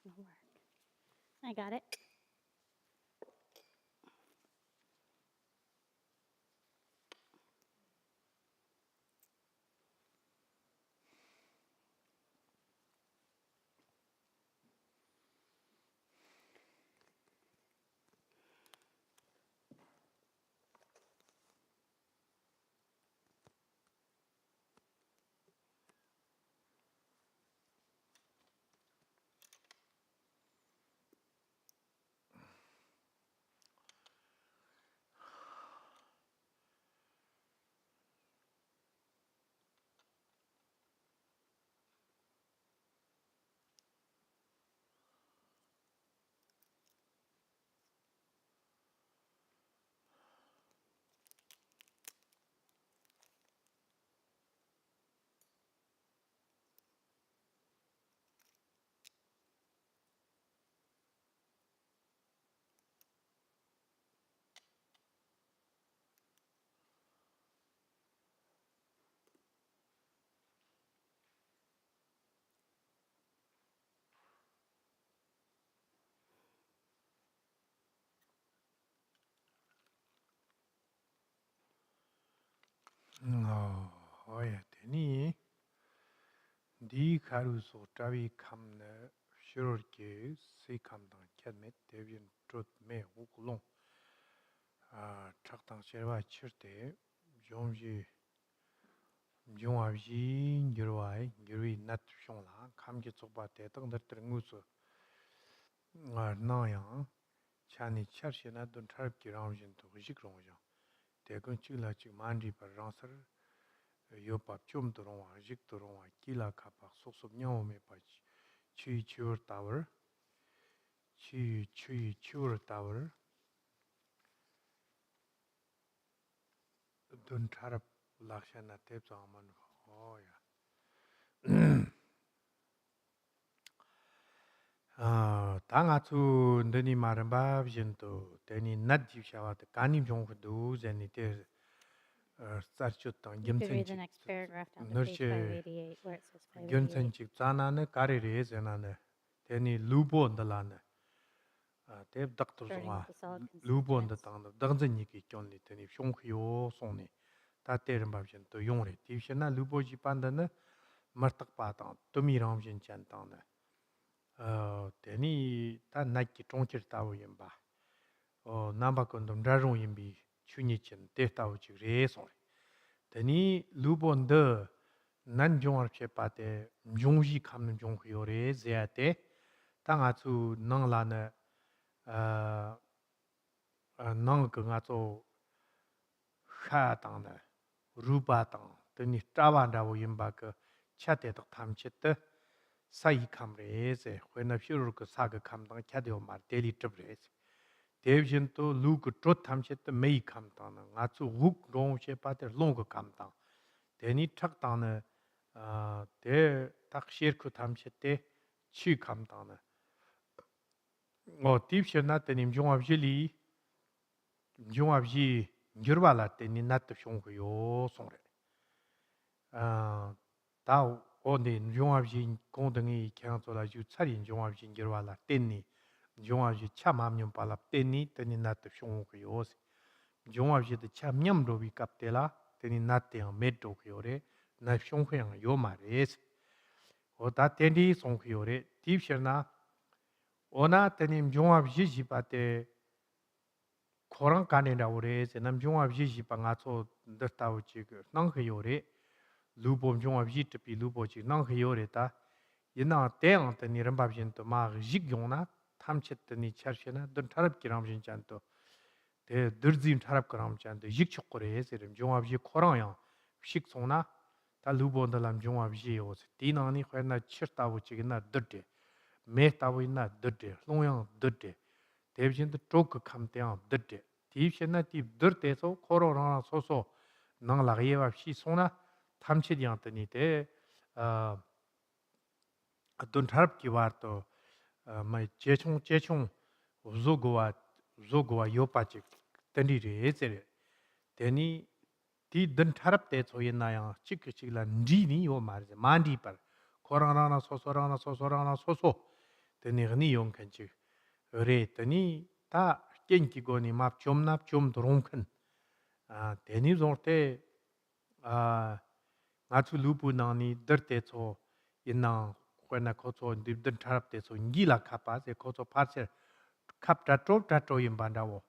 gonna work. I got it. Oh, 되니 네 가루소 자위 감네 쉬르게 세감당 캣메 대빈 트롯메 우kulong 착당 셔와 칠때 용지 용아비 기르와이 기르이 낫숑라 감기 쪽바테 등들 등우스 나야 차니 차시나 돈 탈기랑진도 의식롱죠 대근 찔라 지금 만디 바랑서 요밥 좀 들어와 아직 들어와 길라 카파 속속 냐오메 바지 치치어 타워 치치치어 타워 돈 타랍 락샤나 텝자만 오야 당아투 너니 말은 바비진도 데니 낫지샤와데 가님 종도 제니테 starchuttan You could read the gemsenchik next paragraph down to page nurche 588 where it says 588. gemsenchik zanane karere zenane teni lubo ndalane teb doctor Starting zonga with the solid lubo constituents. ndatang dangzen ki kyonli teni shongkhyo songni ta terem babjen to yongre tivshena lubo ji pandane martak pa ta tomi ramjin chan ta ne teni ta nakki tongchir tawo yimba namba kondom darong yimbi chuni chen te tawo chi re sore teni lubonde nan jongar chepate jongji kam jong yore zeate tanga chu nangla ne nang ka nga cho kha tang ne rupa tang teni trawa ndawo yimba ka chate tak tham chete sai kam re ze when a pure ka sa ka kam tang chade mar daily trip re devjin to lu ka trot tham chete mei kam tang nga chu guk rong chepate long ka kam tang 대니 탁당의 대 탁시르크 탐체때 치 감당의 딥셔나 때님 종합실이 종합시 겨발라 때니 나트 쇼고요 송래 다 오늘 종합시 공등이 경솔라 주 차린 종합시 겨발라 때니 종합시 참함념 발라 때니 때니 나트 쇼고요 종합시도 참념로비 갑텔라 teni natyang meddo kyore na shongkhang yo mares o da tendi song kyore tipshna ona tenim jongab ji pate khorang kanena ore senam jongab ji pa nga cho ndataw chi nang kyore lubom jongab ji tepi lubo chi nang kyore ta yina teang teni rambab jin to ma jig yongna tamchet teni charshena don tarab kiram jin chanto 대 늘진 타랍 그럼 잔데 익축거래 세름 종합지 코랑야 식송나 다 루본달람 종합지 요스 디나니 회나 칠다고 지기나 드데 메타고 있나 드데 송양 드데 대비신도 쪼크 감대야 드데 디비신나 디 드데서 코로나 소소 낭라게와 시송나 탐치디한테니 대 어떤 타랍 기와도 마 제총 우조고와 요파직 던디레 제레 데니 디든 타랍데 소이나야 찍찍라 니니 요 말제 만디발 코로나나 소소라나 소소 teni gni yong kan chi re teni ta ken ki go ni map chom nap chom drong kan teni zorte nga chu lupu na ni derte cho ina kwena ko cho dip den tharap te so ngila khapa se ko cho parse khap ta tro yim banda wo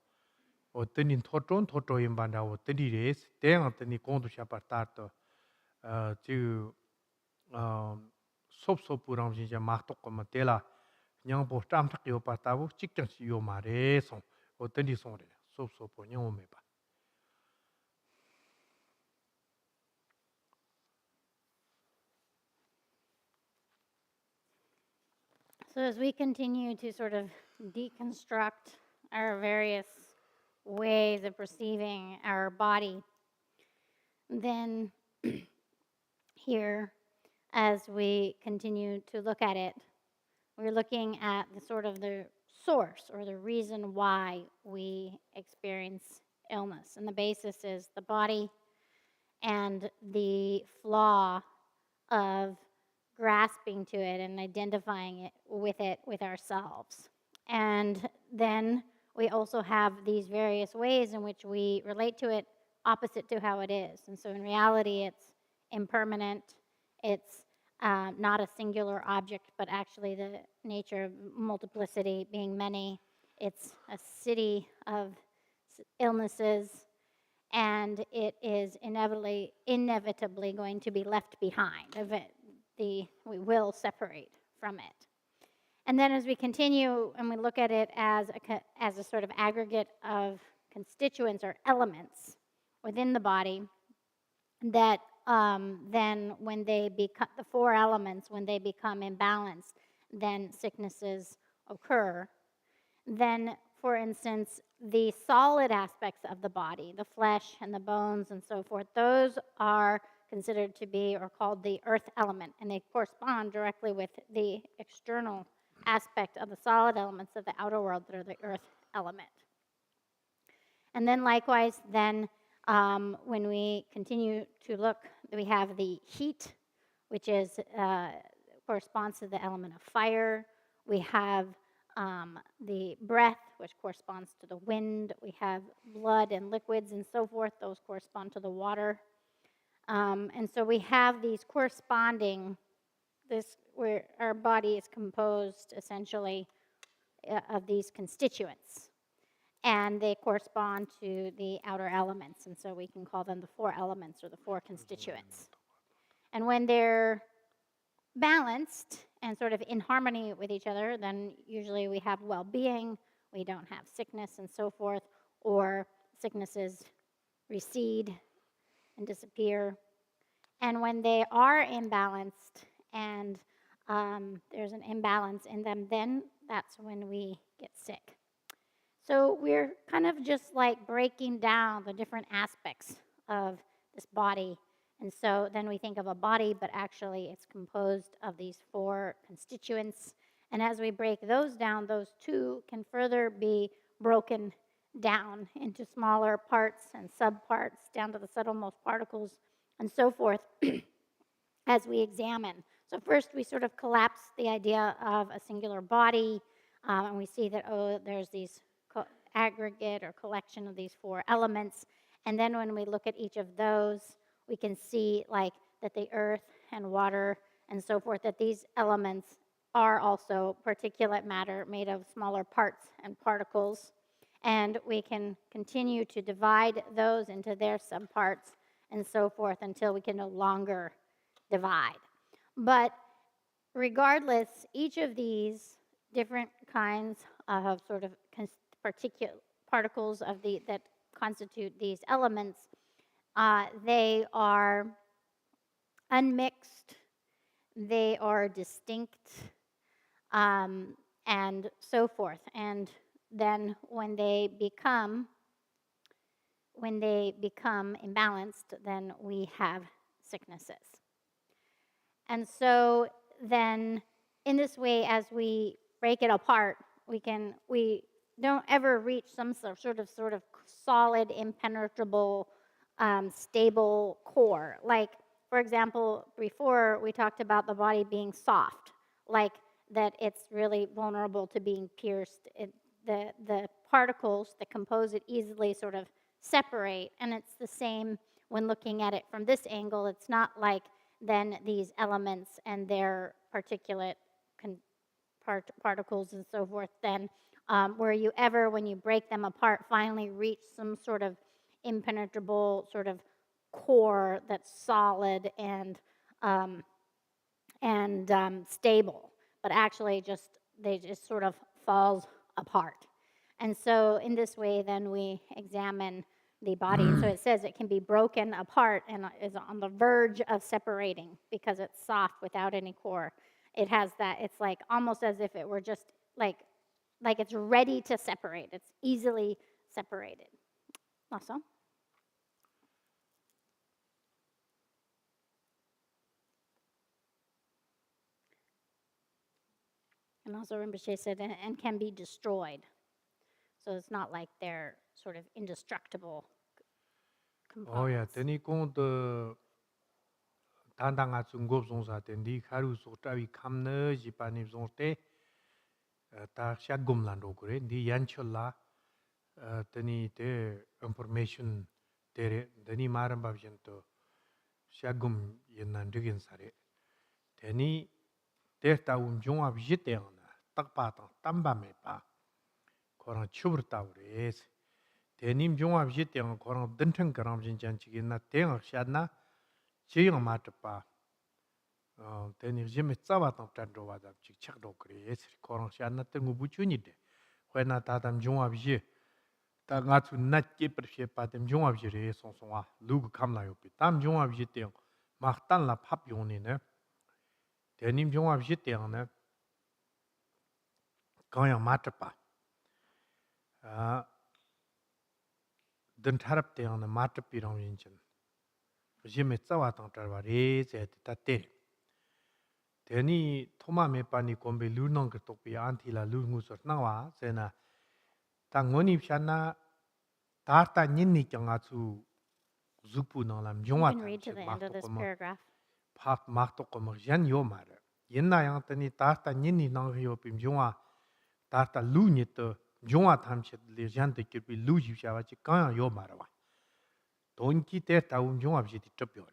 o teni thotro yim banda wo teni res teng teni kondu sha par tar to chu sop purang jinja mak tok ko ma tela nyang po tam thak yo pa ta wo chik chang si yo ma re so o teni so re sop po nyang me ba. So as we continue to sort of deconstruct our various ways of perceiving our body, then here, as we continue to look at it, we're looking at the sort of the source or the reason why we experience illness. And the basis is the body and the flaw of grasping to it and identifying it with ourselves. And then we also have these various ways in which we relate to it opposite to how it is. And so in reality, it's impermanent, it's not a singular object, but actually the nature of multiplicity being many. It's a city of illnesses, and it is inevitably going to be left behind. We will separate from it. And then as we continue and we look at it as a sort of aggregate of constituents or elements within the body, that then when they become, the four elements, when they become imbalanced, then sicknesses occur. Then, for instance, the solid aspects of the body, the flesh and the bones and so forth, those are considered to be or called the earth element, and they correspond directly with the external aspect of the solid elements of the outer world that are the earth element. And then likewise, then when we continue to look, we have the heat, which is corresponds to the element of fire. We have the breath, which corresponds to the wind. We have blood and liquids and so forth. Those correspond to the water. And so we have these corresponding, where our body is composed essentially of these constituents. And they correspond to the outer elements. And so we can call them the four elements or the four constituents. And when they're balanced and sort of in harmony with each other, then usually we have well-being, we don't have sickness and so forth, or sicknesses recede and disappear. And when they are imbalanced and there's an imbalance in them, then that's when we get sick. So we're kind of just like breaking down the different aspects of this body. And so then we think of a body, but actually it's composed of these four constituents. And as we break those down, those two can further be broken down into smaller parts and subparts, down to the subtlemost particles, and so forth, as we examine. So first we sort of collapse the idea of a singular body, and we see that, there's these aggregate or collection of these four elements. And then when we look at each of those, we can see like that the earth and water and so forth, that these elements are also particulate matter made of smaller parts and particles. And we can continue to divide those into their subparts and so forth until we can no longer divide. But regardless, each of these different kinds of sort of particular particles of that constitute these elements, they are unmixed, they are distinct, and so forth. And then when they become imbalanced, then we have sicknesses. And so then in this way, as we break it apart, we don't ever reach some sort of solid, impenetrable, stable core. Like, for example, before we talked about the body being soft. Like that it's really vulnerable to being pierced. The particles that compose it easily sort of separate, and it's the same when looking at it from this angle. It's not like then these elements and their particulate particles and so forth, then where you ever, when you break them apart, finally reach some sort of impenetrable sort of core that's solid and stable, but actually they just sort of falls apart. And so in this way, then we examine the body. And so it says it can be broken apart and is on the verge of separating because it's soft without any core. It has that, it's like almost as if it were just like it's ready to separate. It's easily separated. Awesome. And also Rinpoche said, and can be destroyed. So it's not like they're sort of indestructible components. teni kong de tandanga zungop zongsa tendi karu so tawi kamne jipani zongte ta shagum lando kore di yanchola teni te information tere teni maramba jento shagum yenan digin sare teni te ta jongwa jite ona takpa ta tamba me pa korang chubur tawre tenim jongwa jite on korang denteng karam jinjan chigina teng shadna chiyang matpa teni jime tsawa tang tando wada chik chakdo kre korang shadna tengu buchuni de wena tatam jongwa bji ta nga tsu nat ke pershe patem jongwa bji re song songwa lugu kamla yopi tam jongwa bji teng maktan la pap yoni ne tenim jongwa bji teng ne kanyang matpa dentharap teng ne matpi rong yinchen jime tsawa tang tarwa re ze ta te teni thoma me pani kombe lunong ke tokpi anti la lu ngu sor nawa sena ta ngoni phana tarta nyinni kyanga chu zupu nang lam You jongwa can ta read to the end of this paragraph. phak mak to ko mo yan yo mar yenna yang teni tarta nyinni nang yo pim jongwa tarta lu ni to jongwa tham che le jan de ke pi lu ji sha wa chi kan yo mar wa don ki te ta jongwa ji ti chop yo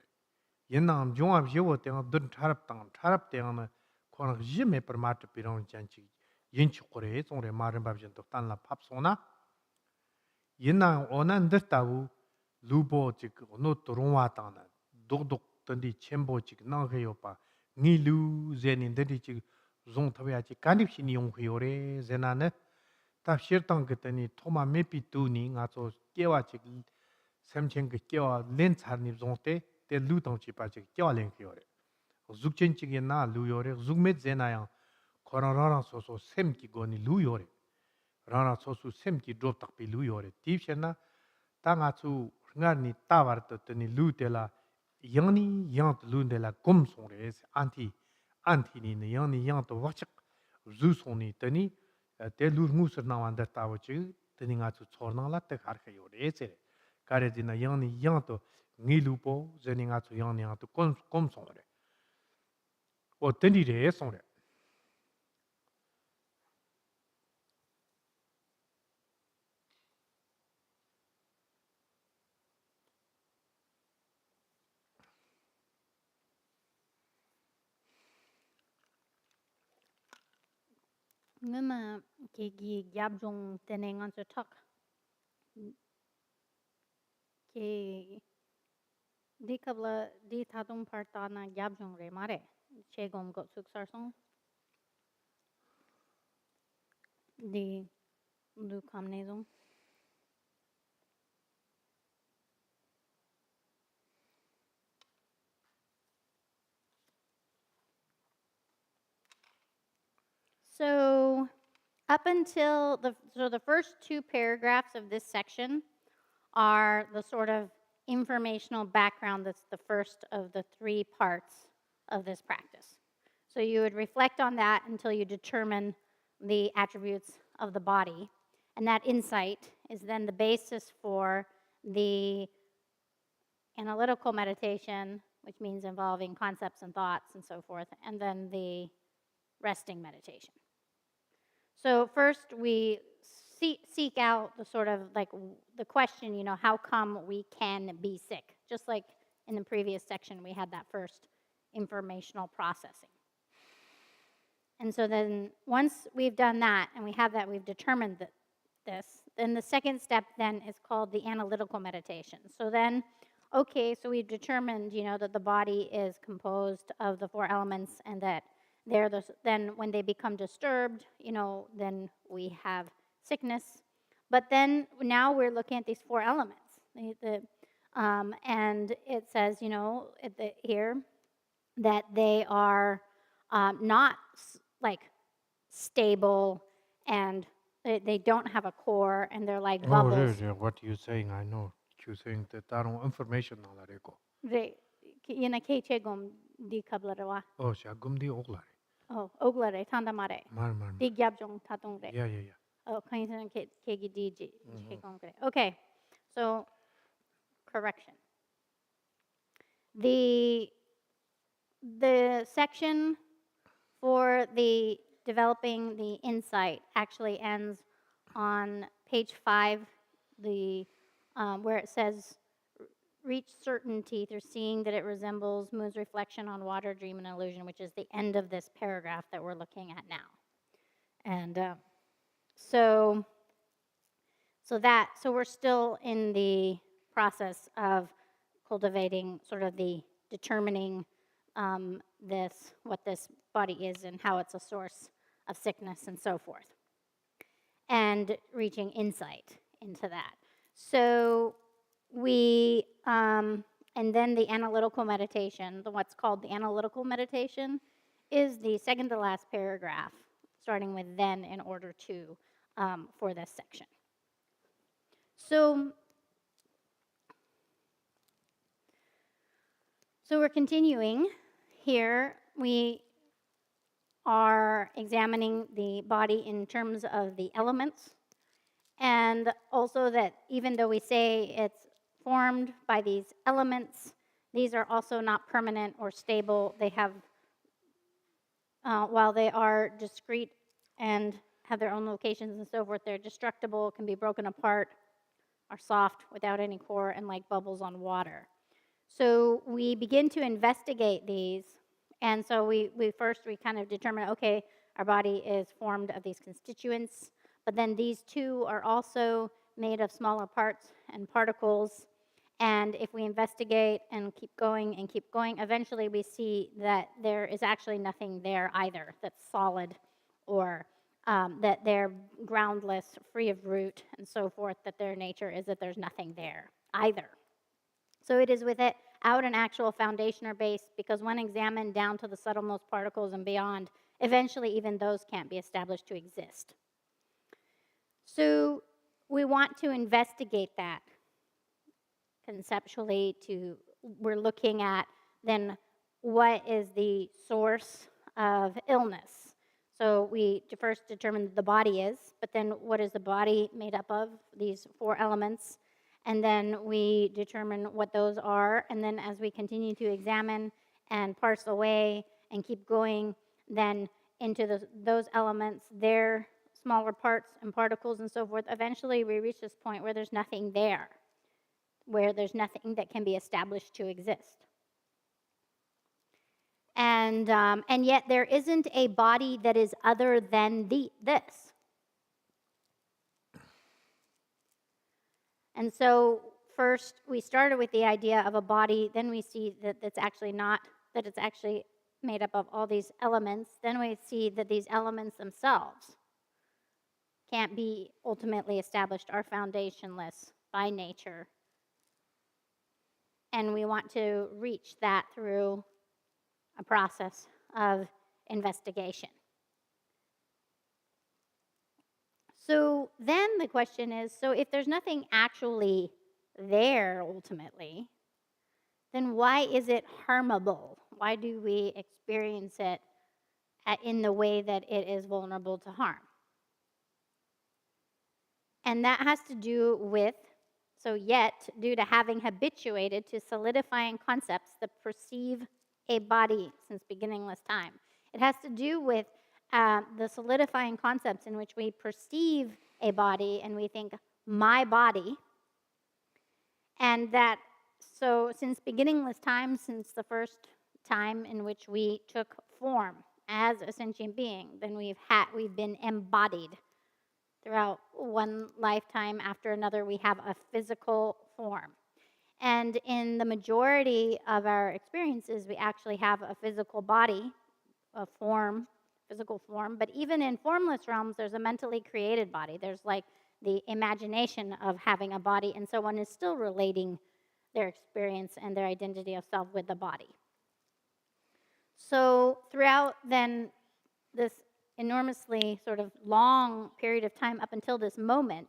yenang jongwa jewo teng dun tharap teng na kon jime permat pirong chanchi yin chi kore songre marin bab jen to tan la phap sona yenang onan derta wu lubo chik no torwa ta na dog dog tandi chembo chik nang he yo pa ni lu zenin de chi zong thwa chi kanip sin yong he yore zena ne ta shir tang ke tani thoma me pi tu ni nga cho kewa chik semchen ke kewa len char ni zong te lu tang chi pa chi kewa len ke yore zuk chen chi ge na lu yore zuk me zena yang korang rang so so sem ki go ni lu yore rang so so sem ki drop tak pi lu yore ti chen na ta nga chu ngar ni ta war to tani lu te la yang ni yang to lu de la gom song re anti ni yang ni yang to wa chak zu song ni tani te lu ngu sur na wan da ta wo chi tani nga chu chor na la te khar ke yore che kare dina yang ni yang to ngi lu po zeni nga chu yang ni yang to kom song re o tani re song re Ngama kegi gyabjong teneng on talk. Ke di kabla di tatung partana gyabjong re mare. Chegom got suksar song. Di lu kamne zong. So up until the first two paragraphs of this section are the sort of informational background that's the first of the three parts of this practice. So you would reflect on that until you determine the attributes of the body. And that insight is then the basis for the analytical meditation, which means involving concepts and thoughts and so forth, and then the resting meditation. So first we seek out the sort of like the question, how come we can be sick? Just like in the previous section, we had that first informational processing. And so then once we've done that and we have that, we've determined this, then the second step then is called the analytical meditation. So then, okay, so we've determined, that the body is composed of the 4 elements and that then when they become disturbed, then we have sickness. But then now we're looking at these 4 elements. And it says, here that they are not like stable and they don't have a core and they're like bubbles. What you're saying, I know. You're saying that 다른 information 나라래고. 네, 얘는 개체금 디 갑라라와. 샤금디 오글라래. 오글라래 탄다마래. 말. 디갑종 타동래. Yeah. 카인스는 케기 디지. 그래. Okay. So correction. The section for the developing the insight actually ends on page 5, where it says, reach certainty through seeing that it resembles moon's reflection on water, dream, and illusion, which is the end of this paragraph that we're looking at now. And so we're still in the process of cultivating sort of the determining what this body is and how it's a source of sickness and so forth, and reaching insight into that. So we, and then the analytical meditation, what's called the analytical meditation, is the second to last paragraph, starting with then in order to, for this section. So we're continuing here. We are examining the body in terms of the elements, and also that even though we say it's formed by these elements, these are also not permanent or stable. They have, while they are discrete and have their own locations and so forth, they're destructible, can be broken apart, are soft without any core, and like bubbles on water. So we begin to investigate these, and so we kind of determine, okay, our body is formed of these constituents, but then these two are also made of smaller parts and particles, and if we investigate and keep going, eventually we see that there is actually nothing there either that's solid, or that they're groundless, free of root, and so forth, that their nature is that there's nothing there either. So it is without an actual foundation or base, because when examined down to the subtlemost particles and beyond, eventually even those can't be established to exist. So we want to investigate that conceptually. We're looking at then what is the source of illness. So we first determine what the body is, but then what is the body made up of, these 4 elements, and then we determine what those are, and then as we continue to examine and parse away and keep going, then into those elements, their smaller parts and particles and so forth, eventually we reach this point where there's nothing there, where there's nothing that can be established to exist. And yet there isn't a body that is other than this. And so first we started with the idea of a body, then we see that it's actually not, that it's actually made up of all these elements. Then we see that these elements themselves can't be ultimately established, are foundationless by nature. And we want to reach that through a process of investigation. So then the question is, so if there's nothing actually there ultimately, then why is it harmable? Why do we experience it in the way that it is vulnerable to harm? And that has to do with, due to having habituated to solidifying concepts that perceive a body since beginningless time. It has to do with the solidifying concepts in which we perceive a body and we think, my body, and that, so since beginningless time, since the first time in which we took form as a sentient being, then we've been embodied. Throughout one lifetime after another, we have a physical form. And in the majority of our experiences, we actually have a physical body, a form, physical form. But even in formless realms, there's a mentally created body. There's like the imagination of having a body, and so one is still relating their experience and their identity of self with the body. So throughout then this enormously sort of long period of time up until this moment,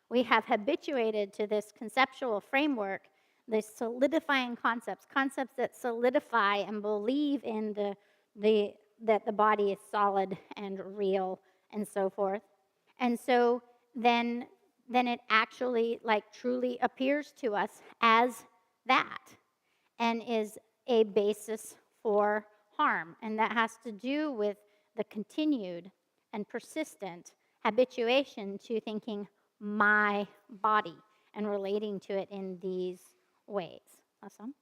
we have habituated to this conceptual framework, the solidifying concepts that solidify and believe in that the body is solid and real and so forth. And so then it actually like truly appears to us as that and is a basis for harm. And that has to do with the continued and persistent habituation to thinking my body and relating to it in these ways. Awesome.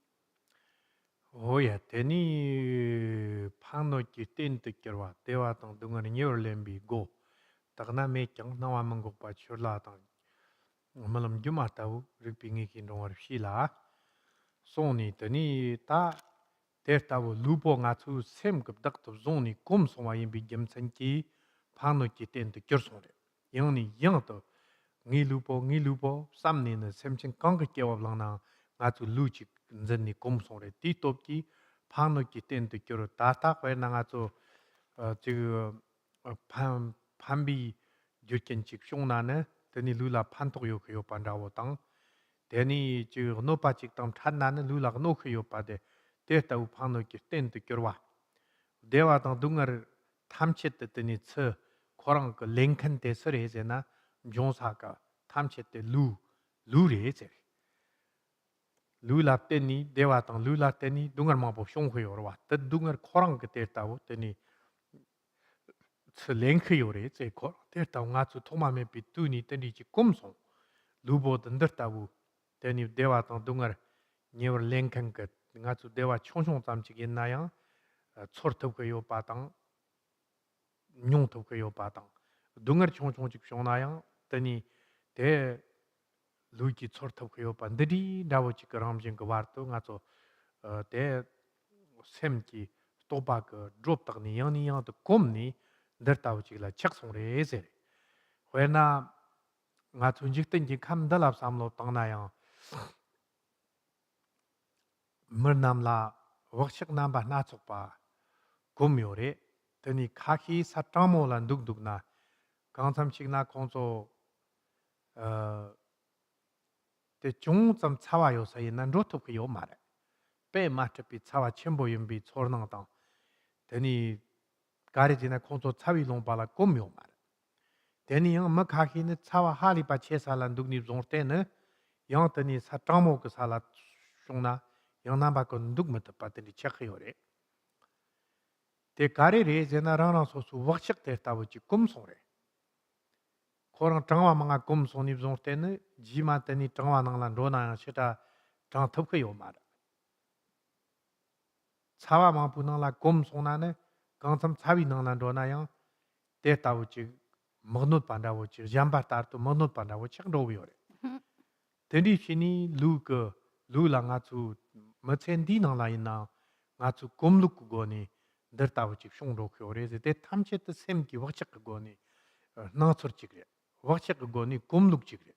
오야 테니 파노키 틴트께와 대화당 동안에 녀얼렘비고 다그나메 경나와만 곡바 출라당 말음 주마타우 르핑이키 농어시라 소니 테니 다 데타우 루포가투 셈급닥도 존이 꼼송와인 비gem산키 파노키 틴트께소레 영니 영도 nghi lupo samni semchen kang ke wablana nga chu luchi nzen ni komsore ti top ki phano ki ten te kyoro ta kwa na nga chu ji phambi jurken chik shongna ne teni lula phantok yo kyo pandawo tang teni ji no pa chik tam than na ne lula no kyo pa de te ta u phano ki ten te kyoro wa dewa tang dungar 탐ချက်teni che korang ko lengkhan te sore jena 종사가 탐체 때 루레제 루라 때니 대화당 루라 때니 둥을 뭐 쇼고요 왔다 둥을 코랑 그때 따고 때니 랭크 요래 제코 때따고 가서 토마메 비뚜니 때니 지 꼼송 루보 던더따고 때니 대화당 둥을 니어 랭칸 그 가서 대화 총총 잠직 있나요 초르토고요 바당 뇽토고요 바당 둥을 총총 직 쇼나요 tani de luki chorthap kyo pandri dawo chi karam jing ko war to nga so de sem ki toba ko drop tak ni yang to kom ni der taw chi la chak song re ze wena nga chun jik ten ji kham dalap sam lo tang na yang mer nam la wakshak nam ba na chok pa kom yo re tani khaki sa tamo lan duk duk na gang sam chik na kong so 때 중점 차와 요소에 난 로토크 요 말에 배 마트비 차와 첨보 연비 초르나다 되니 가리지나 콘소 차위 농발라 꼼요 말 되니 영 막하기는 차와 하리바 체살란 누그니 종때는 영더니 사탕모 그 살라 숑나 영남바고 누그부터 빠더니 체크요래 때 가리레 제나라나 소수 왁식 됐다고지 꼼소래 코랑 장화망아 꼼손이 좀 때는 지마더니 장화낭란 로나 시다 장 덮고요 말 차와망 분나라 꼼손나네 강섬 차위 능란 로나양 때다우지 먹노 반다우지 잠바타도 먹노 반다우 책로요래 데리시니 루그 루랑아주 머첸디 능라이나 아주 꼼룩고니 더다우지 숑로요래 데 탐체트 셈기 wakchak고니 나처치그래 wakchak goni kumluk chigre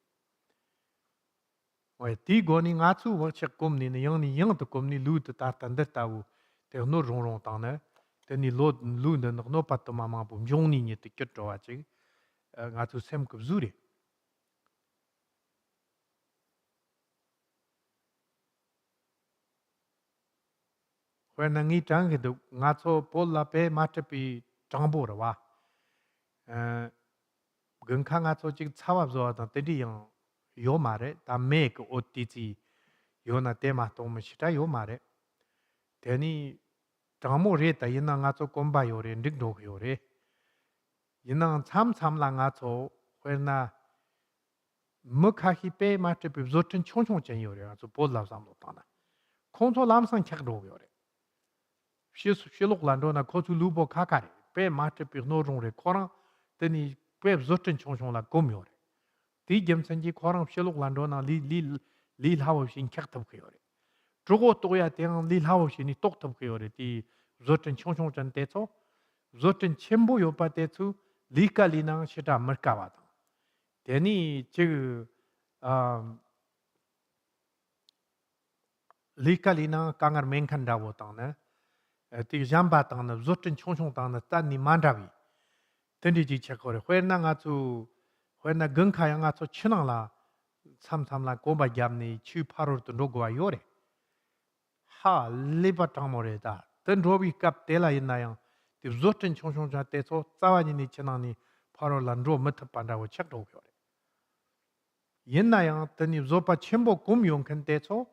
oi ti goni nga chu wakchak kumni ne yang ni yang to kumni lu to ta tan da ta wu te no rong rong ta ne te ni lo lu ne no pa to ma ma bu yong ni ni te kyot wa chi nga chu sem ku zu re when na ngi tang ge do nga cho pol la pe ma te pi chang bo ra wa 근강아 조직 차와서다 드리용 요 말에 다 메이크 오티지 요나 테마 도무시다 요 말에 되니 담모레다 이나가 조 꼼바 요레 닉도 요레 Yinang tsam la nga tso na mukhahi pe ma tripi zotin chong chen yore nga tso bod lao samlo tana. Kongso lam sang chak rog yore. Shilok lando na kotu lupo kakari pe ma tripi no rong re korang tani pe zotin chong la gom yore. Di gem sanji korang shilok lando na li lao shin kyak tab yore. Drogo toya tiang li lao shin ni tok tab yore di zotin chong chen te tso zotin chenpo yo pa te tsu li ka li nang shita marka wa tang. Teni chigu li ka li nang kangar mengkan da wo tang na ti jamba tang na zotin chong tang na tan ni mandawi. Teni ji chakore huen na nga tsu huen na geng kaya nga tsu chinang la sam la gomba gyam ni chu parur tu no gwa yore. Ha liba tang mo re da. Ten robi kap tela yin na yang di zotin chong cha te so tsawa ni chinang ni parur lan ro matap panda wo chak do yore. Yin na yang teni zopa chenpo gom yong kan te so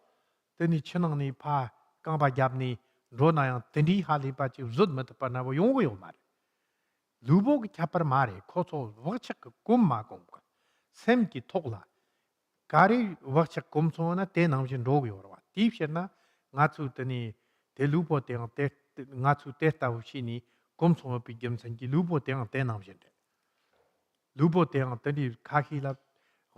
teni chinang ni pa kangpa gyab ni ro na yang teni ha liba chi zot matap panda wo yong go yo ma re. Lubo ki chapar ma re koso wakchak gom ma gom ka. Sem ki tok la gari wakchak gom so na te nang shin ro go yo rwa. Di shen na nga tsu teni te lupo te nga tsu te ta wu shi ni gom so pi gem san ki lupo te nang shin re. Lupo te teni kaki la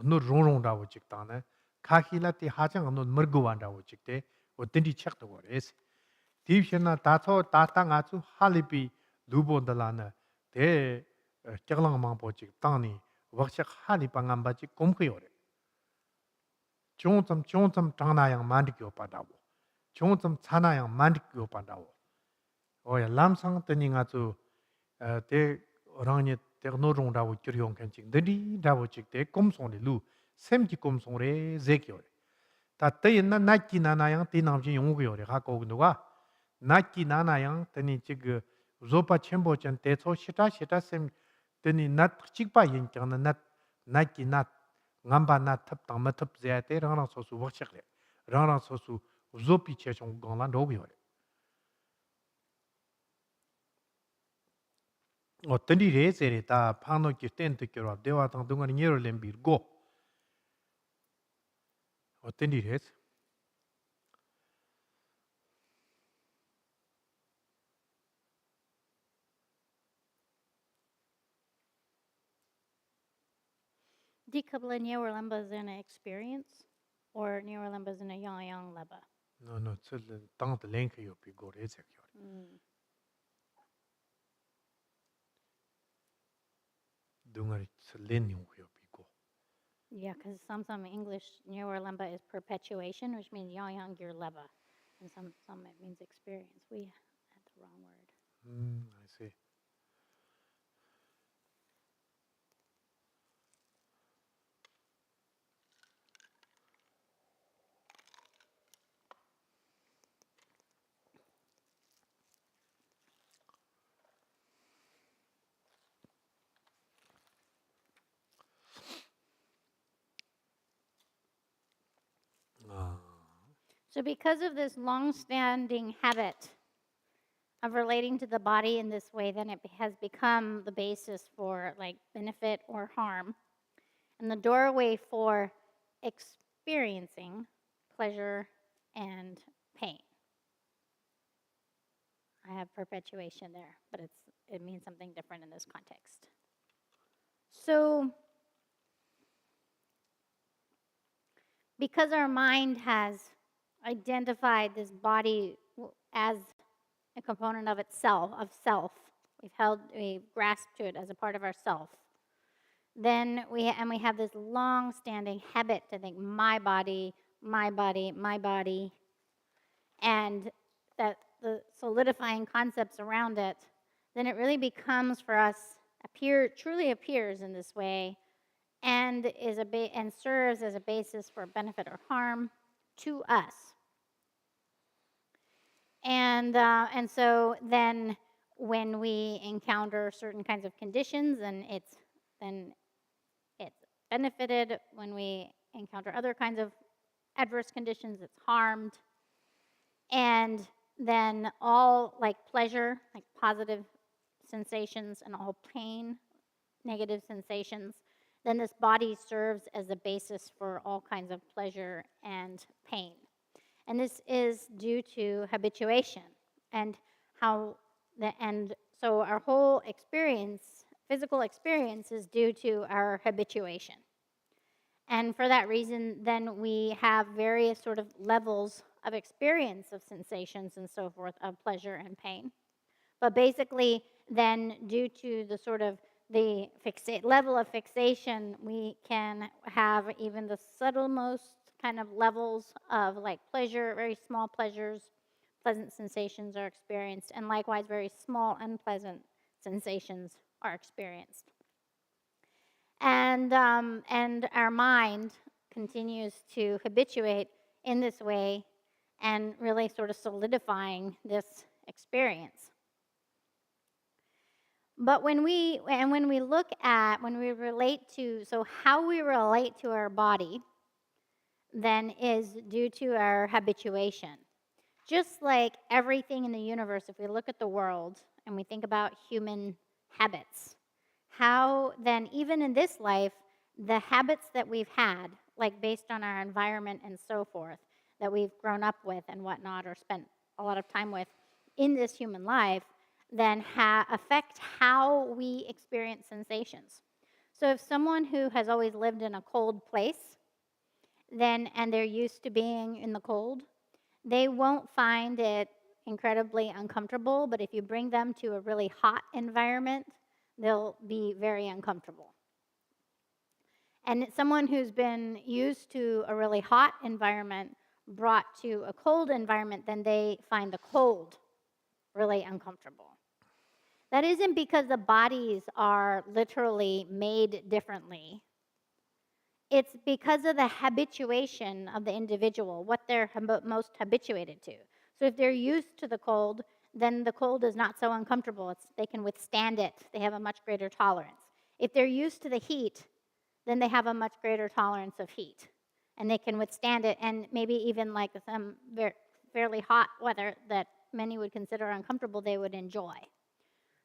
no rong da wo chik ta na kaki la ti ha chang no mergo wan da wo chik te wo teni chak to wo res. Di shen na ta so ta ta nga tsu halipi lupo da la na te kyaglang mang po chik ta ni wakchak halipa ngamba chik gom ko yo re. Chong tsam tang na yang mandik yo pa da wo. Chong tsam tsana yang mandik yo pa da wo. Oya lam sang teni nga tsu te orang nye te no rong da wo kyur yong kan chik dadi da wo chik te gom song re lu sem ki gom song re zek yo re. Ta te yin na naki na na yang ti nam shin yong go yo re ka kog nu ga naki na na yang teni chik zopa chenpo chen te so shita sem teni nat chik pa yin kyang na naki nat ngamba nat tap tang ma tap zaya te rang rang so su wak chak re. Rang rang so su zopi che chong gong lan do go yo re. Teni re se re ta pano ki ten te kyo rwa dewa tang dunga ni nyero len bir go. Teni re se. Decouple Nyewer Lemba is in an experience, or Nyewer Lemba is in a yang leba? No, tsul tang te len yo pi go re se kyo re. Dunga ri tsul len yo pi go. Yeah, because some English Nyewer Lemba is perpetuation, which means yang gir leba. And some it means experience. We had the wrong word. I see. So because of this long-standing habit of relating to the body in this way, then it has become the basis for like benefit or harm, and the doorway for experiencing pleasure and pain. I have perpetuation there, but it means something different in this context. So because our mind has identified this body as a component of itself, of self, we've grasped to it as a part of ourself, then we have this long-standing habit to think my body, and that the solidifying concepts around it, then it really becomes for us truly appears in this way, and serves as a basis for benefit or harm to us. And so then when we encounter certain kinds of conditions, then it's benefited. When we encounter other kinds of adverse conditions, it's harmed. And then all like pleasure, like positive sensations, and all pain, negative sensations, then this body serves as a basis for all kinds of pleasure and pain. And this is due to habituation and so our whole experience, physical experience, is due to our habituation. And for that reason, then we have various sort of levels of experience of sensations and so forth, of pleasure and pain. But basically, then due to the sort of the level of fixation, we can have even the subtlemost kind of levels of like pleasure, very small pleasures, pleasant sensations are experienced, and likewise very small unpleasant sensations are experienced. And our mind continues to habituate in this way and really sort of solidifying this experience. But when we relate to, so how we relate to our body then is due to our habituation. Just like everything in the universe, if we look at the world and we think about human habits, how then even in this life, the habits that we've had, like based on our environment and so forth, that we've grown up with and whatnot, or spent a lot of time with in this human life, then affect how we experience sensations. So if someone who has always lived in a cold place, and they're used to being in the cold, they won't find it incredibly uncomfortable, but if you bring them to a really hot environment, they'll be very uncomfortable. And someone who's been used to a really hot environment brought to a cold environment, then they find the cold really uncomfortable. That isn't because the bodies are literally made differently. It's because of the habituation of the individual, what they're most habituated to. So if they're used to the cold, then the cold is not so uncomfortable. They can withstand it. They have a much greater tolerance. If they're used to the heat, then they have a much greater tolerance of heat. And they can withstand it, and maybe even like some fairly hot weather that many would consider uncomfortable, they would enjoy.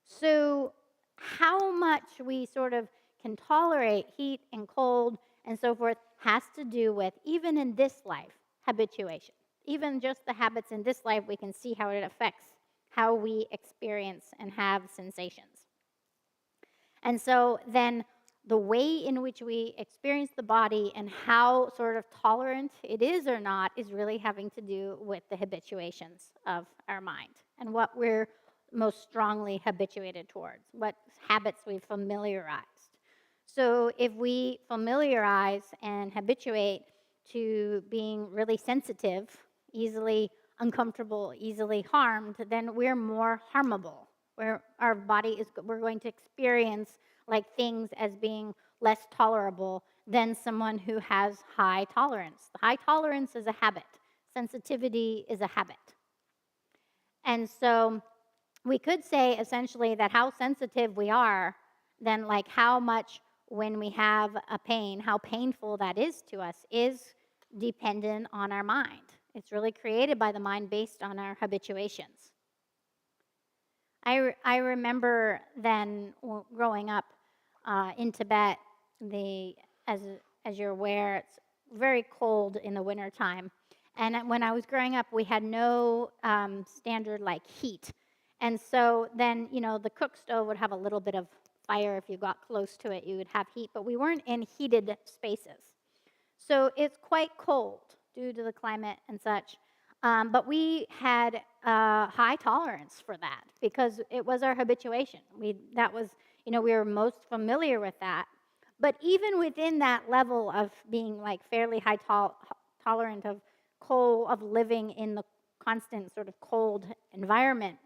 So how much we sort of can tolerate heat and cold and so forth has to do with, even in this life, habituation. Even just the habits in this life, we can see how it affects how we experience and have sensations. And so then the way in which we experience the body and how sort of tolerant it is or not is really having to do with the habituations of our mind and what we're most strongly habituated towards, what habits we've familiarized. So if we familiarize and habituate to being really sensitive, easily uncomfortable, easily harmed, then we're more harmable. We're going to experience like things as being less tolerable than someone who has high tolerance. The high tolerance is a habit. Sensitivity is a habit. And so we could say essentially that how sensitive we are, then like how much when we have a pain, how painful that is to us is dependent on our mind. It's really created by the mind based on our habituations. I remember then growing up in Tibet, as you're aware, it's very cold in the wintertime. And when I was growing up, we had no standard like heat. And so then, the cook stove would have a little bit of fire. If you got close to it, you would have heat. But we weren't in heated spaces. So it's quite cold due to the climate and such. But we had high tolerance for that because it was our habituation. We were most familiar with that. But even within that level of being like fairly high tolerant of cold, of living in the constant sort of cold environment,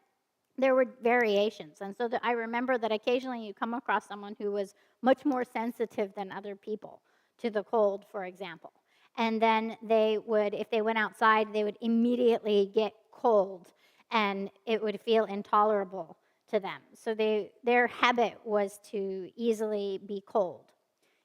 there were variations. And so I remember that occasionally you come across someone who was much more sensitive than other people to the cold, for example. And then they would, if they went outside, they would immediately get cold and it would feel intolerable to them. So their habit was to easily be cold.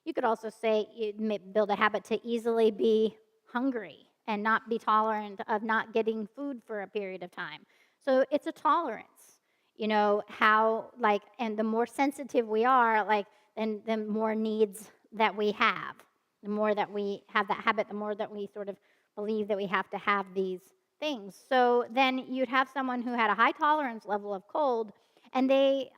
You could also say you build a habit to easily be hungry and not be tolerant of not getting food for a period of time. So it's a tolerance, and the more sensitive we are, like then the more needs that we have. The more that we have that habit, the more that we sort of believe that we have to have these things. So then you'd have someone who had a high tolerance level of cold, and they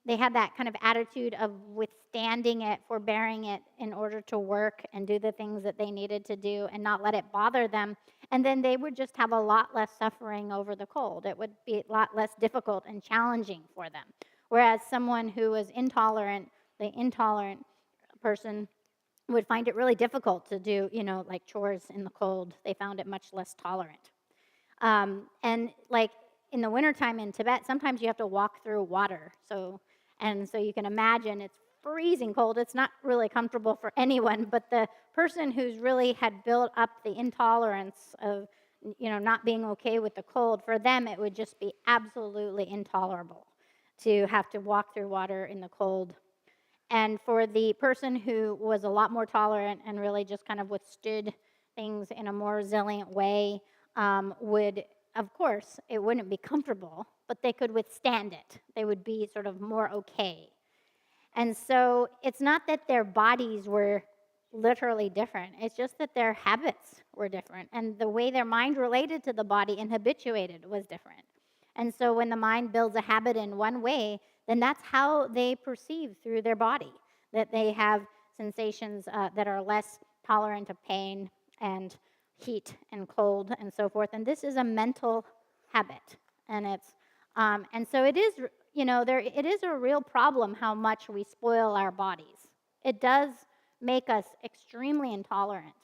they had that kind of attitude of withstanding it, forbearing it in order to work and do the things that they needed to do and not let it bother them. And then they would just have a lot less suffering over the cold. It would be a lot less difficult and challenging for them. Whereas someone who was intolerant, the intolerant person would find it really difficult to do, like chores in the cold. They found it much less tolerant. And like in the wintertime in Tibet, sometimes you have to walk through water. So you can imagine it's freezing cold. It's not really comfortable for anyone, but the person who's really had built up the intolerance of, not being okay with the cold, for them it would just be absolutely intolerable to have to walk through water in the cold. And for the person who was a lot more tolerant and really just kind of withstood things in a more resilient way, of course, it wouldn't be comfortable, but they could withstand it. They would be sort of more okay. And so it's not that their bodies were literally different. It's just that their habits were different. And the way their mind related to the body and habituated was different. And so when the mind builds a habit in one way, then that's how they perceive through their body, that they have sensations that are less tolerant of pain and heat and cold and so forth. And this is a mental habit. And so it is, it is a real problem how much we spoil our bodies. It does make us extremely intolerant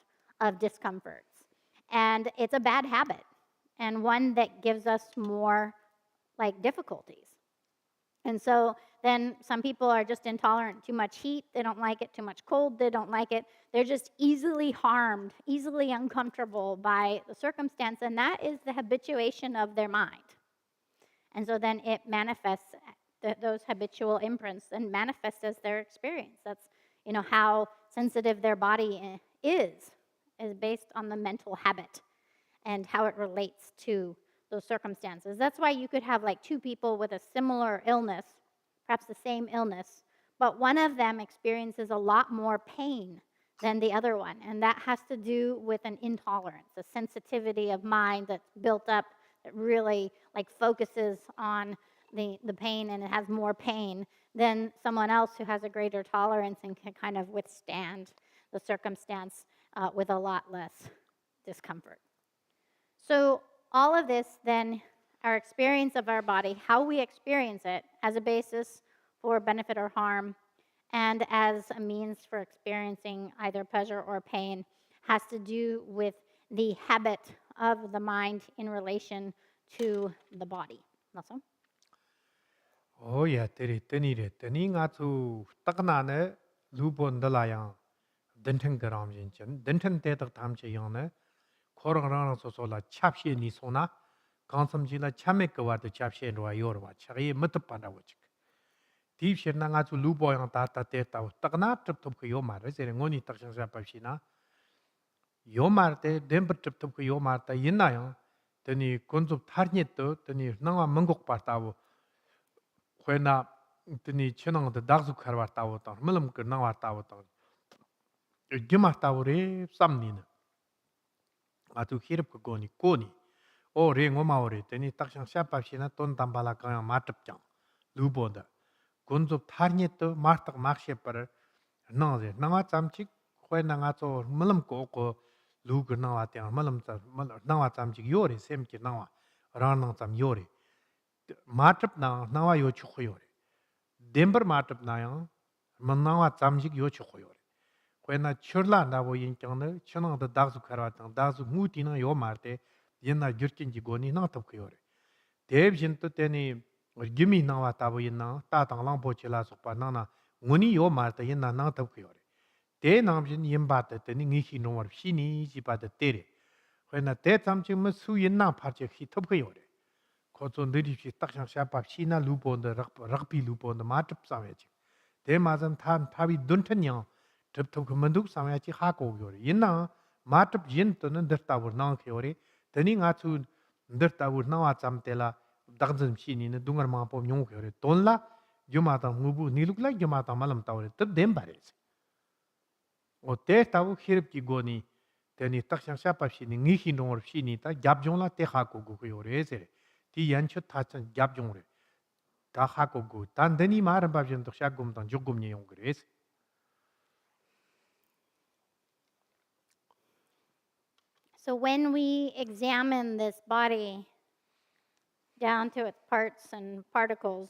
of discomforts. And it's a bad habit, and one that gives us more difficulties. And so then some people are just intolerant to too much heat. They don't like it. Too much cold. They don't like it. They're just easily harmed, easily uncomfortable by the circumstance. And that is the habituation of their mind. And so then it manifests, those habitual imprints and manifest as their experience. That's, how sensitive their body is based on the mental habit and how it relates to those circumstances. That's why you could have two people with a similar illness, perhaps the same illness, but one of them experiences a lot more pain than the other one. And that has to do with an intolerance, a sensitivity of mind that's built up that really focuses on the pain, and it has more pain than someone else who has a greater tolerance and can kind of withstand the circumstance with a lot less discomfort. So all of this, then, our experience of our body, how we experience it as a basis for benefit or harm, and as a means for experiencing either pleasure or pain, has to do with the habit of the mind in relation to the body. That's all. Oh yeah, teni nga tu takna lupon dalayang denten garam jinchen denten te tak tam che yang ne korang rang so la chapshe ni sona kansam ji la chame ka wa de chapshe ro yor wa chagi mat pa da wo chik deep shen na nga tu lupo yang ta te ta takna trip top ko yo ma re se ngoni tak chang sa pa shi na yo ma te dem trip top ko yo ma ta yin na yang teni konzup thar ni to teni nang wa mangok pa ta wo Kwena tini chenang de dagzu kharwa tawo ta melam ke nang wa tawo ta gima tawo re samni na atu khirap ko koni o re ngoma ore tini takshang sha pa shina ton tambala ka ma tap chang lu bo da gonzo tharni to martak makshe par na de na wa chamchik kwena nga cho melam ko lu ge na wa ta melam ta na wa chamchik yore sem ki na wa ran nang cham yore 마트업 나와 요 추고요래 덴버 마트업 나요 만나와 잠직 요 추고요래 왜나 철라 나보 인정네 천어도 다수 가라왔던 다수 무티는 요 말때 옛날 결진지 고니 나탑고요래 대비진도 때니 기미 나와 타보 있나 따당랑 보치라 속바나나 문이 요 말때 옛날 나탑고요래 대남진 임바때 때니 니히 노어 시니 지바데 때래 왜나 대참지면 수인나 파체 히톱고요래 kozo niripsi takshang shapap shina luponda rakpi luponda matrip samyachi. De mazam tabi duntan yang trip tab kumanduk samyachi hako yore. Yinna matrip yin to ndirtabur nang yore. Tani nga tsu ndirtabur nang wa tsam tela dagzam shini na dungar mangpo nyong yore. Tonla Jumata mubu ni look like Jumata malam tawre tab dem bares. O te tawu hirip ki goni teni takshan shapa shi ni ngi nor shi ni ta gyab jongla te ha ko gu yore se. Ti yancho ta chan gyab jongre. Ta ha ko gu tan deni maram ba jen to shagum tan jogum ni yong gres. So when we examine this body down to its parts and particles,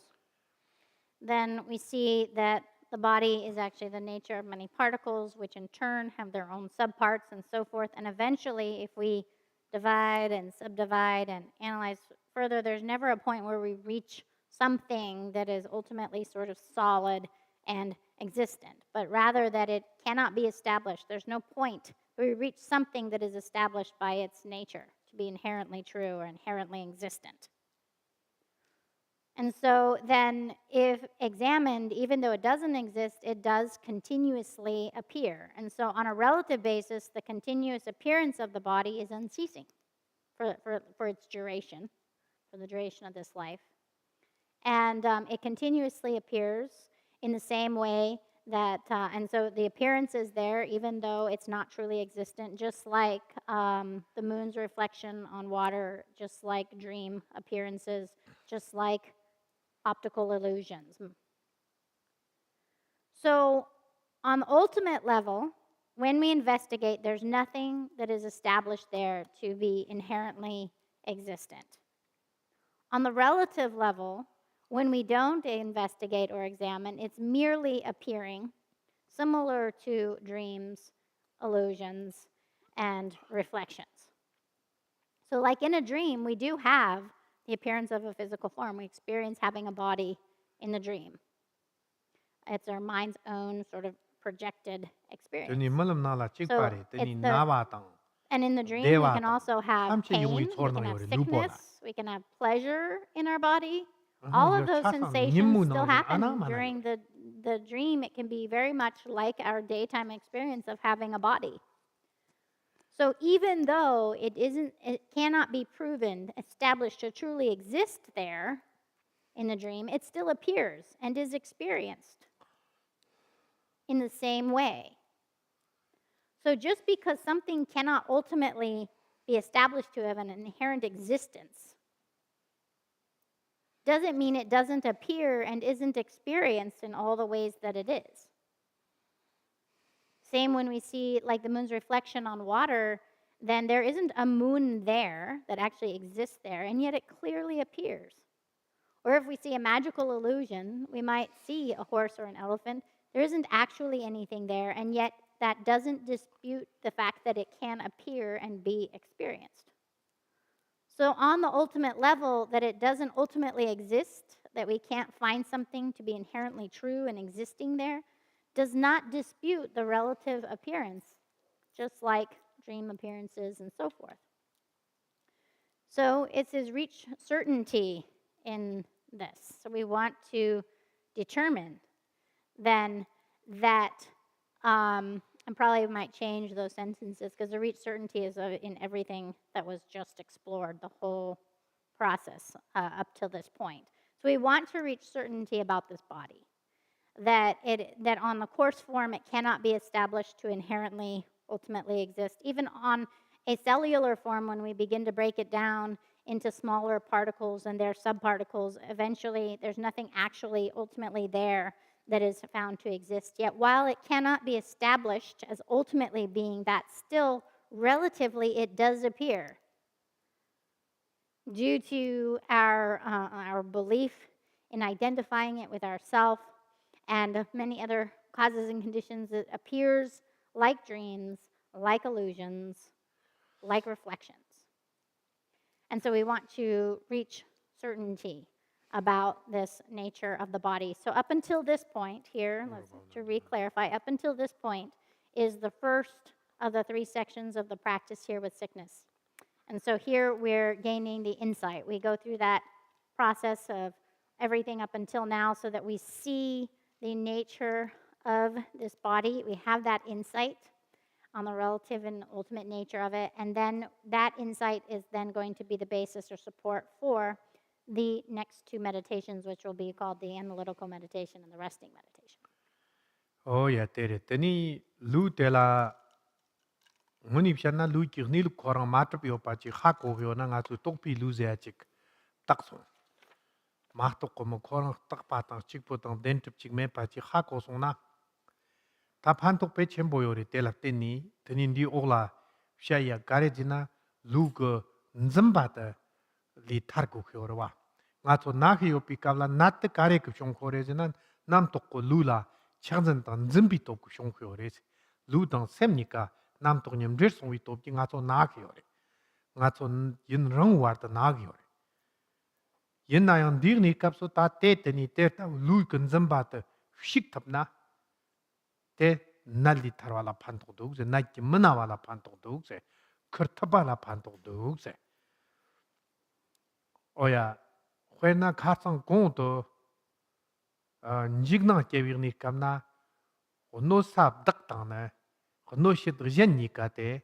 then we see that the body is actually the nature of many particles, which in turn have their own subparts and so forth. And eventually, if we divide and subdivide and analyze further, there's never a point where we reach something that is ultimately sort of solid and existent, but rather that it cannot be established. There's no point where we reach something that is established by its nature to be inherently true or inherently existent. And so then, if examined, even though it doesn't exist, it does continuously appear. And so on a relative basis, the continuous appearance of the body is unceasing for its duration, for the duration of this life. And it continuously appears in the same way that, and so the appearance is there even though it's not truly existent, just like the moon's reflection on water, just like dream appearances, just like optical illusions. So on the ultimate level, when we investigate, there's nothing that is established there to be inherently existent. On the relative level, when we don't investigate or examine, it's merely appearing, similar to dreams, illusions, and reflections. So like in a dream, we do have the appearance of a physical form. We experience having a body in the dream. It's our mind's own sort of projected experience. Teni malam nala chik So pare teni it's the- nawa tang. And in the dream, we Dewa can tang. also have Samche pain, yungi we chorna can have yore, lupo la. sickness, we can have pleasure in our body. All of those sensations still happen during the dream. It can be very much like our daytime experience of having a body. So even though it cannot be proven, established to truly exist there in the dream, it still appears and is experienced in the same way. So just because something cannot ultimately be established to have an inherent existence doesn't mean it doesn't appear and isn't experienced in all the ways that it is. Same when we see like the moon's reflection on water, then there isn't a moon there that actually exists there, and yet it clearly appears. Or if we see a magical illusion, we might see a horse or an elephant. There isn't actually anything there, and yet that doesn't dispute the fact that it can appear and be experienced. So on the ultimate level, that it doesn't ultimately exist, that we can't find something to be inherently true and existing there, does not dispute the relative appearance, just like dream appearances and so forth. So it says reach certainty in this. So we want to determine then that, and probably might change those sentences because the reach certainty is in everything that was just explored, the whole process up till this point. So we want to reach certainty about this body, that on the coarse form it cannot be established to inherently, ultimately exist. Even on a cellular form, when we begin to break it down into smaller particles and their subparticles, eventually there's nothing actually ultimately there that is found to exist. Yet while it cannot be established as ultimately being that, still relatively it does appear due to our belief in identifying it with ourself and many other causes and conditions. It appears like dreams, like illusions, like reflections. And so we want to reach certainty about this nature of the body. So up until this point here, to re-clarify, up until this point is the first of the 3 sections of the practice here with sickness. And so here we're gaining the insight. We go through that process of everything up until now so that we see the nature of this body. We have that insight on the relative and ultimate nature of it. And then that insight is then going to be the basis or support for the next two meditations, which will be called the analytical meditation and the resting meditation. ya tere tani lu tela vipashyana lu kirni lu korang matrap yo pa chi kha ko yo na nga tu tokpi lu zia chik takso mahtok ko mo korang tak pa tang chik po tang den trip chik me pa chi kha ko song na ta phan tok pe chen bo yo re tela teni tani ndi ola shaya gare jina lu ko nzamba ta li thar ko yo wa nga to na yo pi ka la nat gare ko chong ko re jina nam tok ko lu la changzen tang nzimbi to ko chong ko re lu dang semnika nam tok nyam dres song wi to ki nga to na yo re nga to yin rang war ta na yo re yin na yang dir ni kap so ta te ni te ta lu kun zamba ta shik thap na te nalli thar wala phan tok dog se na ki mana wala phan tok dog se khar thapa la phan tok dog se oya khwena kha sang gong to njig na ke wir ni kam na ono sap dak ta na ono shit jen ni ka te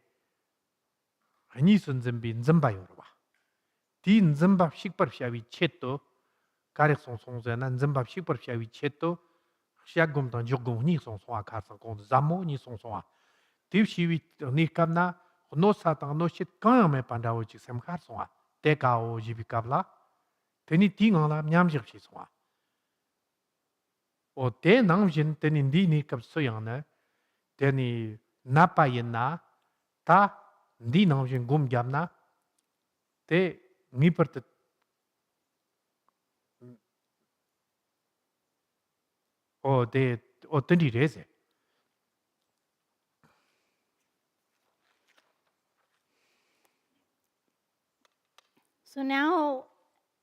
hani sun zimbi zamba yo wa di zamba shik par sha wi chet to karek song song ze na zamba shik par sha wi chet to xia gom dang jog gong ni song song a kha sang gong zamo ni song song a di shi wi ni kam na ono sa tang no shit ka me pan da wo chi sem khar song a te ka o ji bi ka la teni ti ngang la nyam jir shi song a o te nang jin teni ndi ni kap so yang na teni na pa yin na ta ndi nang jin gom gyam na te ngi par te o teni re se So now,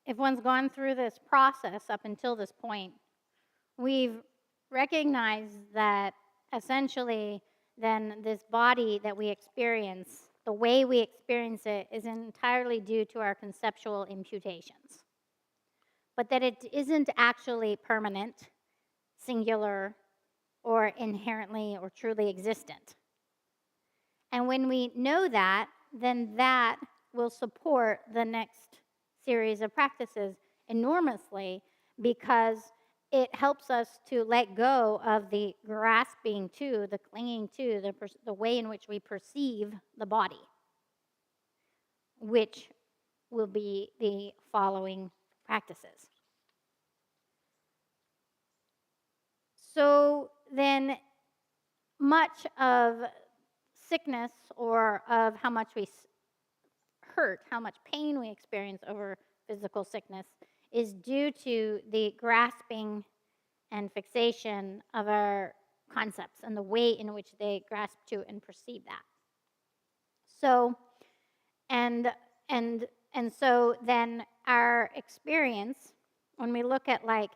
if one's gone through this process up until this point, we've recognized that essentially then this body that we experience, the way we experience it, is entirely due to our conceptual imputations. But that it isn't actually permanent, singular, or inherently or truly existent. And when we know that, then that will support the next series of practices enormously, because it helps us to let go of the grasping to, the clinging to, the way in which we perceive the body, which will be the following practices. So then, much of sickness or of how much we hurt, how much pain we experience over physical sickness, is due to the grasping and fixation of our concepts and the way in which they grasp to and perceive that. So, and so then our experience, when we look at like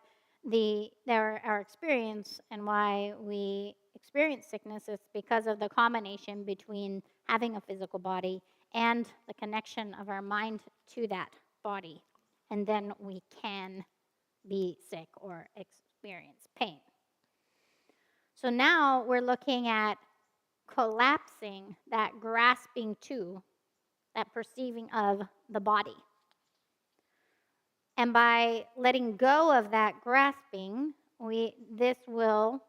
our experience and why we experience sickness, it's because of the combination between having a physical body and the connection of our mind to that body. And then we can be sick or experience pain. So now we're looking at collapsing that grasping to, that perceiving of the body. And by letting go of that grasping, this will,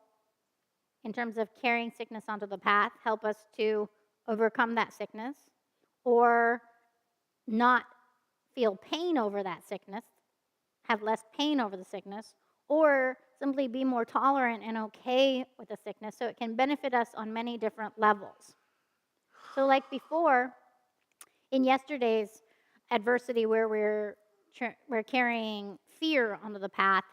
in terms of carrying sickness onto the path, help us to overcome that sickness, or not feel pain over that sickness, have less pain over the sickness, or simply be more tolerant and okay with the sickness, so it can benefit us on many different levels. So like before, in yesterday's adversity where we're carrying fear onto the path,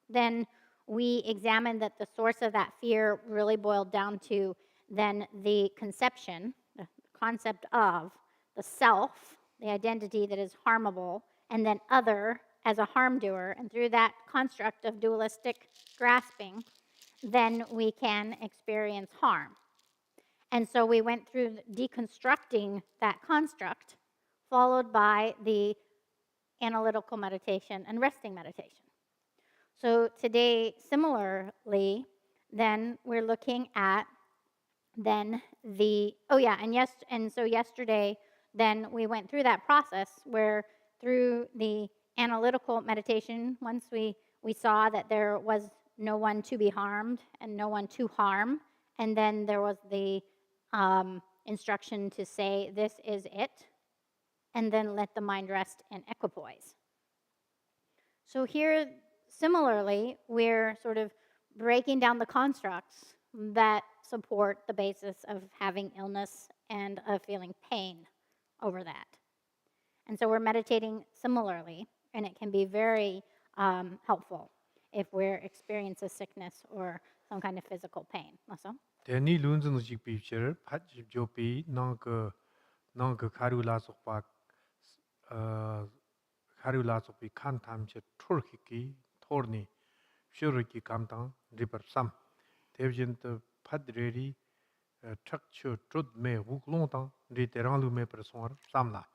then we examined that the source of that fear really boiled down to then the conception, the concept of the self, the identity that is harmable, and then other as a harm doer. And through that construct of dualistic grasping, then we can experience harm. And so we went through deconstructing that construct, followed by the analytical meditation and resting meditation. So today, similarly, then we're looking at then so yesterday, then we went through that process where through the analytical meditation, once we saw that there was no one to be harmed and no one to harm, and then there was the instruction to say, this is it, and then let the mind rest in equipoise. So here, similarly, we're sort of breaking down the constructs that support the basis of having illness and of feeling pain over that. And so we're meditating similarly, and it can be very helpful if we're experiencing sickness or some kind of physical pain. 맞어? 대니 룬즈는 직비처 파집 조비 너그 카루라 속박 카루라 속비 칸탐체 토르키키 토르니 슈르키 감당 리버삼 대진도 파드레리 척추 쫓메 우글롱당 리테랑루메 퍼소르 삼나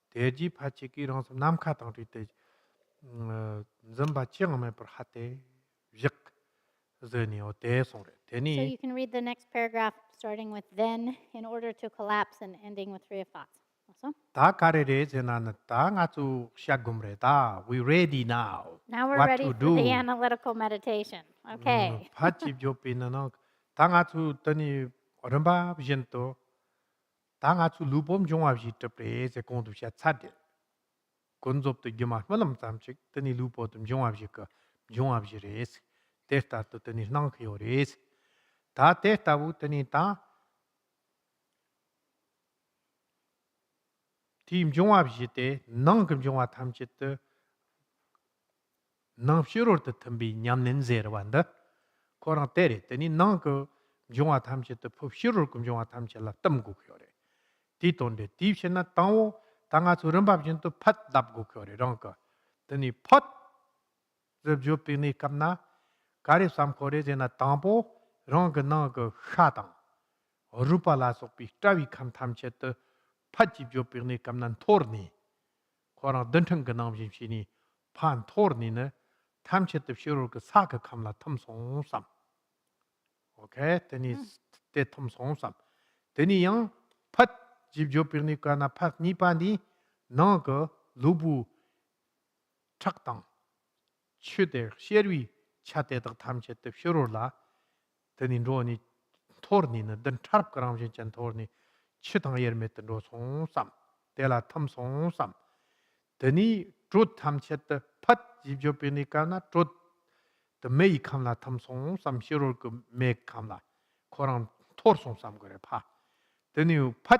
대지 파치키랑서 남카당 리테 점바 찌앙메 퍼하테 직 zeni 대송래 So 대니 you can read the next paragraph starting with then, in order to collapse, and ending with free of thoughts. 맞어? 다 가레레 제나는 다 아주 시작금래다. We ready now. Now we're What ready to for do? the analytical meditation. Okay. 파집 조피는 다 아주 더니 어른바 비전도 다 아주 루범 종합시 접레제 공도시아 차데. 건접도 기마 말람 잠직 더니 루포도 종합시 그 종합시레스. 테스타도 더니 낭키오레스. 다 테스타부 더니 다 팀 종합시 때 낭금 종합 탐짓도 nang shirur te tambi nyam nen zer wanda korang tere teni nang ko jongwa tamche te pop shirur kum jongwa tamche la tam gu kyore ti tonde ti shena tangwo tanga chu rambab jin to phat dap gu kyore rang ka teni phat zeb jo pini kamna kare sam kore jena tangpo rang ka nang ko kha tang rupa la sok pi trawi kham tamche te phat jib jo pini kamnan thorni korang dentang ka nam jin shini 판 토르니네 탐체트 쇼르 그 사그 감라 탐송삼 오케이 데니 때 탐송삼 데니 양팟 집조피니까 나팟 니파니 너그 루부 착당 취데 셰르위 차데드 탐체트 쇼르라 데니 로니 토르니네 든 차랍 그람진 전 토르니 취당 예르메트 로 송삼 데라 탐송삼 데니 trut tham chet phat jib jo pe ni ka na trut the mei kham la tham song sam shirul ko me kham la korang thor song sam gore pha de ni phat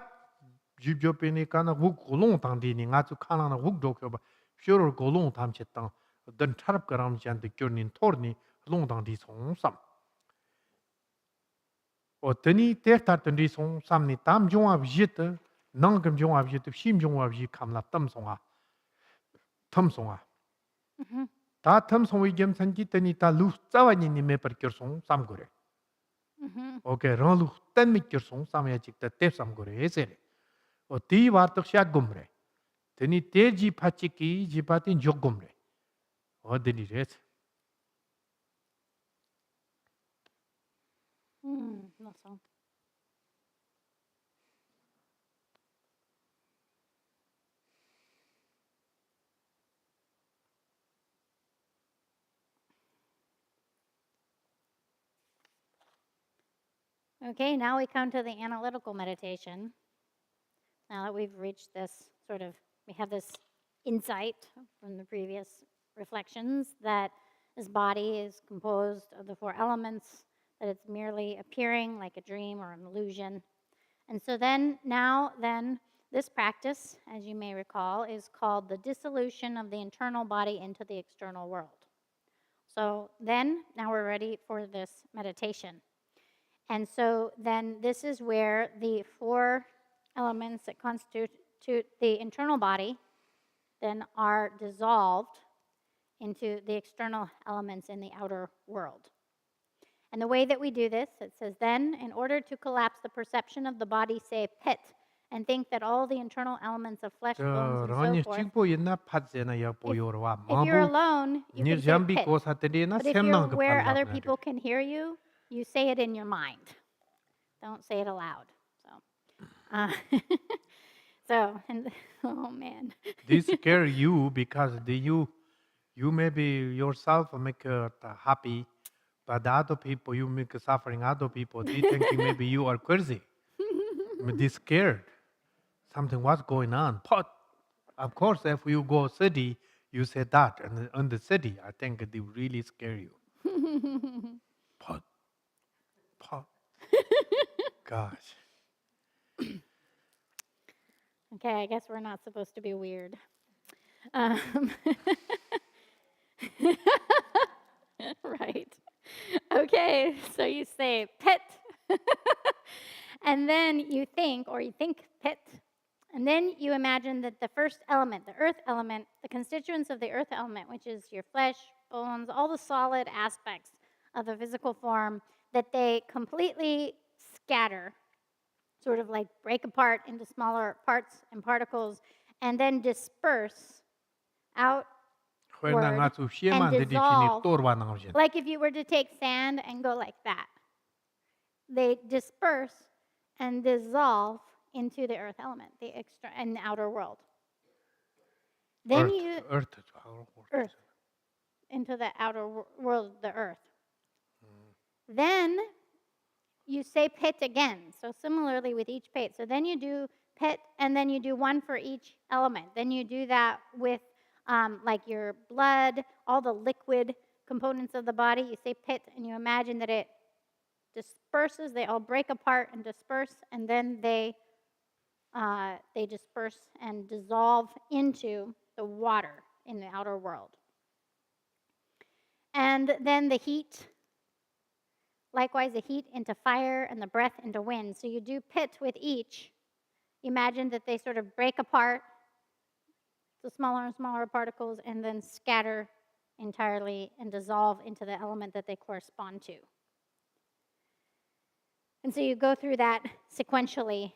jib jo pe ni ka na wu golong tang di ni nga chu khana na wu do kyo ba shirul golong tham chet tang den tharap karam jan de kyor nin thor ni long tang di song sam o de ni ter tar ten di song sam ni tam jong ab jit nang gam jong ab jit shim jong ab ji kham la tam song a 탐송아. 다 탐송의 겸산기 때니 다 루짜와니 님의 버결송 삼고래. 오케이 랑루 딴미 결송 삼야 직다 때 삼고래 에세레. 어디 와떡 샷곰래. 되니 대지 파치기 지파틴 조곰래. 어디니레. 맞아. Okay, now we come to the analytical meditation. Now that we've reached this we have this insight from the previous reflections that this body is composed of the four elements, that it's merely appearing like a dream or an illusion. And so then, this practice, as you may recall, is called the dissolution of the internal body into the external world. So now we're ready for this meditation. And so then this is where the four elements that constitute the internal body then are dissolved into the external elements in the outer world. And the way that we do this, it says, then, in order to collapse the perception of the body, say pit, and think that all the internal elements of flesh, bones, and so forth. If you're alone, you can say pit. But if you're where other people can hear you, you say it in your mind. Don't say it aloud. So, and oh man. They scare you because you maybe yourself make happy, but the other people you make suffering. Other people they thinking maybe you are crazy. They scared. Something was going on. But of course, if you go city, you say that, and in the city, I think they really scare you. But, but, gosh. Okay, I guess we're not supposed to be weird. Um, right. Okay, so you say pit, and then you think pit, and then you imagine that the first element, the earth element, the constituents of the earth element, which is your flesh, bones, all the solid aspects of the physical form, that they completely scatter, sort of like break apart into smaller parts and particles, and then disperse out and dissolve. Like if you were to take sand and go like that, they disperse and dissolve into the earth element, the extra and the outer world. Then earth into the outer world, the earth. Then you say pit again. So similarly with each pit. So then you do pit, and then you do one for each element. Then you do that with like your blood, all the liquid components of the body. You say pit, and you imagine that it disperses. They all break apart and disperse, and then they disperse and dissolve into the water in the outer world. And then the heat. Likewise, the heat into fire and the breath into wind. So you do pit with each. Imagine that they sort of break apart to smaller and smaller particles and then scatter entirely and dissolve into the element that they correspond to. And so you go through that sequentially,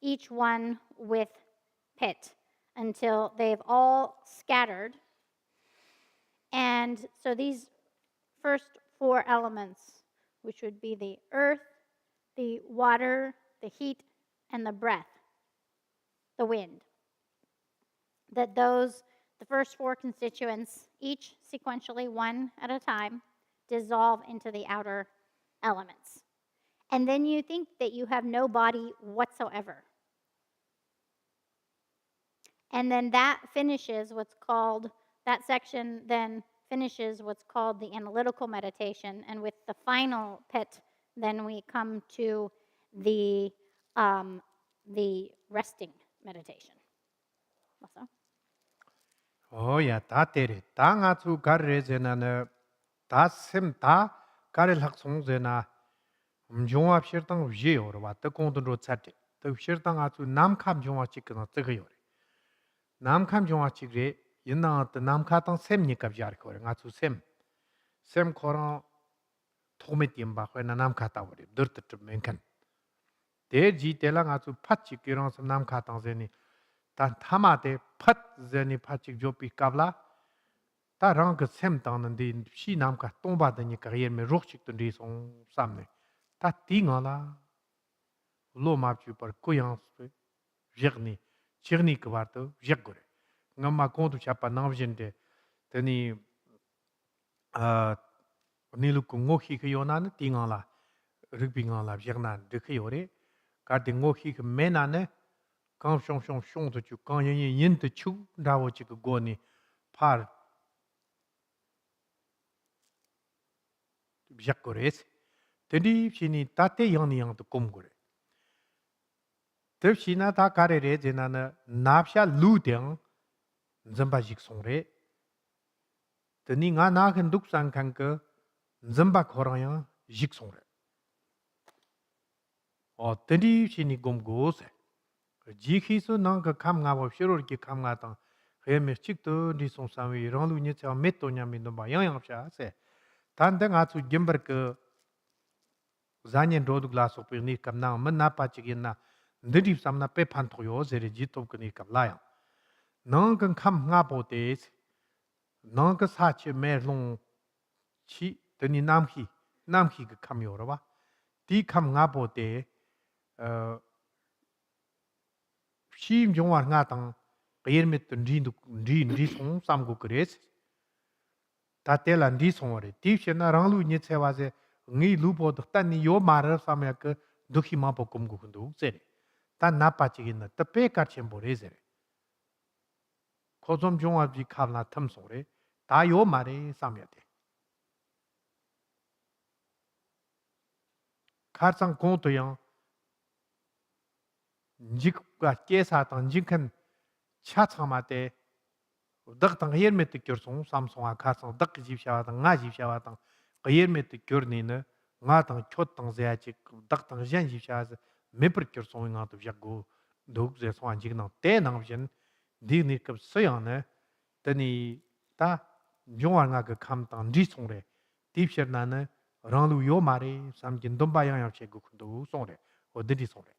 each one with pit, until they've all scattered. And so these first four elements, which would be the earth, the water, the heat, and the breath, the wind. That those, the first four constituents, each sequentially, one at a time, dissolve into the outer elements. And then you think that you have no body whatsoever. And then that finishes what's called, that section then finishes what's called the analytical meditation, and with the final pit, then we come to the resting meditation. What's that? Oh yeah, that did it. Tanga to Garrezena, Tassim ta, Garrelak Songzena, Mjoma Shirtang Vje or what the Condor Sati. The Shirtanga to Namkam Joma chicken or Tegayori. Namkam Joma Chigre, you know the Namkatan Semnik of Jarko, and to Sem Koran Tomitiamba when a Namkata would dirt to Menkan. There G telling to Pachik on some Namkatan Zeni. Tan Tamate Pat Zeni Pachik Jopi Kavla. Ta rang ke sem tang nan din shi nam ka tomba de ni carrière me roch chik ton di son samne ta tinga la lo ma chu par koyans pe jerni chirni ke warto jegore ngam ma kontu chapa nam jende tani ni lu ko ngohi ke yona ne tinga la rugby nga la jernan de ke yore ka de ngohi ke menane quand chon de chu quand yin de chu da wo chi ko go ni par Jacques Tedi Shini Tate Yang Yang to Kumgore. Tepshina Ta Karere Zenana Napsha Lutiang Zamba Jiksongre. Teni Nga Nakan Duksan Kanka Zamba Koraya Jiksongre. Or Tedi Shini Gomgose. Jikisu Nanga Kamga of Shiroki Kamgatan. Heme Chikto, Dison Sami, Ranlunica, Metonia Mindoba Yang Sha. Tandang Atu Gimberke. Zanyen road glass of ni kam na man na pa chigin na ndip sam na pe phan thoyo zere ji top kni kam la ya nang kan kham nga po te nang ka sa che me long chi de ni nam khi ka kham yo ro ba ti kham nga po te 시임 종화 나당 베르메트 리 송 삼고 그레스 다텔란 리 송어레 딥시나 랑루 니체와세 ngi lupo de tan ni yo marar samya ke dukhi ma po kum gu kundu zere ta na pa chi gin ta pe kar chen bo re zere khozom jong ab ji kham na tham so re da yo ma re samya de khar sang ko to yang jik ga ke sa tang jik kan cha cha ma de dak tang yer me te kyor song sam song a khar sang dak ji sha tang nga ji sha tang yer me te kyor ni ne nga tang chot tang zya chi dak tang jen ji sha me per kyor song nga to jak go dog ze song ji nang te nang jen di ni kap so yang ne ta ni ta jong nga ga kham tang ji song re ti pher na ne rang lu yo ma re sam jin dom ba yang yang che gu khun do song re o de di song re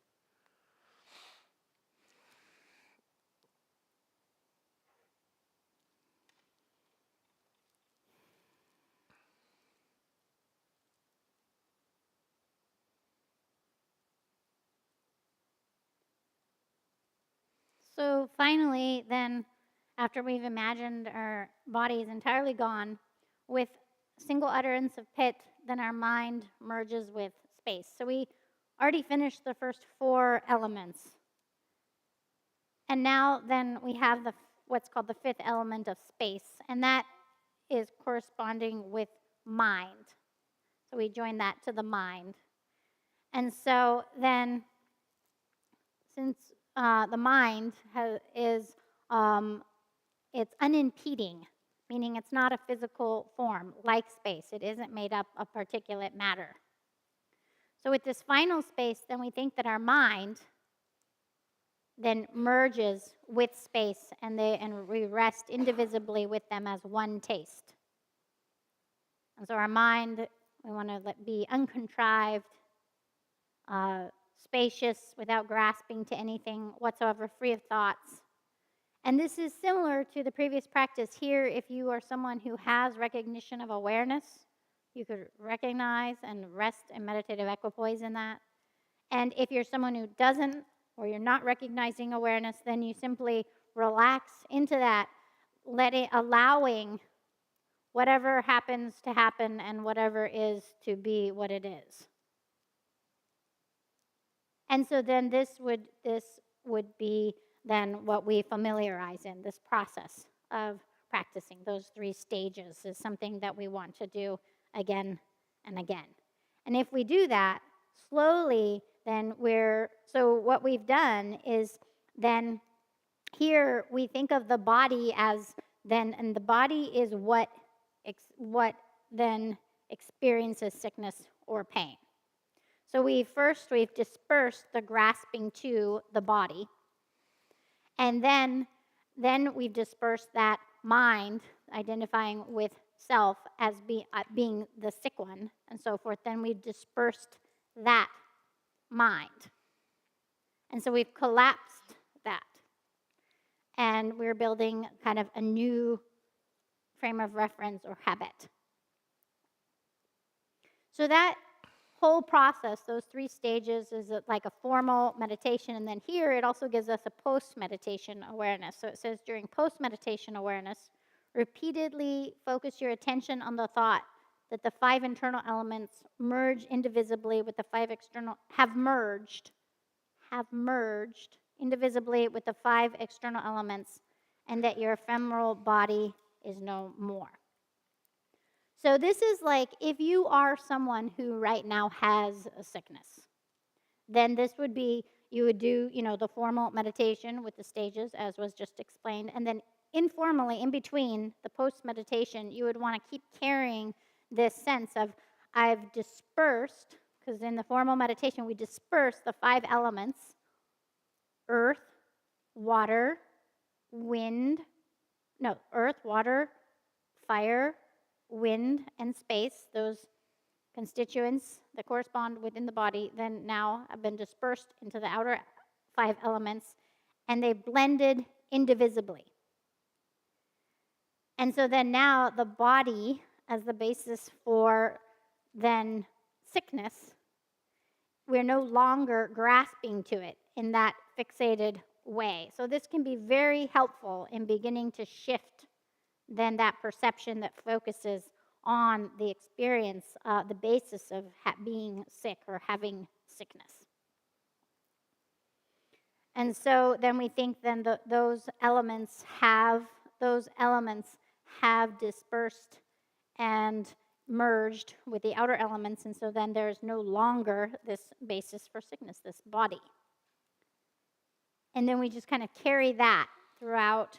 So finally, then, after we've imagined our body is entirely gone, with single utterance of pit, then our mind merges with space. So we already finished the first 4 elements. And now then we have what's called the 5th element of space, and that is corresponding with mind. So we join that to the mind. And so then, since the mind is it's unimpeding, meaning it's not a physical form like space. It isn't made up of particulate matter. So with this final space, then we think that our mind then merges with space, and we rest indivisibly with them as one taste. And so our mind, we want to be uncontrived, spacious, without grasping to anything whatsoever, free of thoughts. And this is similar to the previous practice. Here, if you are someone who has recognition of awareness, you could recognize and rest in meditative equipoise in that. And if you're someone who doesn't, or you're not recognizing awareness, then you simply relax into that, allowing whatever happens to happen and whatever is to be what it is. And so then this would be then what we familiarize in, this process of practicing. Those 3 stages is something that we want to do again and again. And if we do that slowly, then so what we've done is then here we think of the body as then, and the body is what then experiences sickness or pain. So we've dispersed the grasping to the body, and then we've dispersed that mind, identifying with self as being the sick one, and so forth. Then we've dispersed that mind. And so we've collapsed that. And we're building kind of a new frame of reference or habit. So that whole process, those 3 stages, is like a formal meditation. And then here it also gives us a post-meditation awareness. So it says during post-meditation awareness, repeatedly focus your attention on the thought that the 5 internal elements merge indivisibly with the 5 external, have merged indivisibly with the 5 external elements, and that your ephemeral body is no more. So this is like if you are someone who right now has a sickness, then this would be, you would do, the formal meditation with the stages as was just explained, and then informally in between the post-meditation, you would want to keep carrying this sense of I've dispersed, because in the formal meditation we disperse the 5 elements: earth, water, fire, wind, and space, those constituents that correspond within the body, then now have been dispersed into the outer 5 elements, and they blended indivisibly. And so then now the body, as the basis for then sickness, we're no longer grasping to it in that fixated way. So this can be very helpful in beginning to shift then that perception that focuses on the experience, the basis of being sick or having sickness. And so then we think then those elements have dispersed and merged with the outer elements, and so then there's no longer this basis for sickness, this body. And then we just kind of carry that throughout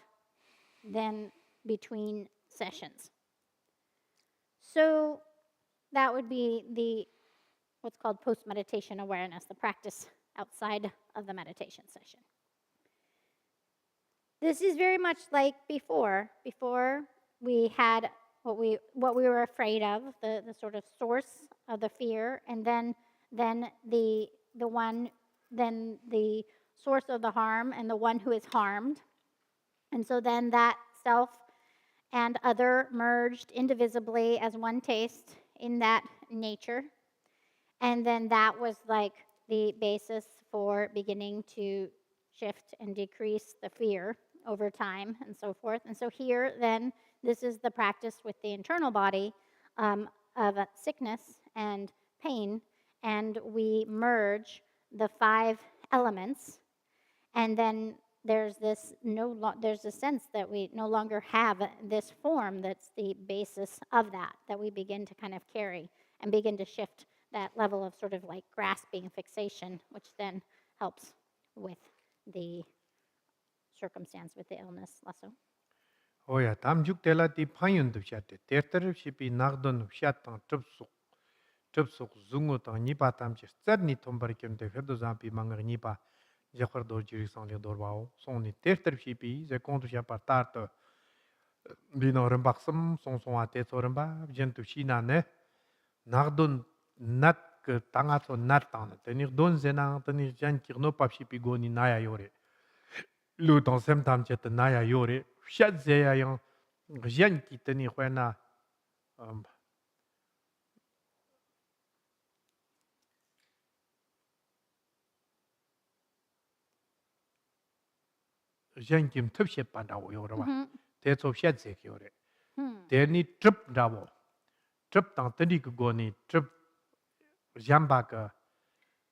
then between sessions. So that would be the what's called post-meditation awareness, the practice outside of the meditation session. This is very much like before. Before we had what we were afraid of, the sort of source of the fear, and then the source of the harm and the one who is harmed. And so then that self and other merged indivisibly as one taste in that nature. And then that was like the basis for beginning to shift and decrease the fear over time and so forth. And so here then, this is the practice with the internal body of sickness and pain, and we merge the 5 elements, and then there's this there's a sense that we no longer have this form that's the basis of that we begin to kind of carry and begin to shift that level of sort of like grasping fixation, which then helps with the circumstance, with the illness. Lasso. 오야 담죽텔라티 파윤도 샤테 테르르시피 나그돈 샤탄 접속 숭고탄 니파 담치 쩌니 톰바르켄데 헤도자피 망거 니파 제커도 지리상리 도르바오 송니 테르르시피 제 콘도 샤파 타르 비노름 박섬 송송아 테소름바 젠투 시나네 나그돈 낫그 땅아서 낫탄 테니 돈제나 테니 잔키르노 pap시피 고니 나야 요레 루동 셈탐체트 나야 요레 샷제야용 젠키 테니 회나 젠김 톱셰 반다고 요러바 대초 샷제 요레 대니 트립 다보 트립 땅 테니 그고니 트립 잠바가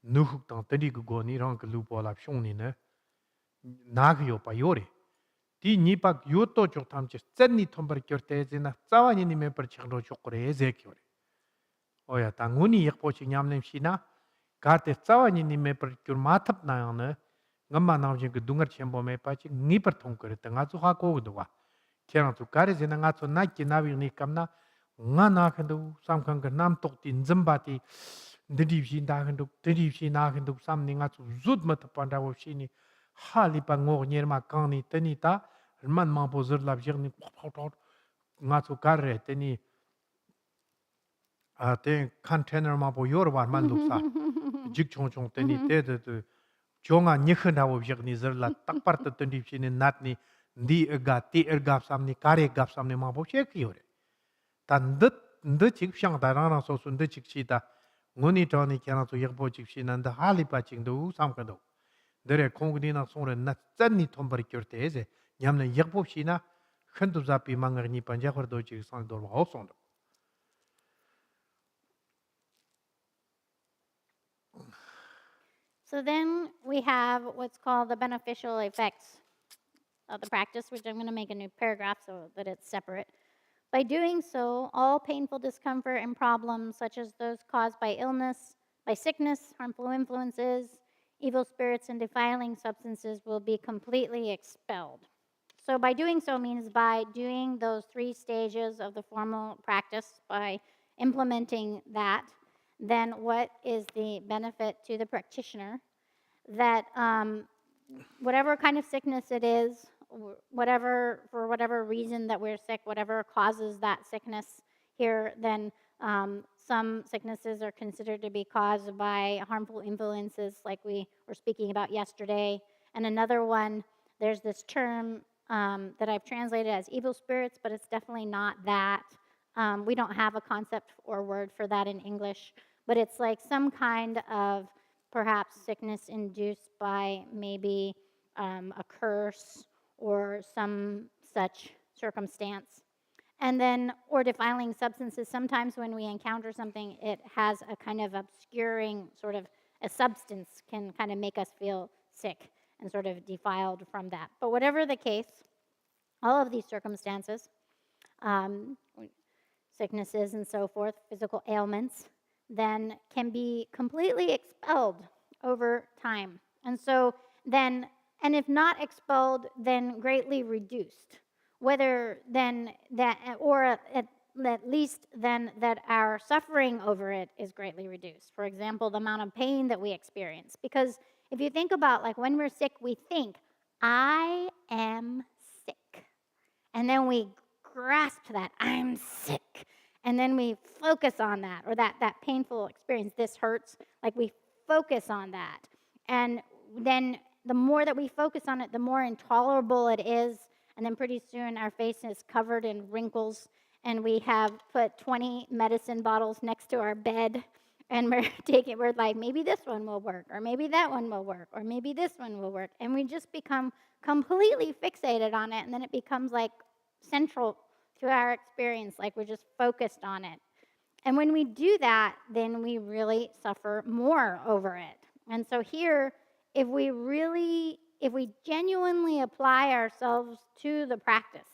누흑 땅 테니 그고니 랑 루포라 숑니네 나그요 바요레 디 니박 요토 쪽탐체 쩐니 톰버 겨테지나 짜와니니 메버 챵로 쪽거래 제키오레 오야 당운이 역포치 냠냄시나 가테 짜와니니 메버 겨 마탑 나야네 ngamma naamje ke dungar chembo me pachi ngi par thong kare ta nga chu ha ko do wa kera chu kare jena nga chu na ki na wi ni kamna nga na khandu sam khang ka nam tok tin zamba ti ndidi shi da khandu ndidi shi na khandu sam ni nga chu zut ma ta panda wo shi ni ha li pa ngo nyer ma kang ni tani ta man ma bo zur lab jir ni nga chu kare tani a te container ma bo yor war man du sa jik chong chong tani te de jonga nyekhndawo bjigni zerla takparta tndipchini natni ndi ga ti ergap samni kare gap samni ma bo chek yore tan nde chik fyang da rang so sun de chik chi da ngoni toni kyana so yegbo chik chi nan da hali pa ching do sam ka do dere kongni na sore na tsanni thombar kyorte eze nyamne yegbo chi na khandu za pi mangar ni panja khor do chik san do ho son do So then we have what's called the beneficial effects of the practice, which I'm going to make a new paragraph so that it's separate. By doing so, all painful discomfort and problems, such as those caused by illness, by sickness, harmful influences, evil spirits, and defiling substances, will be completely expelled. So by doing so means by doing those 3 stages of the formal practice, by implementing that, then what is the benefit to the practitioner? That whatever kind of sickness it is, for whatever reason that we're sick, whatever causes that sickness here, then some sicknesses are considered to be caused by harmful influences like we were speaking about yesterday. And another one, there's this term that I've translated as evil spirits, but it's definitely not that. We don't have a concept or word for that in English. But it's like some kind of perhaps sickness induced by maybe a curse or some such circumstance. And then, or defiling substances. Sometimes when we encounter something, it has a kind of obscuring sort of a substance can kind of make us feel sick and sort of defiled from that. But whatever the case, all of these circumstances, um, sicknesses and so forth, physical ailments, then can be completely expelled over time. And so then, and if not expelled, then greatly reduced. Whether then that, or at least then that our suffering over it is greatly reduced. For example, the amount of pain that we experience. Because if you think about, like, when we're sick, we think, I am sick. And then we grasp that, I'm sick. And then we focus on that, or that painful experience, this hurts. Like, we focus on that. And then the more that we focus on it, the more intolerable it is. And then pretty soon our face is covered in wrinkles, and we have put 20 medicine bottles next to our bed. And we're like, maybe this one will work, or maybe that one will work, or maybe this one will work. And we just become completely fixated on it, and then it becomes like central to our experience, like we're just focused on it. And when we do that, then we really suffer more over it. And so here, if we genuinely apply ourselves to the practice,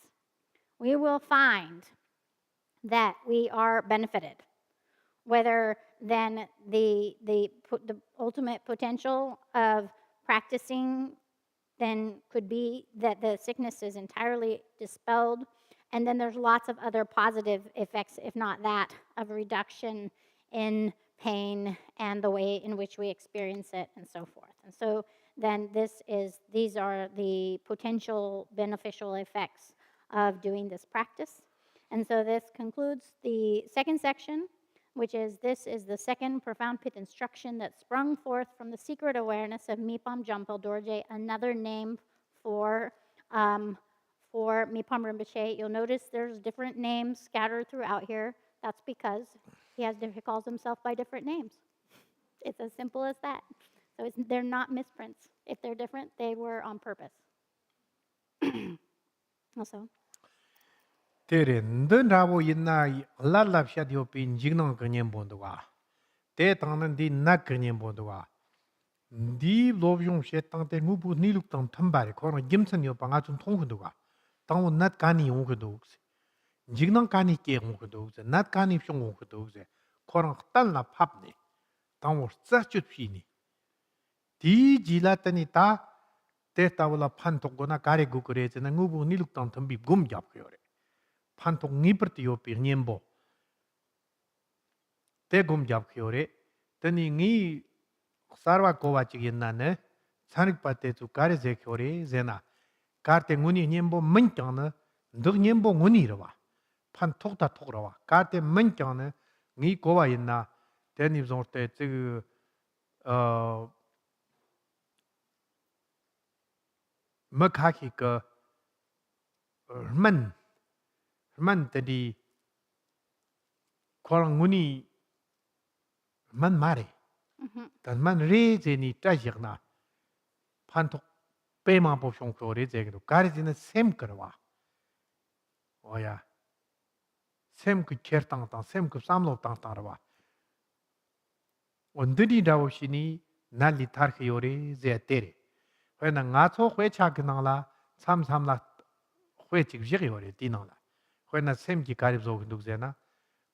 we will find that we are benefited. Whether then the ultimate potential of practicing then could be that the sickness is entirely dispelled. And then there's lots of other positive effects, if not that, of reduction in pain and the way in which we experience it and so forth. And so then these are the potential beneficial effects of doing this practice. And so this concludes the second section, which is this is the second profound pith instruction that sprung forth from the secret awareness of Mipham Dorje, another name for Mipham Rinpoche. You'll notice there's different names scattered throughout here. That's because he calls himself by different names. It's as simple as that. So they're not misprints. If they're different, they were on purpose. Also. Terin rabo yinna lalab shadio pin jignang kanyen bondwa. Te tangnan di nak kanyen bondwa. Di lobyong shetang te ngubu niluk tang tambari korang gimsan yo panga chun tongkudwa. Tangwo nat kani yongkudwse. Jignang kani ke yongkudwse. Nat kani pshong yongkudwse. Korang tan la papni. Tangwo sachut pini. Di jilatani ta te tawla pan tokona kare gukureze na ngubu niluk tang tambi gum jab kuyore. Pantok ngiperti yopi nyembo. Te gom jab kyore. Tani ngi sarwa kowa chigina ne. Sanik pate tu kare ze kyore zena. Karte nguni nyembo menkyang nduk nyembo nguni rawa. Pantok ta tok rawa. Karte menkyang ngi kowa yinna. Tani zonte tsigu mekaki ke rman. Man tadi korang nguni man mare. Dan man re zeni tajirna. Pantok pema po shongko re zegno. Kari zina sem karwa. Oya. Sem ku cher tang tang, sem ku samlo tang tang rawa. Ondiri rawo shini nali tarki yore ze tere. Wena nga cho hwe chak nang la, sam sam la hwe chik zhig yore di nang la. Wena sem ki karib zo kunduk zena.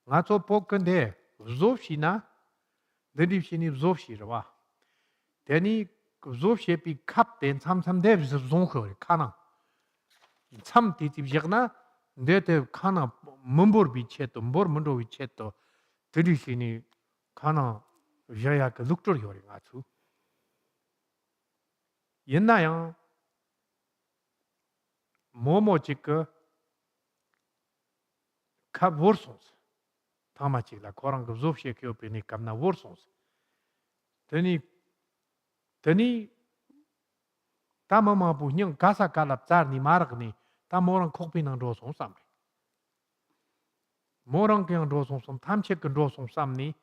Nga cho pok kende vzov shi na, diri shini vzov shi rawa. Teni vzov shi pi kap ten sam sam de vzong yore kanang. Sam ti tib zhig na, ndete kanang mumbor bi cheto, mbor mundo bi cheto, diri shini kanang zhaya ka luktor yore nga cho. Yenna yang momo chika kap worsons. Tama chikla korang vzov shi kyo pi ni kamna worsons. Teni tama mabu nyang kasa kalap tsar ni marak ni ta morang kokpi nang rosong samre. Morang kyang rosong sam tam chek kan rosong sam ni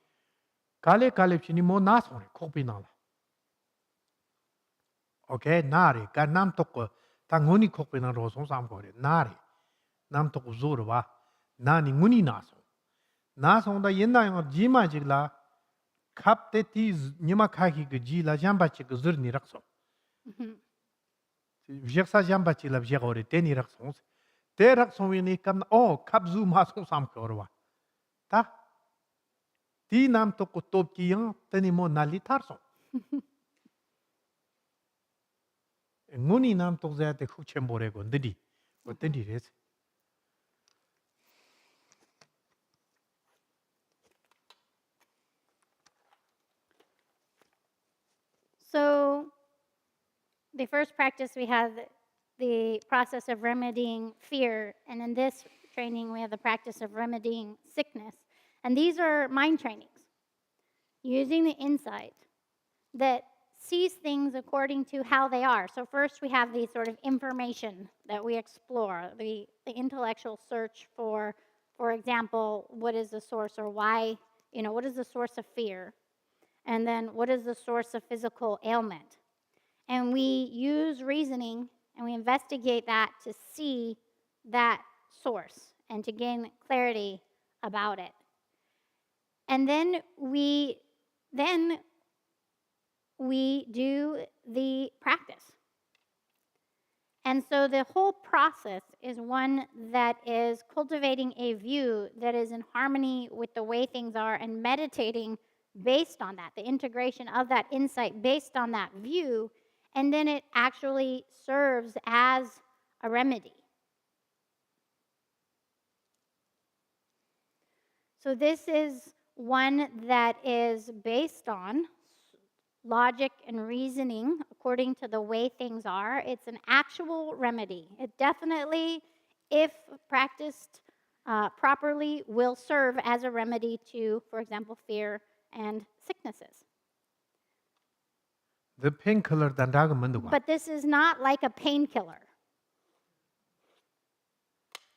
kale chini mo nasong kokpi nang la. Okay, nari, ka nam toko, ta nguni kokpe na ro song sam kore, nari, nam toko zoro wa, nani nguni na song. Na song da yenda yung jima jigla, kap te ti nima kaki ke ji la jamba chi ke zir ni rak song. Vjek sa jamba chi la vjek ore te ni rak song. Te rak song ni kam, oh, kap zu ma song sam kore wa. Ta, ti nam toko top ki yang, teni mo nali tar song. nguni nam tok za te khu chen bore go ndidi go tendi res So the first practice we have the process of remedying fear, and in this training we have the practice of remedying sickness. And these are mind trainings, using the insight that sees things according to how they are. So first we have the sort of information that we explore, the intellectual search for example, what is the source or why, what is the source of fear? And then what is the source of physical ailment? And we use reasoning and we investigate that to see that source and to gain clarity about it. And then we do the practice. And so the whole process is one that is cultivating a view that is in harmony with the way things are and meditating based on that, the integration of that insight based on that view, and then it actually serves as a remedy. So this is one that is based on logic and reasoning according to the way things are. It's an actual remedy. It definitely, if practiced properly, will serve as a remedy to, for example, fear and sicknesses. the painkiller dan da ga mun But this is not like a painkiller.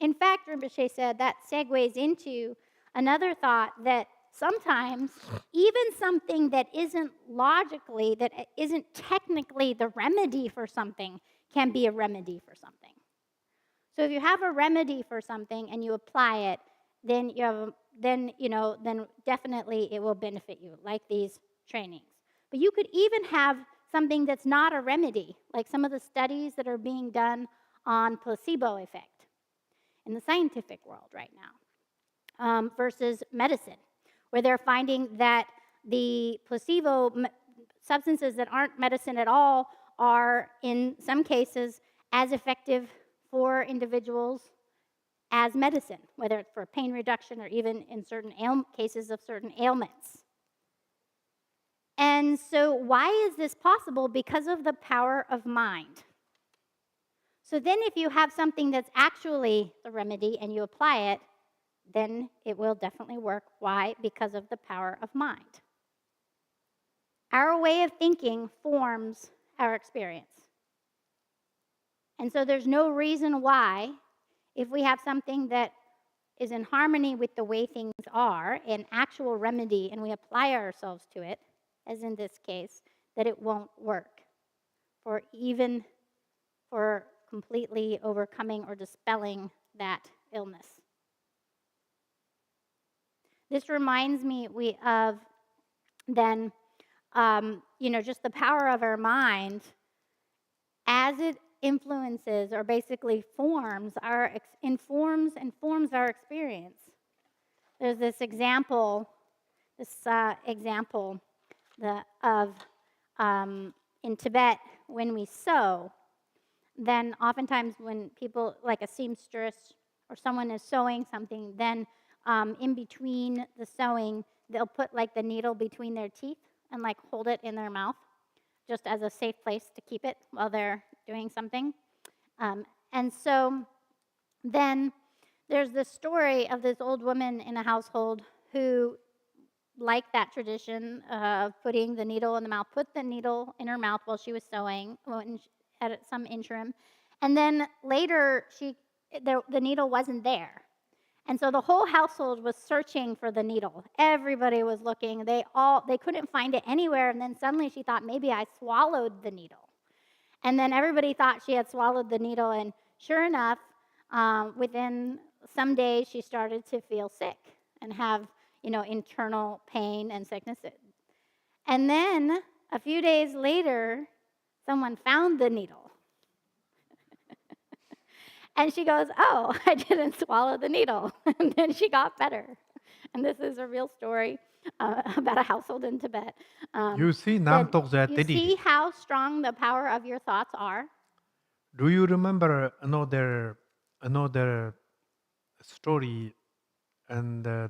In fact, Rinpoche said that segues into another thought that sometimes even something that isn't logically, that isn't technically the remedy for something, can be a remedy for something. So if you have a remedy for something and you apply it, then then definitely it will benefit you, like these trainings. But you could even have something that's not a remedy, like some of the studies that are being done on placebo effect in the scientific world right now, versus medicine, where they're finding that the placebo substances that aren't medicine at all are, in some cases, as effective for individuals as medicine, whether it's for pain reduction or even in certain cases of certain ailments. And so why is this possible? Because of the power of mind. So then if you have something that's actually the remedy and you apply it, then it will definitely work. Why? Because of the power of mind. Our way of thinking forms our experience. And so there's no reason why, if we have something that is in harmony with the way things are, an actual remedy, and we apply ourselves to it, as in this case, that it won't work for completely overcoming or dispelling that illness. This reminds me of then, just the power of our mind as it influences or basically informs our experience. There's this example of in Tibet, when we sew, then oftentimes when people, like a seamstress or someone is sewing something, then in between the sewing, they'll put like the needle between their teeth and like hold it in their mouth, just as a safe place to keep it while they're doing something. And so then there's this story of this old woman in a household who liked that tradition of putting the needle in the mouth, put the needle in her mouth while she was sewing at some interim. And then later, the needle wasn't there. And so the whole household was searching for the needle. Everybody was looking. They couldn't find it anywhere. And then suddenly she thought, maybe I swallowed the needle. And then everybody thought she had swallowed the needle, and sure enough, within some days, she started to feel sick and have, internal pain and sickness. And then a few days later, someone found the needle. And she goes, "Oh, I didn't swallow the needle." And then she got better. And this is a real story about a household in Tibet. You see, That Namtok you see how strong the power of your thoughts are? Do you remember another story and uh,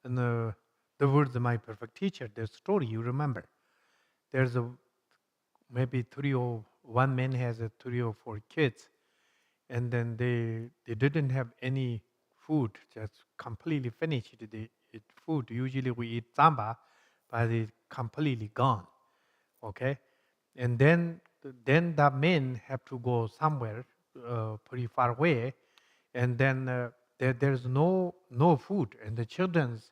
and the words of my perfect teacher? The story you remember? There's maybe 1 man has 3 or 4 kids, and then they didn't have any food, just completely finished the eat food. Usually we eat samba, but it's completely gone. Okay, and then the men have to go somewhere pretty far away, and then there's no food, and the children's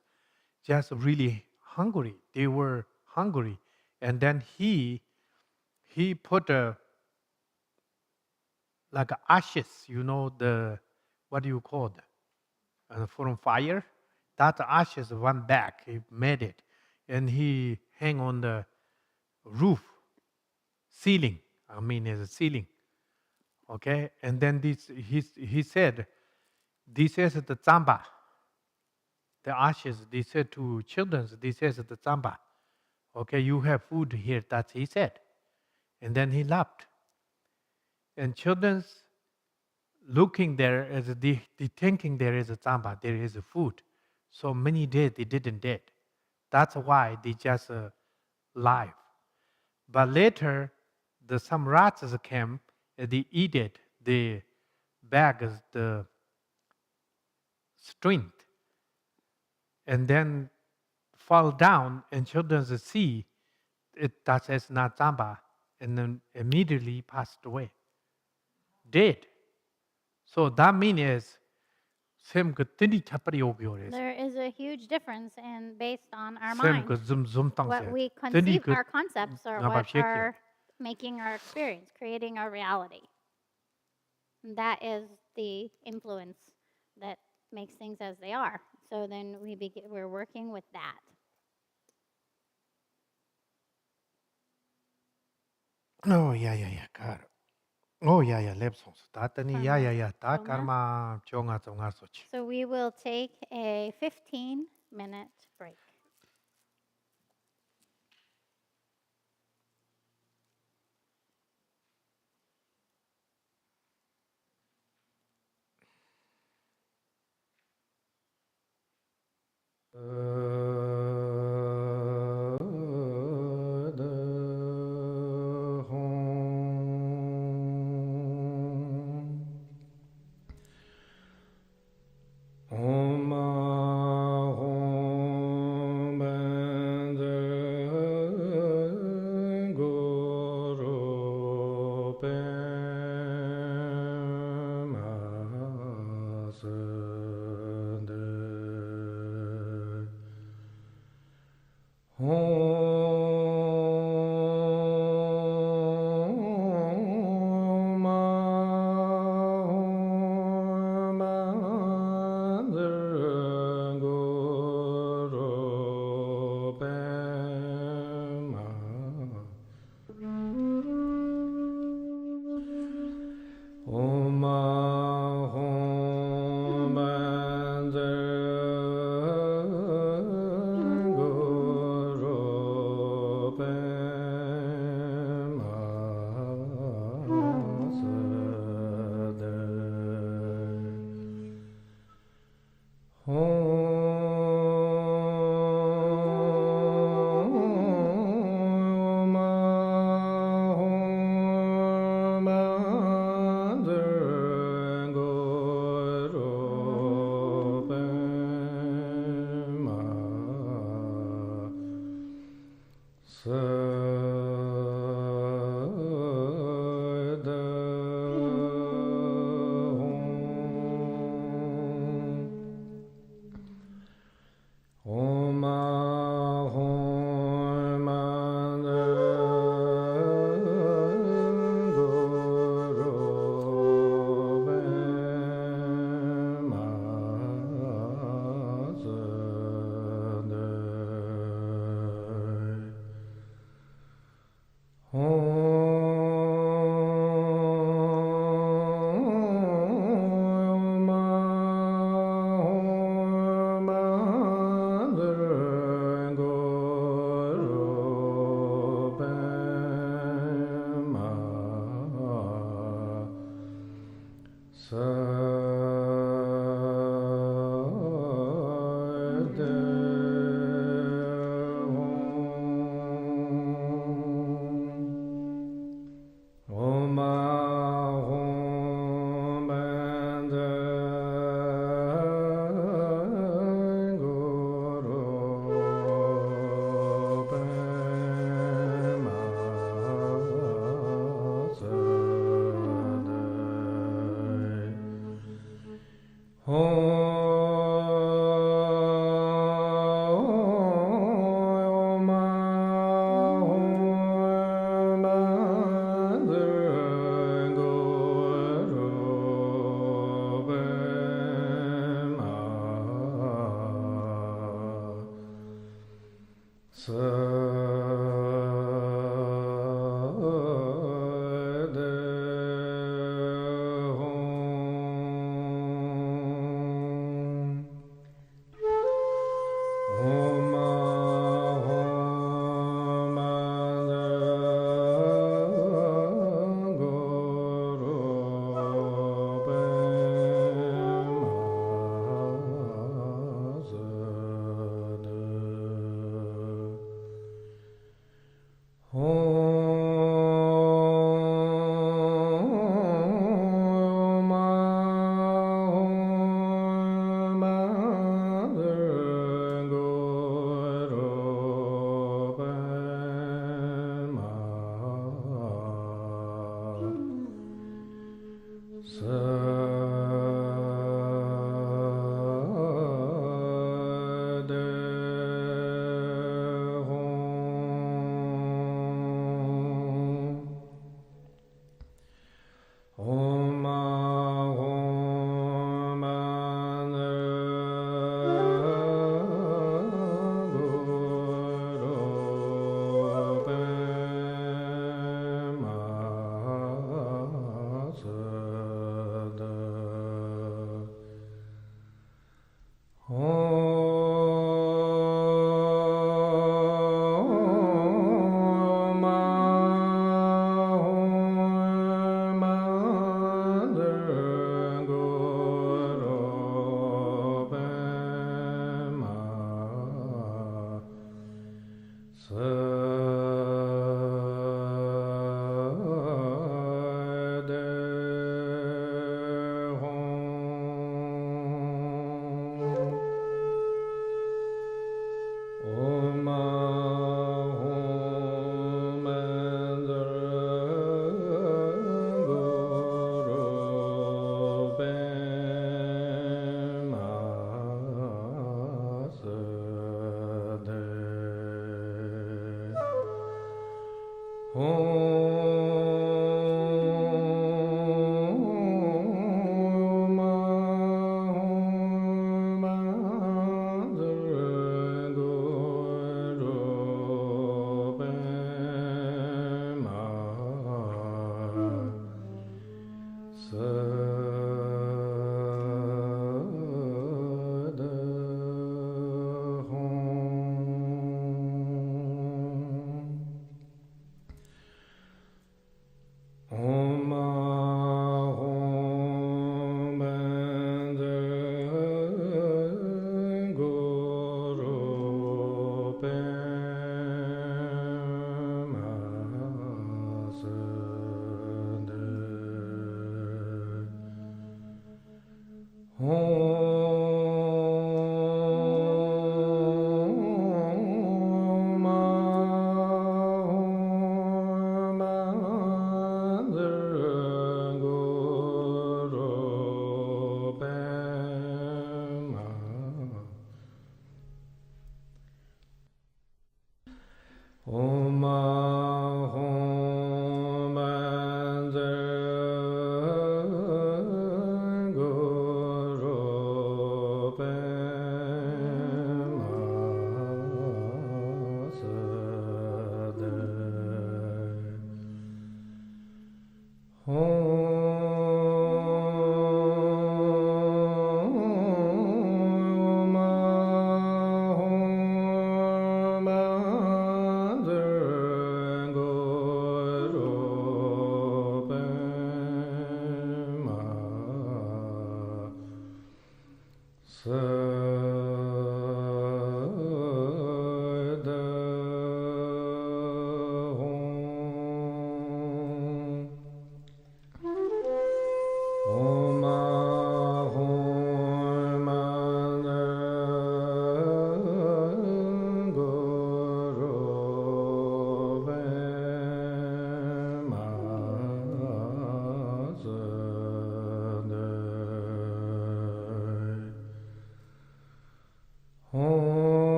just really hungry. They were hungry, and then he put like ashes, the what do you call it? From fire. That ashes one bag. He made it, and he hang on the roof ceiling. I mean, as a ceiling. Okay, and then he said, "This is the zamba." The ashes. They said to children, "This is the zamba." Okay, you have food here. That's he said, and then he laughed. And children's looking there as they thinking there is a zamba, there is a food. So many days they didn't dead. That's why they just live. But later, some rats came and they eat it. They bag the strength, and then fall down, and children see it. That is not zamba, and then immediately passed away, dead. So that means same 그 뜬이 차빨이 오기오래서. There is a huge difference in based on our same mind. 그 zum What 땅세. we 뜬이 conceive, 그 our concepts are what are making our experience, creating our reality. And that is the influence that makes things as they are. So then we're working with that. Oh yeah, got it. Oh yeah, lepsons. Tatani yeah, ta Karma. karma jonga zonga sochi. So we will take a 15-minute break.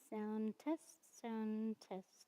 Sound test, sound test.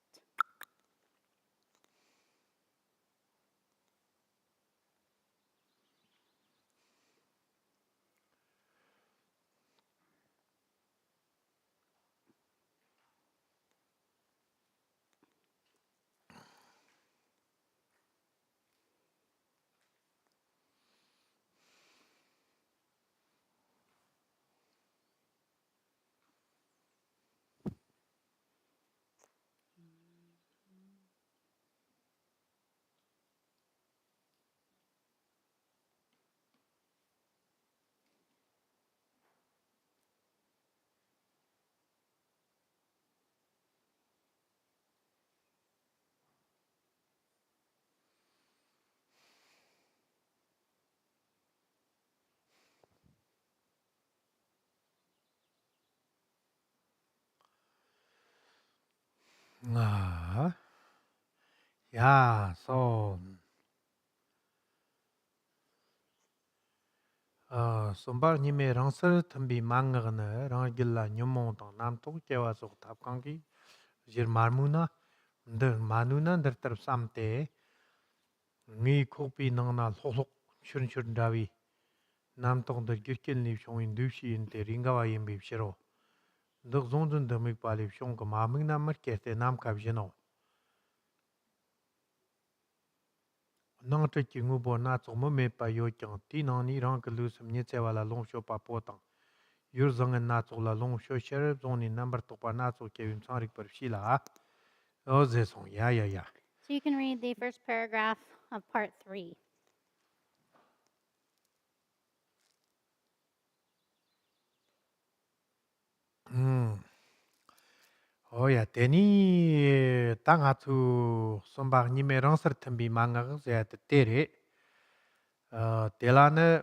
야, so sombar 님의 랑서 텀비 망가네 랑길라 뇽몽도 남도 깨와서 답관기 질 말무나 늘 마누나 들터 삼때 미 코피 나나 소속 춘춘다위 남동도 gyurkelni shongin dushi inte ringawa yimbi shiro ndo zonzon demik pali shong ko maming namar kete nam kab jino nang te kingu bo na tso mo me pa yo kyang ti nang ni rang ke lu sum nye che wala long sho pa po tang yur zangen na tso la long sho sher zoni number to pa na tso ke yun sang rik par shila ha o ze song ya So you can read the first paragraph of part 3. 오야 데니 땅아투 sombar 님의 랑서 텀비 망가 제 때레 텔라네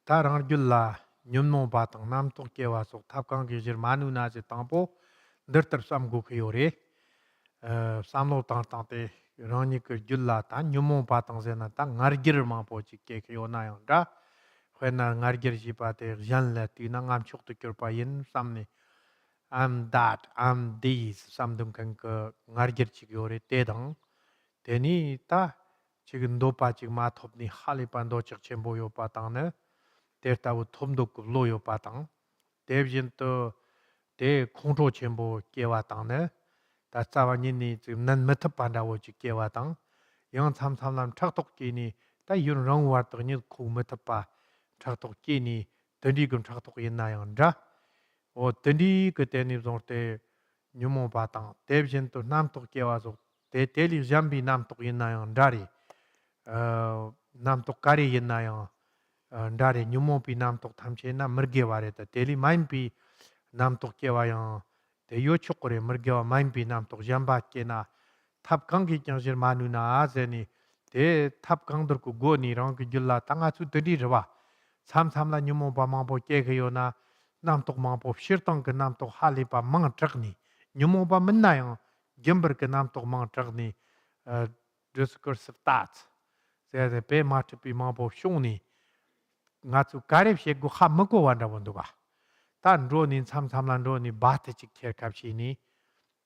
다랑 줄라 뇽노 바탕 남토 깨와서 탑강 기질 마누나제 땅보 너터 삼고 그요레 삼로 땅땅테 러니 그 줄라 다 뇽모 바탕제나 땅 나르기를 마보지 깨요나요다 회나 나르기를 지바테 잔라 티나 감촉도 겨파인 삼니 I'm that I'm this 삼등 그 나르기를 지요레 때당 데니 다 지금 노파 지금 마톱니 할리반도 적쳔보요 바탕네 대타고 톰도 로요 바탕 대빈도 대 공조 전부 깨와당네 다 자반이니 지금 난 메타 반다고 지 깨와당 영 참참람 착독기니 다 이런 랑 왔더니 고 메타파 착독기니 던디금 착독 있나요라 어 던디 그때니 좀때 뉴모 바탕 대빈도 남독 깨와서 대 대리 잠비 남독 있나요 다리 남독 가리 있나요 ndaare nyumo pi nam tok thamche na merge ware ta teli maim pi nam tok ke wa yang te yo chokore merge wa maim pi nam tok jamba ke na thap kang gi kyang jir manu na a ni te thap kang dur ku go ni rang gi julla tanga chu tedi rwa sam sam la nyumo ba ma bo ke ge yo na nam tok ma bo shir tang ke nam tok hali pa mang trak ni nyumo ba men na yang gember ke nam tok mang trak ni discourse of thoughts se pe ma pi ma bo shung ni ngatu karib she gu kham ko wanda bondu ba tan ro nin sam sam lan ro ni bat chi kher kap chi ni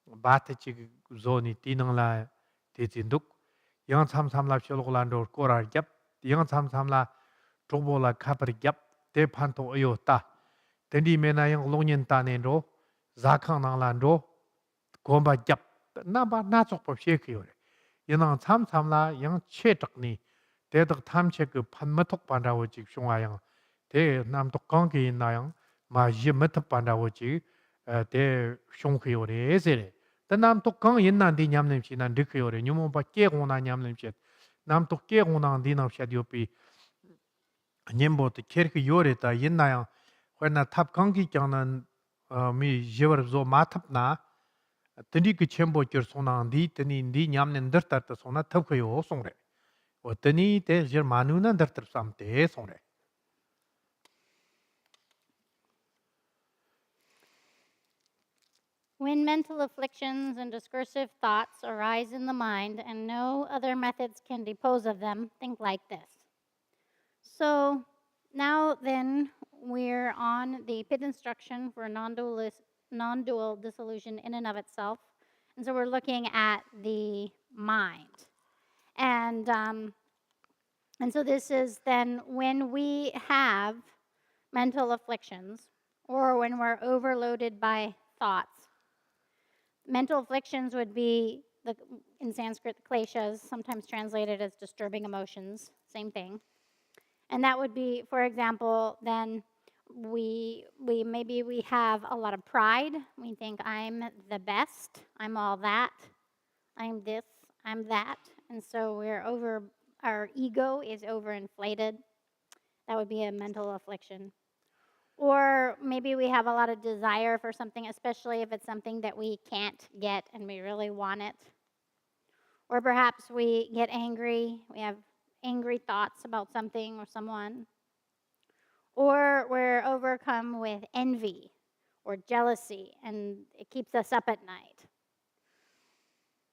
bat chi zo ni tinang la te chin duk yang sam sam la chol lan ro ko ra gyap yang sam sam la trobo la khapar gyap te phan to yo ta ten di me na yang long yin ta ne ro za khang nang lan ro ko ba gyap na ba na chok po she khyo re yang sam sam la yang che tak ni 대덕 탐책 판마톡 반다고 지 숑아양 대 남독 관계 있나양 마지 메터 반다고 지대 숑크요레세레 대 남독 관 있나디 냠nem시 난 르크요레 뉴모 밖에 고나 냠nem시 남독 께 고나 디나샤디오피 냠보트 케르크 요레다 있나양 회나 탑 관계 장난 미 제버조 마탑나 드니 그 쳔보 겨 소나디 드니 디 냠nen 더타타 소나 탑크요 송레 어떠니 때 저 마누나 더터 삼때 송래 When mental afflictions and discursive thoughts arise in the mind and no other methods can dispose of them, think like this. So now then, we're on the pit instruction for non-dual dissolution in and of itself. And so we're looking at the mind. And so this is then when we have mental afflictions or when we're overloaded by thoughts. Mental afflictions would be, in Sanskrit, kleshas, sometimes translated as disturbing emotions, same thing. And that would be, for example, then we maybe we have a lot of pride. We think I'm the best, I'm all that, I'm this, I'm that. And so our ego is overinflated. That would be a mental affliction. Or maybe we have a lot of desire for something, especially if it's something that we can't get and we really want it. Or perhaps we get angry, we have angry thoughts about something or someone. Or we're overcome with envy or jealousy, and it keeps us up at night.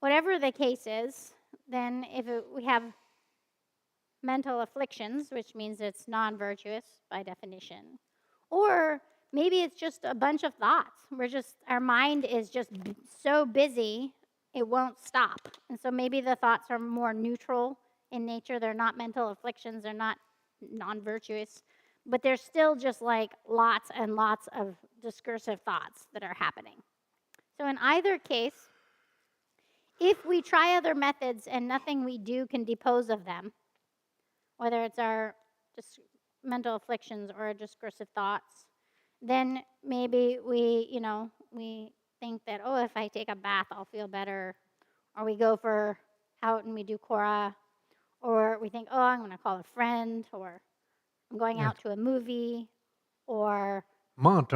Whatever the case is, then we have mental afflictions, which means it's non-virtuous by definition. Or maybe it's just a bunch of thoughts. Our mind is just so busy, it won't stop. And so maybe the thoughts are more neutral in nature. They're not mental afflictions, they're not non-virtuous, but there's still just like lots and lots of discursive thoughts that are happening. So in either case, if we try other methods and nothing we do can dispose of them, whether it's our mental afflictions or discursive thoughts, then maybe we think that, oh, if I take a bath, I'll feel better. Or we go out and we do kora. Or we think, oh, I'm going to call a friend. Or I'm going out to a movie. Or to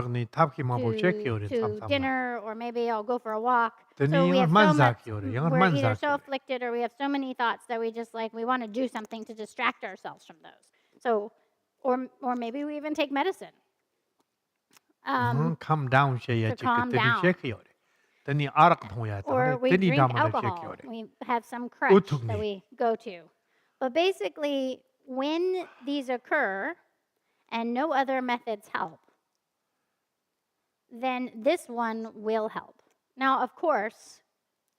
dinner. Or maybe I'll go for a walk. So we're either so afflicted or we have so many thoughts that we want to do something to distract ourselves from those. So, or maybe we even take medicine. Calm down. To calm down. Or we drink alcohol. We have some crutch that we go to. But basically, when these occur and no other methods help, then this one will help. Now, of course,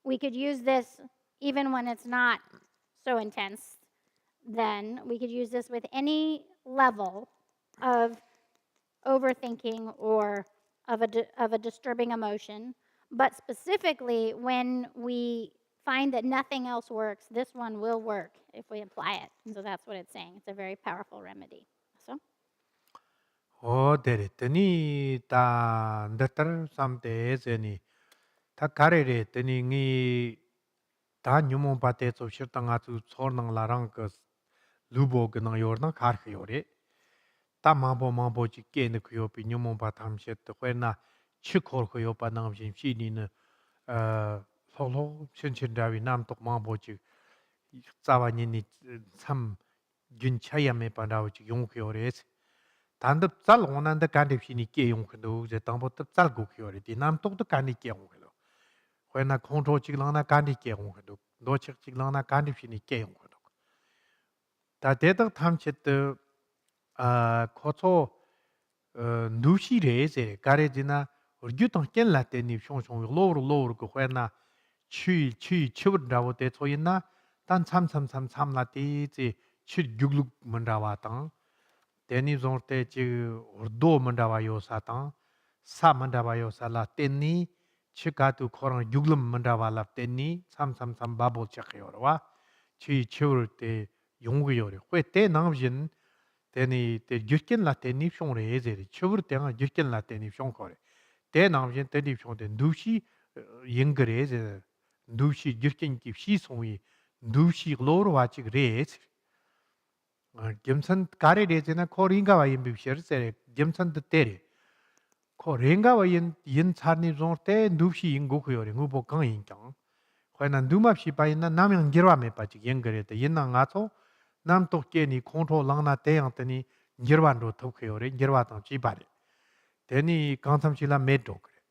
we could use this even when it's not so intense. Then we could use this with any level of overthinking or of a disturbing emotion. But specifically, when we find that nothing else works, this one will work if we apply it. And so that's what it's saying. It's a very powerful remedy. So. Teni ta ndatar samte zeni ta karere teni ngi ta nyumo pate so shirta nga tu chornang larang ka lubo gnang yorna kar yore ta mambo chi ke ne kyo pi nyumo pa tham shet khwena chikor kyo pa nang jin shi ni ne lo chen dawi nam tok mambo chi tsawa ni sam 균 차이함에 반다오지 용크요레스 단답 짤 원한데 간립시니 깨용크도 이제 당부터 짤고 키요레디 남톡도 간이 깨용크도 왜나 컨트롤 찍랑나 간이 깨용크도 노책 찍랑나 간립시니 깨용크도 다 대덕 탐쳇도 코초 누시레제 가레지나 얼규동 깰라테니 숑숑 로로 그 왜나 치브라고 때 소인나 단 참라티지 치6 만다와당 데니 존테 지 ordo 만다와요 사당 사 만다와요 살라 텐니 치가도 코랑 6름 만다와라 텐니 333 바보 착해요와 치 치울 때 용구요래 회때 남진 데니 때 유켄 라텐니 숑레 예제리 치울 때가 유켄 라텐니 숑코레 때 남진 때디 숑데 누시 잉그레제 누시 유켄 기시 송이 누시 로로와치 그레스 gemsan kare rejena ko ringa wa yim bishir sere gemsan de tere ko ringa wa yin charni zorte nupshi ingo khyo re ngubo kang yin kyang khwana nduma phi pa yin na namyang girwa me pa chi yen gare de yin na nga cho nam tok ke ni control lang na te yang tani girwan ro thok khyo re girwa tang chi ba re deni kangsam chi la me do kre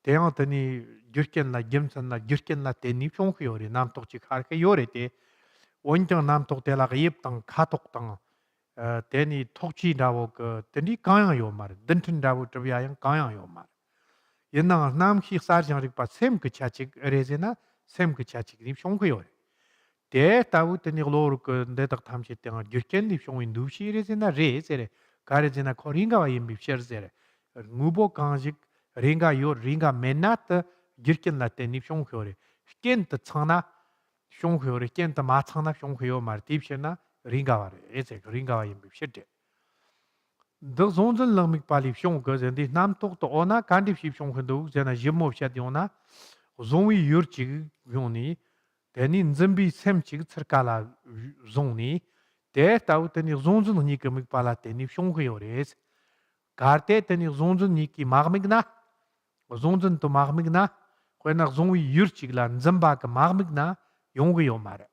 te yang tani gyurken la gemsan la gyurken la te ni chong khyo re nam tok chi khar ke yo re te 원정 남독 대라가 입당 카톡당 Teni tokchi dawo ke teni kaya yo mar dentin dawo trabya yang kaya yo mar yenna nam khi sar jang rik pa sem ke chachik rezena sem ke chachik nim shong ko yo de dawo teni lor ke de tak tham chi teng gyurken ni shong in du shi rezena re sere garezena koringa wa yim bi sher sere ngubo kanjik ringa yo ringa menat gyurken la teni shong ko re ken ta chana shong ko re ken ta ma chana shong ko yo mar tip shena ringa wa re ese ringa wa yim bi sher de 더 zonzen lang mik palip shong ge zen di nam tok to ona kandip ship shong khndo zena jimo shat yona zonwi yur chi yoni teni nzembi sem chi tsarkala zoni de tau teni zonzen ni ke mik pala teni shong ge yores karte teni zonzen ni ki magmig na zonzen to magmig na khona zonwi yur chi la nzemba ka magmig na yong ge yomare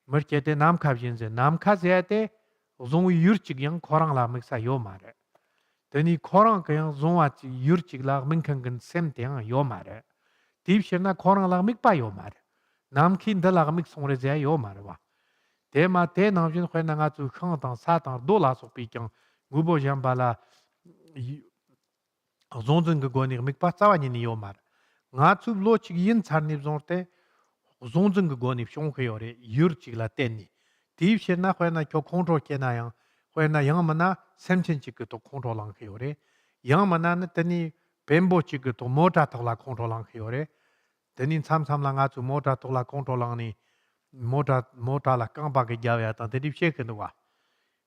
merkete nam kha jin ze nam kha zete zong yur chig yang korang la mik sa yo mare teni korang ka yang zong wa chi yur chig la min kan gan sem te yang yo mare tip shen na korang la mik pa yo mare nam kin da la mik song re ze yo mare wa te ma te nam jin khoi na nga chu khang tang sa tang do la so pi kyang gu bo jam ba la zong zeng ge go ni mik pa sa wa ni yo mare nga chu lo chig yin char ni zong te zonzeng ge go ni shong he yore yur chig la ten ni tip shen na khoi na kyo control ke na yang khoi na yang ma na sem chen chig ge to control lang he yore yang ma na na teni bembo chig ge to mo ta to la control lang he yore teni sam sam la nga chu mo ta to la control lang ni mo ta la kang ba ge ja ya ta teni she ke no wa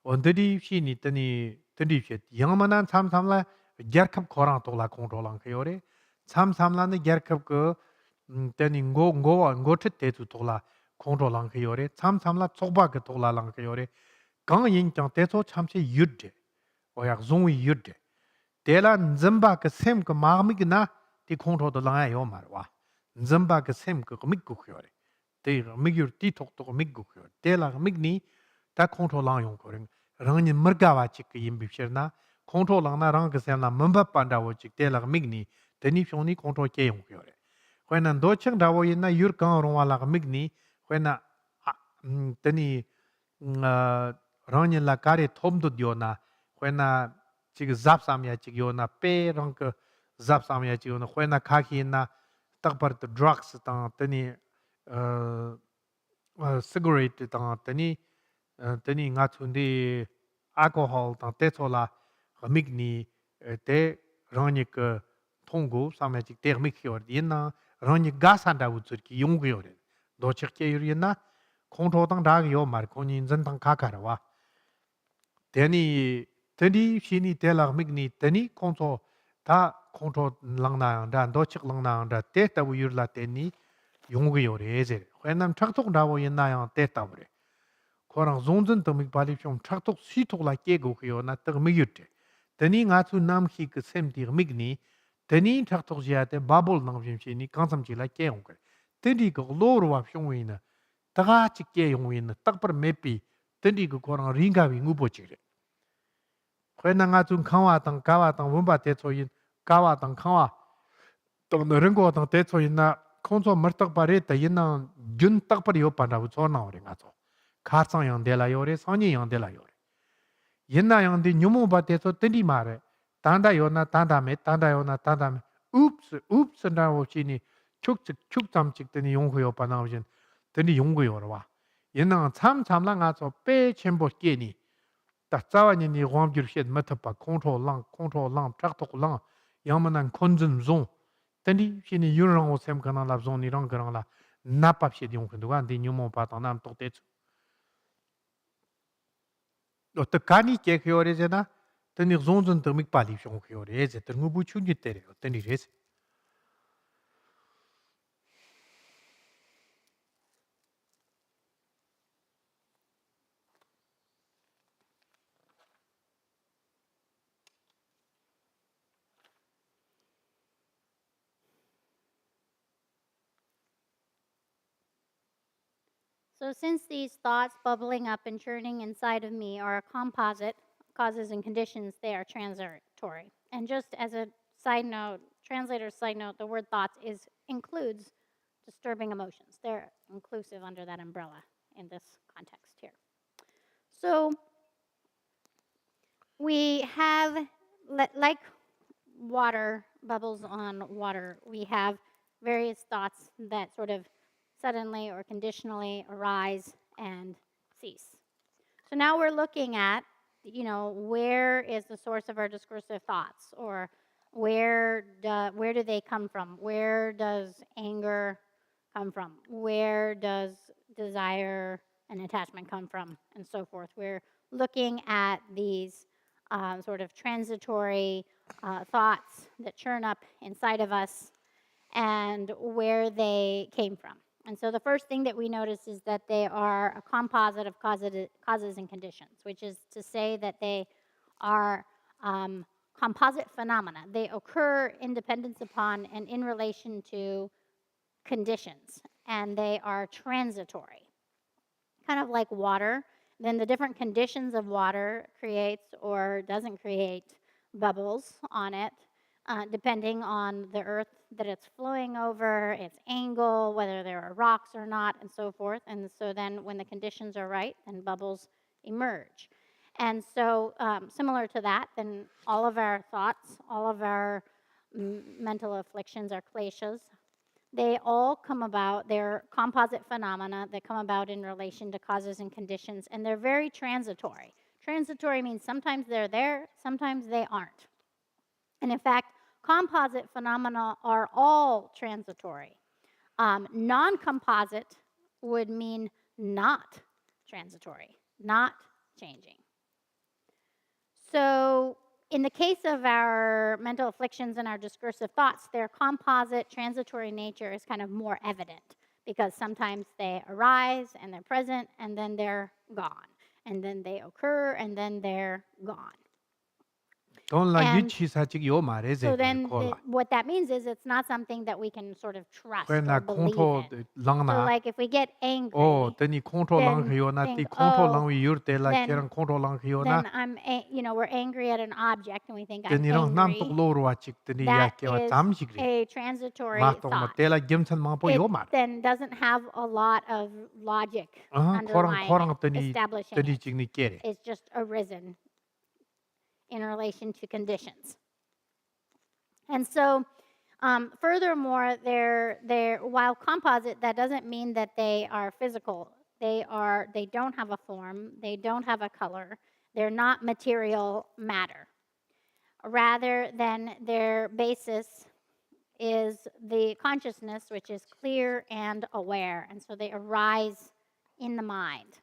on teni shi ni teni she yang ma na sam sam la ger khap khorang to la control lang he yore sam sam la ne ger khap ge teni ngo tet te tu tola control lang ke yore cham cham la chokba ke tola lang ke yore gang yin chang te so cham che yudde o yak zong wi yudde de la nzamba ke sem ke ma mi na ti control de lang yo mar wa nzamba ke sem ke mi ku yore te mi yur ti tok tok mi ku yore de la mi ni ta control lang yong ko rang ni mer ga wa chi ke yim bi sher na control lang na rang ke sem na mamba pa da wo chi de la mi ni teni fyong ni control ke yong yore when an do chang da wo yin na yur kang rong wa la mig ni when na tani rong yin la kare thom do dio na when na chi zap sam ya chi yo na pe rong ke zap sam ya chi yo na when na kha khi na tak par the drugs ta tani cigarette ta tani nga chun di alcohol ta te so la mig ni te rong ni ke thong go sam ya chi te mig yor yin na rāñi gāsān dā wū tsur ki yōng gu yō rē. Dō chik kē yō rē na, kōng tō tāng dā gā yō mā rē, kōng nī zhēn tāng kā kā rā wā. Tēnī, tēnī shī nī tē lā mīk nī, tēnī kōng tō, tā kōng tō lāng nā yāng dā, dō chik lāng nā yāng dā, tē tā wū yō rā tēnī yōng gu yō rē zē rē. Huay nām chak tōk dā wō yō nā yāng tē tā wū rē. Kō rāng zōng zhēn tā mīk bā lī shiong, chak tōk sī tōk lā kē gu yō na tā mīk yō rē. Tēnī ngā tsū nām khī kā sēm tī mīk nī, teni thak tok jia te babol nang jim chi ni kansam chi la ke yong kare teni ko lor wa fyong wi na ta ga chi ke yong wi na tak par me pi teni ko ko rang ring ga wi ngu bo chi re khoi na nga chung khang wa tang ka wa tang won ba te cho yin ka wa tang khang wa tong na reng go tang te cho yin na khong cho mar tak pa re ta yin na jun tak par yo pa na bu cho na re nga cho kha sang yang de la yo re sang ni yang de la yo re yin na yang de nyu mo ba te cho teni ma re tanda yona tanda me oops na wo chi ni chuk cham chik teni yong yo pa na jin teni yong yo wa yin na cham la nga so pe chen bo ke ni ta za wa ni ni wang gyur shet ma ta pa control lang chak tok lang yang ma nan kon zun zong teni chi ni yur rang wo sem ka na la zong ni rang ka rang la na pa she yong do wa di nyu mo pa ta nam tok te chu o ta ka ni ke yo re na teni zong zun ta mik pa li shong yo re ze ta ngu bu chu ni te re teni re So, since these thoughts bubbling up and churning inside of me are a composite, causes and conditions, they are transitory. And just as a side note, translator's side note, the word thoughts includes disturbing emotions. They're inclusive under that umbrella in this context here. So, we have, like water, bubbles on water, we have various thoughts that sort of suddenly or conditionally arise and cease. So now we're looking at, where is the source of our discursive thoughts, or where do they come from? Where does anger come from? Where does desire and attachment come from, and so forth? We're looking at these sort of transitory thoughts that churn up inside of us and where they came from. And so the first thing that we notice is that they are a composite of causes and conditions, which is to say that they are composite phenomena. They occur in dependence upon and in relation to conditions, and they are transitory, kind of like water. Then the different conditions of water creates or doesn't create bubbles on it, depending on the earth that it's flowing over, its angle, whether there are rocks or not, and so forth. And so then when the conditions are right, then bubbles emerge. And so similar to that, then all of our thoughts, all of our mental afflictions, our kleshas, they all come about, they're composite phenomena that come about in relation to causes and conditions, and they're very transitory. Transitory means sometimes they're there, sometimes they aren't. And in fact, composite phenomena are all transitory. Non-composite would mean not transitory, not changing. So in the case of our mental afflictions and our discursive thoughts, their composite transitory nature is kind of more evident, because sometimes they arise and they're present and then they're gone. And then they occur and then they're gone. Don't like And 유치 사직 요 말에 so 제거 then 콜라. what that means is it's not something that we can sort of trust When or I believe control in. So langna, like if we get angry, oh, then you control lang then hiyo na think, ti control oh, lang wi yurte la then kerang control lang hiyo na. then we're angry at an object and we think Then I'm 이랑 남독 angry. 로로 와직 then That 야케와 is 잠식리. a transitory 마통 뭐 thought. 때라 gem천 망보 It 요 말. then doesn't have a lot of logic 코랑 underlying it, then establishing then it. 직니 깨래. It's just arisen in relation to conditions. And so, furthermore, while composite, that doesn't mean that they are physical. They don't have a form. They don't have a color. They're not material matter. Rather than their basis is the consciousness, which is clear and aware. And so they arise in the mind.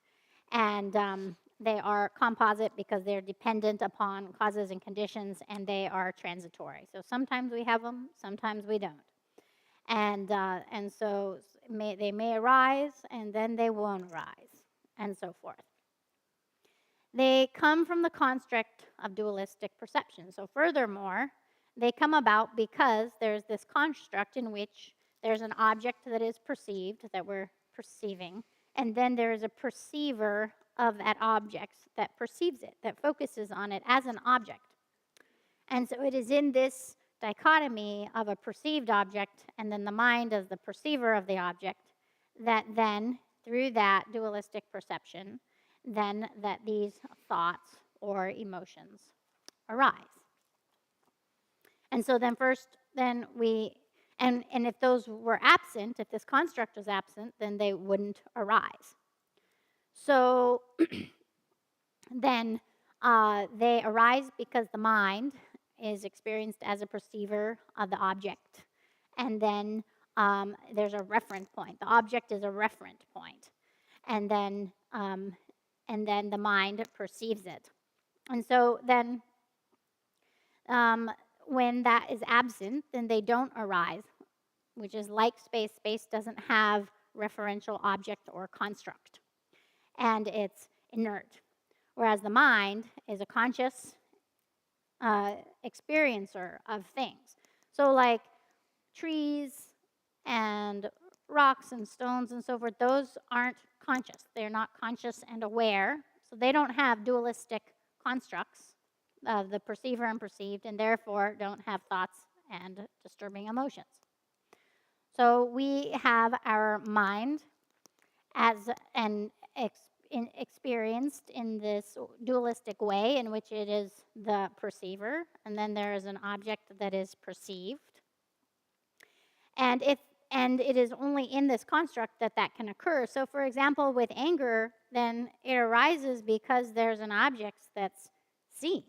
And they are composite because they're dependent upon causes and conditions, and they are transitory. So sometimes we have them, sometimes we don't. And so they may arise, and then they won't arise, and so forth. They come from the construct of dualistic perception. So furthermore, they come about because there's this construct in which there's an object that is perceived, that we're perceiving, and then there is a perceiver of that object that perceives it, that focuses on it as an object. And so it is in this dichotomy of a perceived object and then the mind as the perceiver of the object that then, through that dualistic perception, then that these thoughts or emotions arise. And so then first, and if those were absent, if this construct was absent, then they wouldn't arise. So then they arise because the mind is experienced as a perceiver of the object. And then there's a referent point. The object is a referent point. And then the mind perceives it. And so then when that is absent, then they don't arise, which is like space. Space doesn't have referential object or construct, and it's inert. Whereas the mind is a conscious experiencer of things. So like trees and rocks and stones and so forth, those aren't conscious. They're not conscious and aware, so they don't have dualistic constructs of the perceiver and perceived, and therefore don't have thoughts and disturbing emotions. So we have our mind as an experienced in this dualistic way in which it is the perceiver, and then there is an object that is perceived. And it is only in this construct that that can occur. So for example, with anger, then it arises because there's an object that's seen.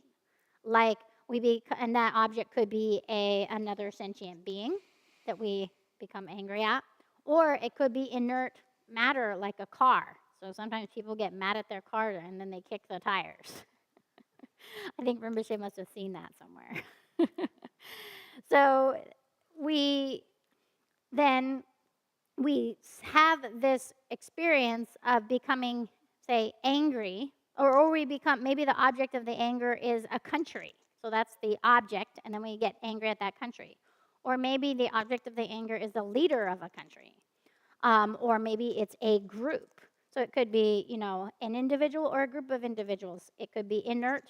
Like and that object could be another sentient being that we become angry at, or it could be inert matter like a car. So sometimes people get mad at their car and then they kick the tires. I think Rinpoche must have seen that somewhere. So we have this experience of becoming, say, angry, or we become, maybe the object of the anger is a country. So that's the object, and then we get angry at that country. Or maybe the object of the anger is the leader of a country. Or maybe it's a group. So it could be, an individual or a group of individuals. It could be inert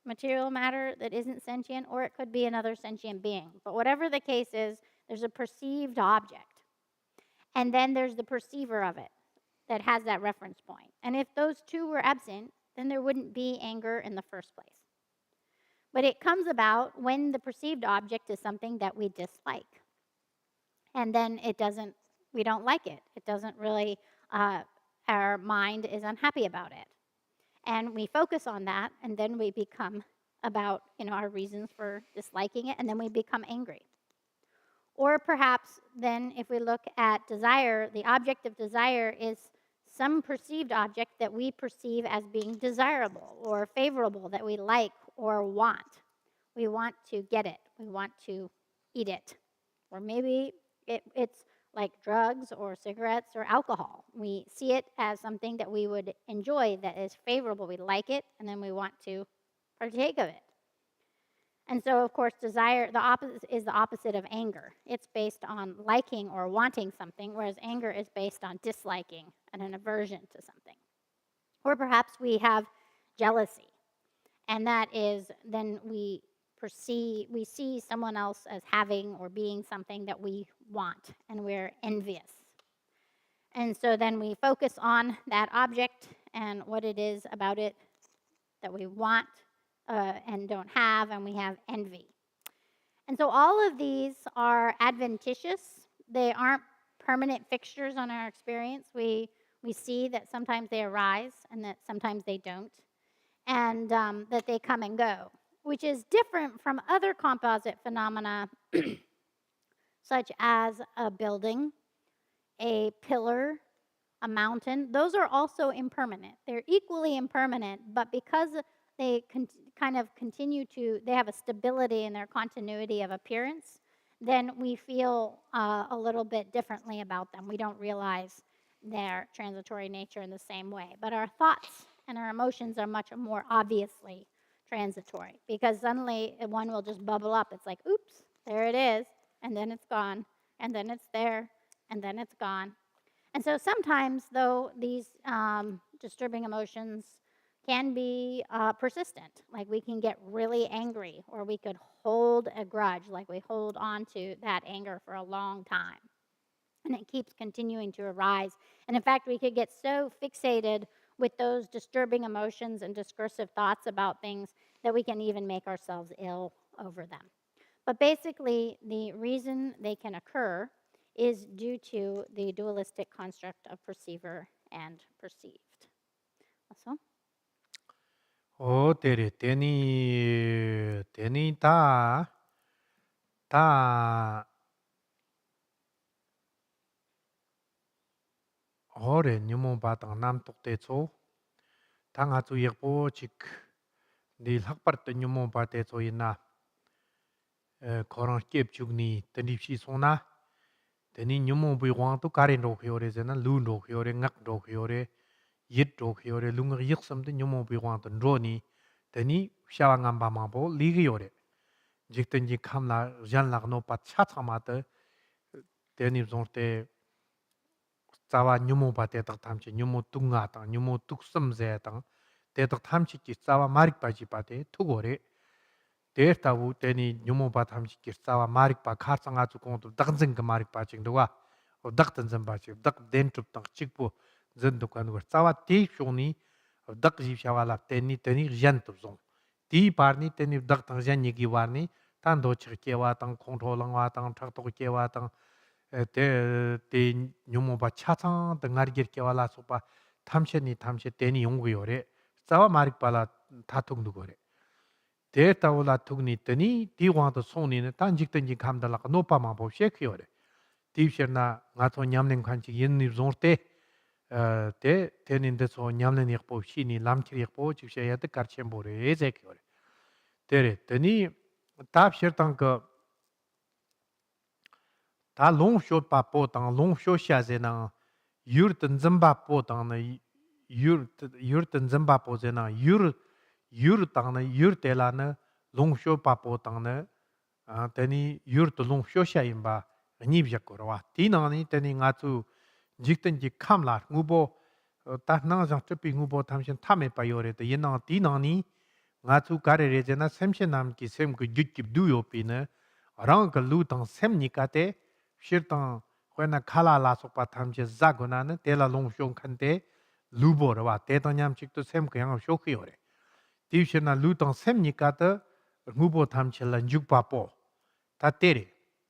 material matter that isn't sentient, or it could be another sentient being. But whatever the case is, there's a perceived object. And then there's the perceiver of it that has that reference point. And if those two were absent, then there wouldn't be anger in the first place. But it comes about when the perceived object is something that we dislike. And then we don't like it. It doesn't really, our mind is unhappy about it. And we focus on that, and then we become about, our reasons for disliking it, and then we become angry. Or perhaps then if we look at desire, the object of desire is some perceived object that we perceive as being desirable or favorable, that we like or want. We want to get it. We want to eat it. Or maybe it's like drugs or cigarettes or alcohol. We see it as something that we would enjoy, that is favorable. We like it, and then we want to partake of it. And so, of course, desire, the opposite is the opposite of anger. It's based on liking or wanting something, whereas anger is based on disliking and an aversion to something. Or perhaps we have jealousy, and that is then we see someone else as having or being something that we want, and we're envious. And so then we focus on that object and what it is about it that we want and don't have, and we have envy. And so all of these are adventitious. They aren't permanent fixtures on our experience. We see that sometimes they arise and that sometimes they don't, and that they come and go, which is different from other composite phenomena such as a building, a pillar, a mountain. Those are also impermanent. They're equally impermanent, but because they they have a stability in their continuity of appearance, then we feel a little bit differently about them. We don't realize their transitory nature in the same way. But our thoughts and our emotions are much more obviously transitory, because suddenly one will just bubble up. It's like, oops, there it is, and then it's gone, and then it's there, and then it's gone. And so sometimes, though, these disturbing emotions can be persistent. Like we can get really angry, or we could hold a grudge, like we hold on to that anger for a long time. And it keeps continuing to arise. And in fact, we could get so fixated with those disturbing emotions and discursive thoughts about things that we can even make ourselves ill over them. But basically, the reason they can occur is due to the dualistic construct of perceiver and perceived. Also? Tere teni ta ore nyumo batang nam tokte cho tanga chu yekpo chik di lakpar te nyumo bate cho ina korang kep chugni tenipsi sona teni nyumo bui wang tu karin ro khiore zena lu ro khiore ngak ro khiore yit ro khiore lunga yiksam te nyumo bui wang tu ro ni teni shawa ngamba mabo ligi yore jikten ji khamla jan lag no pat cha chama te teni zonte tsawa nyumo bate tak tamchi nyumo tunga tang nyumo tuksam ze tang te tak tamchi ki tsawa marik pa ji pate thugore ter tawu teni nyumo ba tamchi ki tsawa marik pa khar sanga chu kong tu dakjeng ka marik pa ching dowa o dak tan zam ba chi dak den trup tak chikpo dân tục quan của tao tí xuống ní đặc dịp sao là tên dân tục dùng tí par ní tên đặc thằng dân như kia var ní tan đồ chơi kia var tăng control lang var tăng thắc tục kia var tăng te nhung mà cha sang tăng ngari kia var là số pa tham xe tên dùng cái rồi tao mà rik pala thà tung được rồi thế tao là tung ní tên tí hoàng tổ song ní tan dịch tên gì khám đà là cái nô pa mà bảo xe kia rồi tí xe na ngã thọ nhắm lên quan chỉ yên ní giống thế te teninde so nyamlen yakpo shini lamkir yakpo chipshe yate karchen bore eze kyore tere teni tab shirtang ka ta long sho pa po tang long sho sha ze na yur tan zamba po tang na yur tan zamba po ze na yur tang na yur te la na long sho pa po tang na teni yur to long sho sha imba ni bya korwa ti na ni teni nga chu jikten ji kham la ngubo ta na jang chepi ngubo tamshin tame pa yore te yena ti na ni nga chu kare re jena semshe nam ki sem ku gyut kip du yo pi ne rang ka lu tang sem ni ka te shir tang khona khala la so pa tamche za gona ne te la long shong khan te lu bo ra wa te tang nyam chik to sem ka yang sho khi yore ti shena lu tang sem ni ka te ngubo tamche la njuk pa po ta tere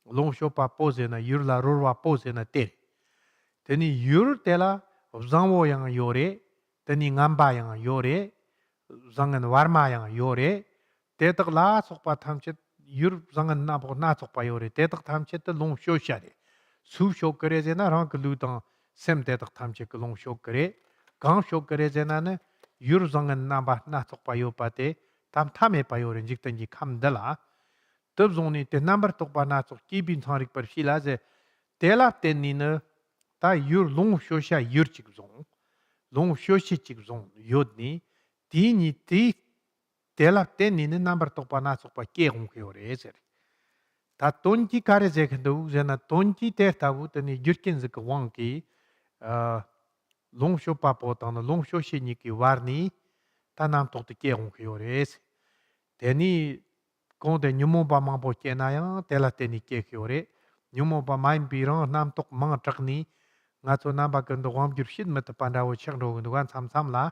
long sho pa po ze na yur la ro wa po ze na tere teni yur tela zangwo yang yore teni ngamba yang yore zangan warma yang yore tetak la sokpa thamchet yur zangan na bo na sokpa yore tetak thamchet te long sho share su sho kare jena rang lu tang sem tetak thamchet ke long sho kare gang sho kare jena ne yur zangan na ba na sokpa yo pate tam thame pa yore jik tan ji kham dala tab zoni te number tok pa na sok ki bin tharik par shila je tela tenni ne ta yur long sho sha yur chik zong long sho shi chik zong yod ni ti tela tenni ne number tok pa na sok pa ke gong ke ore ser ta tonji kare je khndo jena tonji te ta bu tani yurkin ze ko wang ki long sho pa po ta long sho shi ni ki war ni ta nam tok te ke gong ke ore se teni konde nyumo ba ma bo ke na ya tela teni ke ore nyumo ba main pi ro nam tok mang trak ni nga cho nam ba kan do wam jur shin met pa da wo chang do wan sam sam la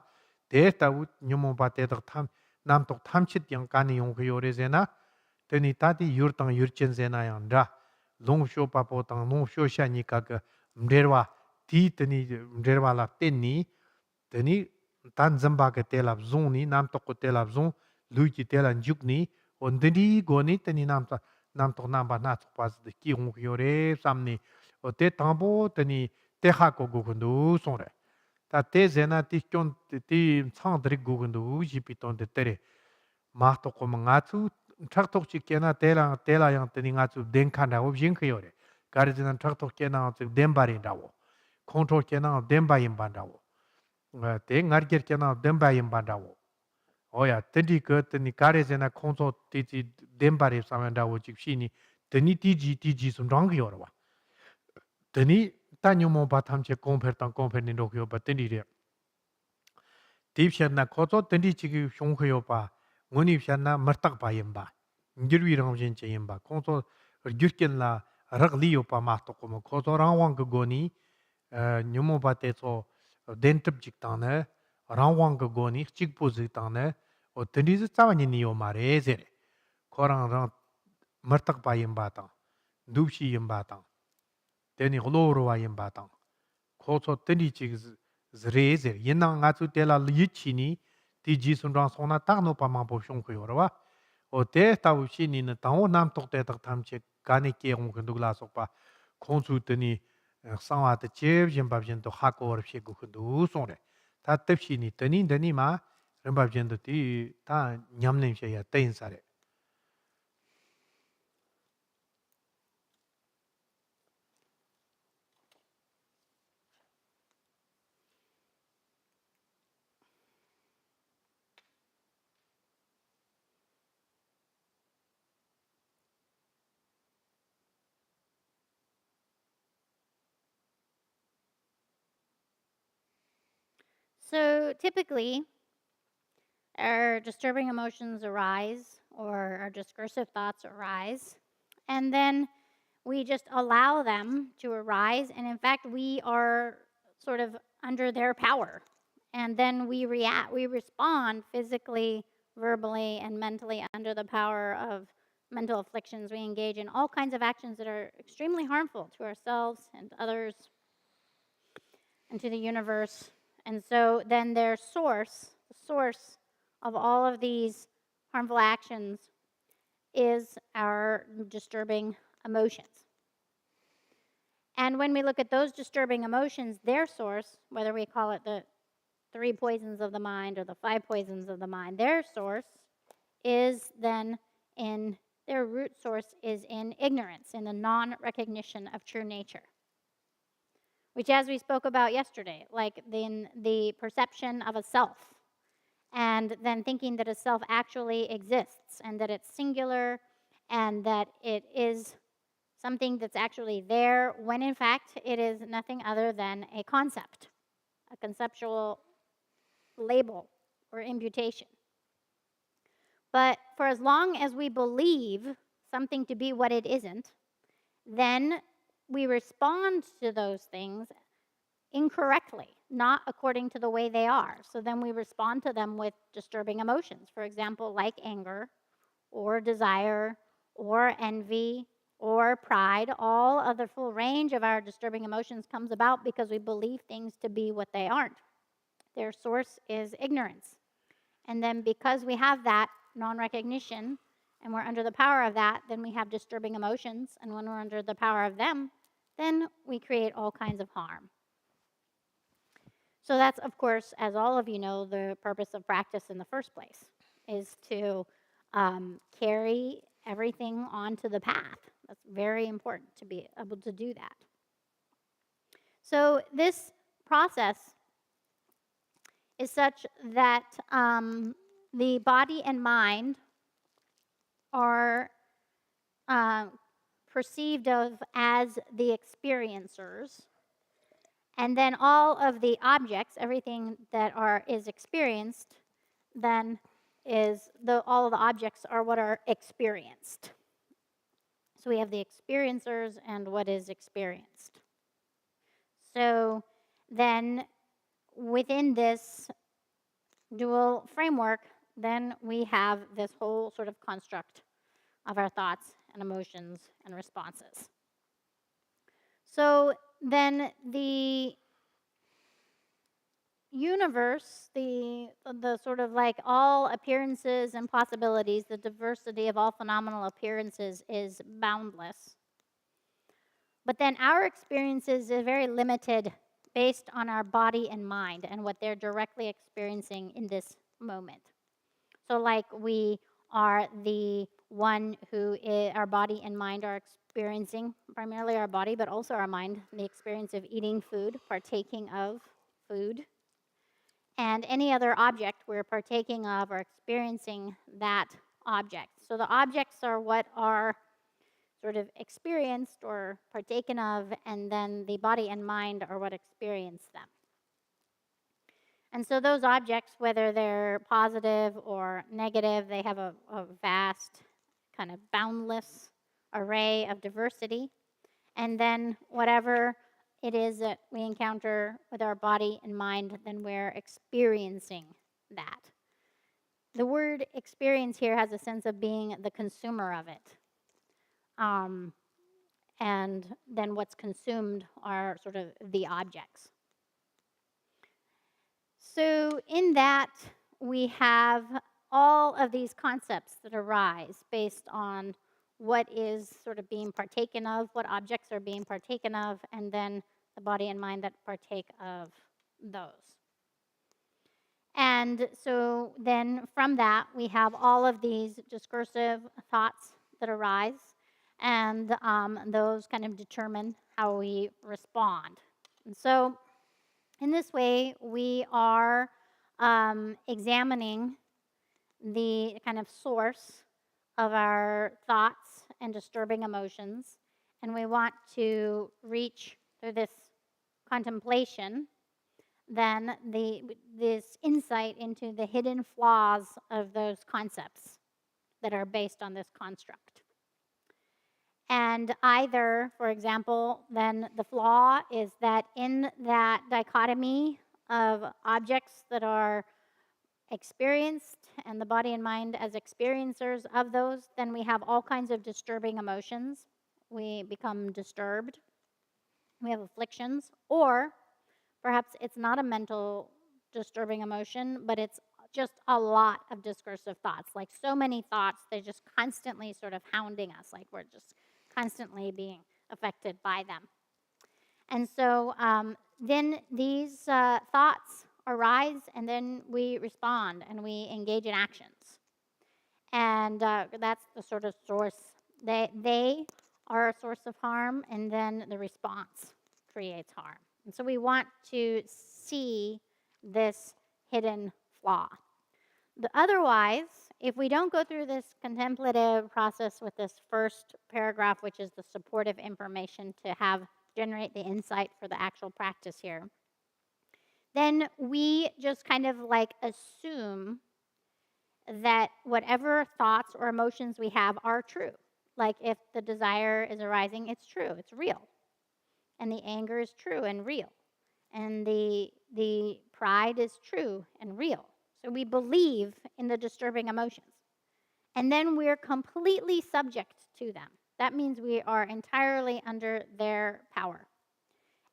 te ta u nyumo ba te dak tham nam tok tham chit yang ka ni yong ore zena teni ta di yur tang yur chen zena yang da long sho pa po tang long sho sha ni ka ga mderwa ti teni mderwa la teni teni tan zamba ke te la zon ni nam tok ko te la zon lui ki te la njuk ni on deni go ni teni nam tok nam ba na tok pas de ki yong ore sam ni o te tambo teni te kha ko gu kundu son re ta te zena ti kyon ti chang dri gu kundu ji pi ton de tere ma to ko nga chu thak tok chi kena te la yang teni nga chu den khan da ob jing khyo re gar jina thak tok kena chu den ba rin da wo control kena den ba yin ban da wo te ngar ger kena den ba yin ban da wo oya teni ko teni kare zena control ti den ba re sa man da wo chi shi ni teni ti ji sun rang khyo re wa teni tanyo mo ba tham che compare tang compare ni ro khyo ba teni re tip shan na ko to teni chi gi shong khyo ba ngoni shan na mar tak ba yim ba ngir wi rang jin che yim ba ko to gyur ken la rag li yo pa ma to ko mo ko to rang wang go ni nyomo ba te so den tup jik ta ne rang wang go ni chik po zi ta ne o teni zi tsa ni yo ma re ze re ko rang mar tak ba yim ba ta du shi yim ba ta teni gloro wa yim ba ta koso teni chi zre ze yena nga chu te la yi chi ni ti ji sun rang sona ta no pa ma bo shong ko yor wa o te ta u shi ni na ta o nam tok te tak tham che ka ne ke ngong khun du la sok pa khon chu teni sang wa te che jin ba jin to ha ko wer she gu khun du song re ta tep shi ni teni deni ma ren ba jin do ti ta nyam nem she ya ten sa re. So typically, our disturbing emotions arise or our discursive thoughts arise, and then we just allow them to arise. And in fact, we are sort of under their power. And then we respond physically, verbally, and mentally under the power of mental afflictions. We engage in all kinds of actions that are extremely harmful to ourselves and others and to the universe. And so then their source, the source of all of these harmful actions, is our disturbing emotions. And when we look at those disturbing emotions, their source, whether we call it the 3 poisons of the mind or the 5 poisons of the mind, their source is then their root source is in ignorance, in the non-recognition of true nature. Which, as we spoke about yesterday, like in the perception of a self, and then thinking that a self actually exists, and that it's singular, and that it is something that's actually there, when in fact it is nothing other than a concept, a conceptual label or imputation. But for as long as we believe something to be what it isn't, then we respond to those things incorrectly, not according to the way they are. So then we respond to them with disturbing emotions, for example, like anger or desire or envy or pride. All of the full range of our disturbing emotions comes about because we believe things to be what they aren't. Their source is ignorance. And then because we have that non-recognition and we're under the power of that, then we have disturbing emotions. And when we're under the power of them, then we create all kinds of harm. So that's, of course, as all of you know, the purpose of practice in the first place, is to carry everything onto the path. That's very important to be able to do that. So this process is such that the body and mind are perceived of as the experiencers, and then all of the objects, everything that is experienced, then all of the objects are what are experienced. So we have the experiencers and what is experienced. So then within this dual framework, then we have this whole sort of construct of our thoughts and emotions and responses. So then the universe, the sort of like all appearances and possibilities, the diversity of all phenomenal appearances is boundless. But then our experiences are very limited based on our body and mind and what they're directly experiencing in this moment. So like we are the one who our body and mind are experiencing, primarily our body, but also our mind, the experience of eating food, partaking of food. And any other object we're partaking of or experiencing that object. So the objects are what are sort of experienced or partaken of, and then the body and mind are what experience them. And so those objects, whether they're positive or negative, they have a vast, kind of boundless array of diversity. And then whatever it is that we encounter with our body and mind, then we're experiencing that. The word experience here has a sense of being the consumer of it. And then what's consumed are sort of the objects. So in that, we have all of these concepts that arise based on what is sort of being partaken of, what objects are being partaken of, and then the body and mind that partake of those. And so then from that, we have all of these discursive thoughts that arise, and those kind of determine how we respond. And so in this way, we are examining the kind of source of our thoughts and disturbing emotions, and we want to reach through this contemplation then this insight into the hidden flaws of those concepts that are based on this construct. And either, for example, then the flaw is that in that dichotomy of objects that are experienced and the body and mind as experiencers of those, then we have all kinds of disturbing emotions. We become disturbed. We have afflictions. Or perhaps it's not a mental disturbing emotion, but it's just a lot of discursive thoughts. Like so many thoughts, they're just constantly sort of hounding us, like we're just constantly being affected by them. And so then these thoughts arise, and then we respond and we engage in actions. And that's the sort of source. They are a source of harm, and then the response creates harm. And so we want to see this hidden flaw. Otherwise, if we don't go through this contemplative process with this first paragraph, which is the supportive information to generate the insight for the actual practice here, then we just kind of like assume that whatever thoughts or emotions we have are true. Like if the desire is arising, it's true, it's real. And the anger is true and real. And the pride is true and real. So we believe in the disturbing emotions. And then we're completely subject to them. That means we are entirely under their power.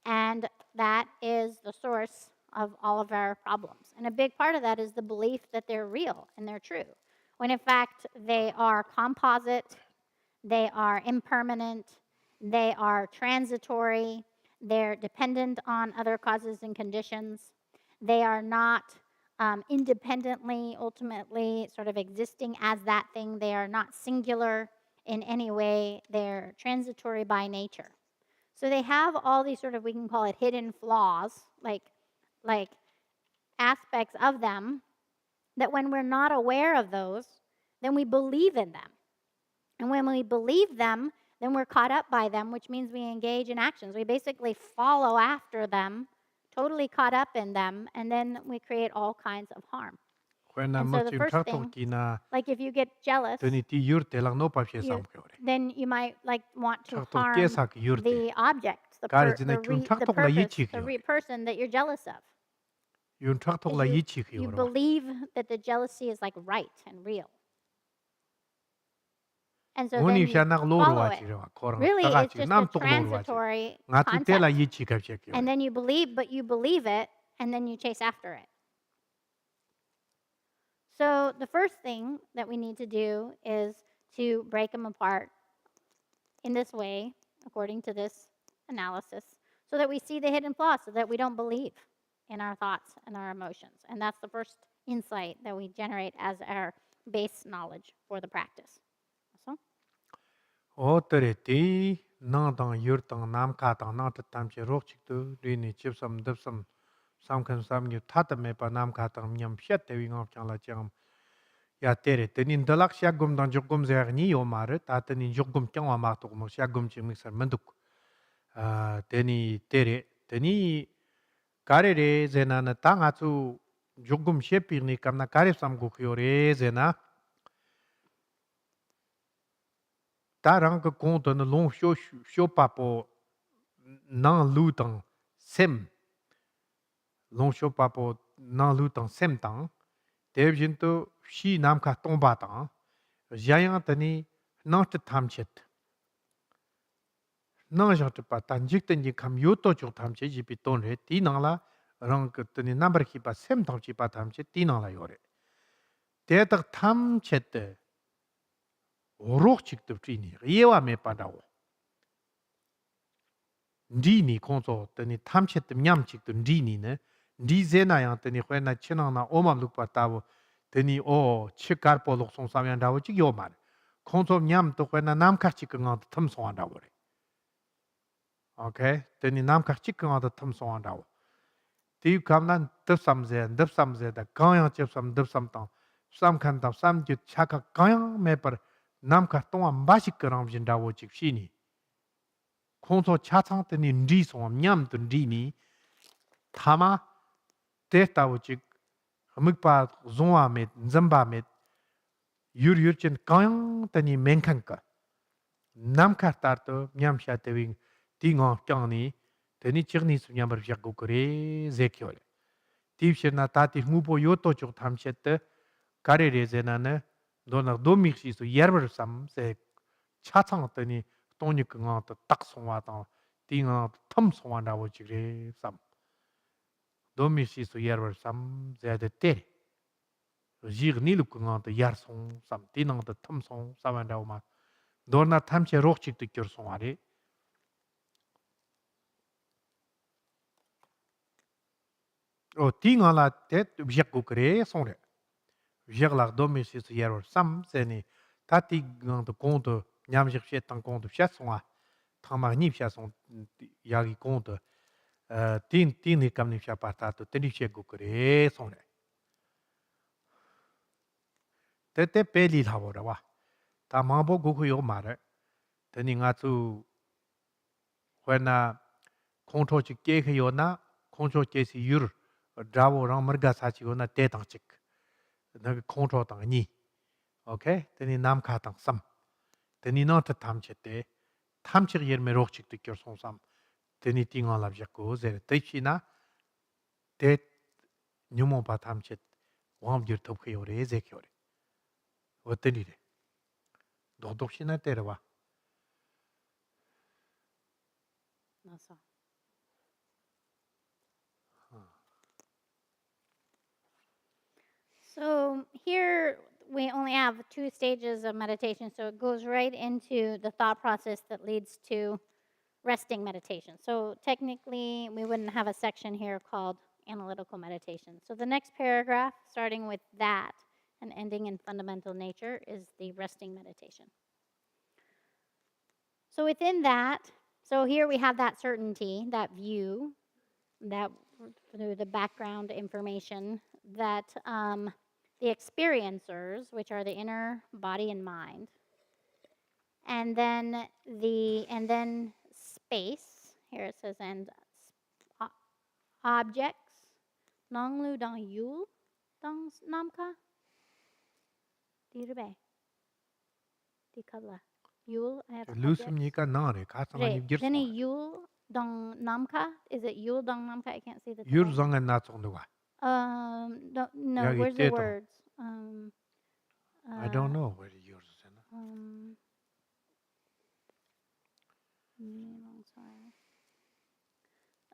And that is the source of all of our problems. And a big part of that is the belief that they're real and they're true, when in fact they are composite, they are impermanent, they are transitory, they're dependent on other causes and conditions, they are not independently, ultimately sort of existing as that thing, they are not singular in any way, they're transitory by nature. So they have all these sort of, we can call it hidden flaws, like aspects of them that when we're not aware of those, then we believe in them. And when we believe them, then we're caught up by them, which means we engage in actions. We basically follow after them, totally caught up in them, and then we create all kinds of harm. When And so the first thing, like if you get jealous, then you might like want to harm the object, the person that you're jealous of. You believe that the jealousy is like right and real. And so then you follow it. Really, it's just a transitory concept. And then you believe it, and then you chase after it. So the first thing that we need to do is to break them apart in this way, according to this analysis, so that we see the hidden flaws, so that we don't believe in our thoughts and our emotions. And that's the first insight that we generate as our base knowledge for the practice. So? Ya tere tenin dalak syagum dan jokum zer ni yo mare ta tenin jokum kyangwa ma to mo syagum chi mixer menduk teni tere teni kare re zena na ta nga chu jokum shepi ni kamna kare sam gu khyo re zena ta rang ko kon de long sho pa po nan lu tang sem long sho pa po nan lu tang sem tang dev jin to shi nam ka tong ba tang jayang tani not tham chet nang ja te pa tan jik ten ji kam yo to chok tham che ji pi ton re ti nang la rang ke tani number ki pa sem tham chi pa tham che ti nang la yo re te tak tham chet te roch chik te tri ni ye wa me pa da wo ndi ni kon so tani tham chet te nyam chik te ndi ni ne ndi ze na yang tani khwe na chinang na omam luk pa ta wo tani o chikar po lok song sam yang da wo chik yo ma kon so nyam to khwe na nam ka chik nga tham so da wo re okay teni nam ka chik nga da tham so da wo ti kam nan de sam ze da ka yang che sam de sam ta sam khan da sam ju cha ka yang me par nam ka tong am ba shik ram jin da wo chik shi ni khon so cha chang teni ndi so nyam tu ndi ni thama te ta wo chik amik pa zongwa me zamba me yur chen ka yang teni men khan ka 남카타르도 냠샤테윙 띵어 짱니 데니 찌그니스 냠버 샤고 그래 제키올 딥시나 타티 무보 요토 쪽 탐셰테 가레레제나네 너나 도믹시스 예르버 삼세 차창었더니 돈이 그거도 딱 송와다 띵어 텀 송와다고 지그래 삼 도믹시스 예르버 삼 제데 지그니르 그거도 야송 삼 띵어도 텀송 삼한다고 막 너나 탐체 록직도 겨송하리 띵어라 때 비약고 그래 송래 비약락 도믹시스 예르버 삼 세니 타티 그거도 공도 냠식 셰탄 공도 샤송아 타마니 샤송 야기 공도 틴 감니 샤파타도 테니셰고 그래 송래 때때 벨리 하보라 와 다마보 고고요 말에 테닝아투 when control 깨해요나 control 깨시 유르 드라보랑 머가 사치고나 대당직 나 control 당니 오케이 테니 남카당 삼 테니 너트 탐체때 탐치 예르메 록직도 겨송삼 테니 띵알랍자고 제 대치나 대 뉴모바 탐체 왕dir 톱해요레 제켜레 어떠니래 도독시나 때려와 맞아. So here we only have 2 stages of meditation, so it goes right into the thought process that leads to resting meditation. So technically, we wouldn't have a section here called analytical meditation. So the next paragraph, starting with that and ending in fundamental nature, is the resting meditation. So within that, so here we have that certainty, that view, that through the background information that the experiencers, which are the inner body and mind, and then space. Here it says and objects. Nonglu dong yul dong namka. Dirbe. Dikabla. Yul. I have objects. 루스니까 나래 가상하니 Right. Then yul dong namka. Is it yul dong namka? I can't see the. 유르상은 나정도가 No. Where's the words? I don't know where yours is. Sorry.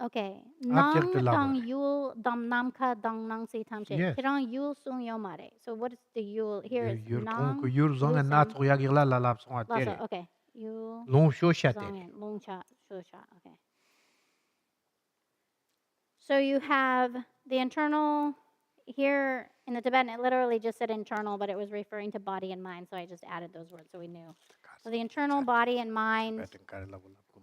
Okay. Object Nang level. dong yul dom namka dong nang si tamche. Yes. Kirang yul sung yomare. So what is the yul? Here is nang. 유르상은 나정야기라 라랍송아 Lasa, 때래. okay. Yul. 롱쇼샤 때래. Zongen, longcha, shosha. Okay. So you have the internal. Here in the Tibetan, it literally just said internal, but it was referring to body and mind, so I just added those words so we knew. So the internal body and mind,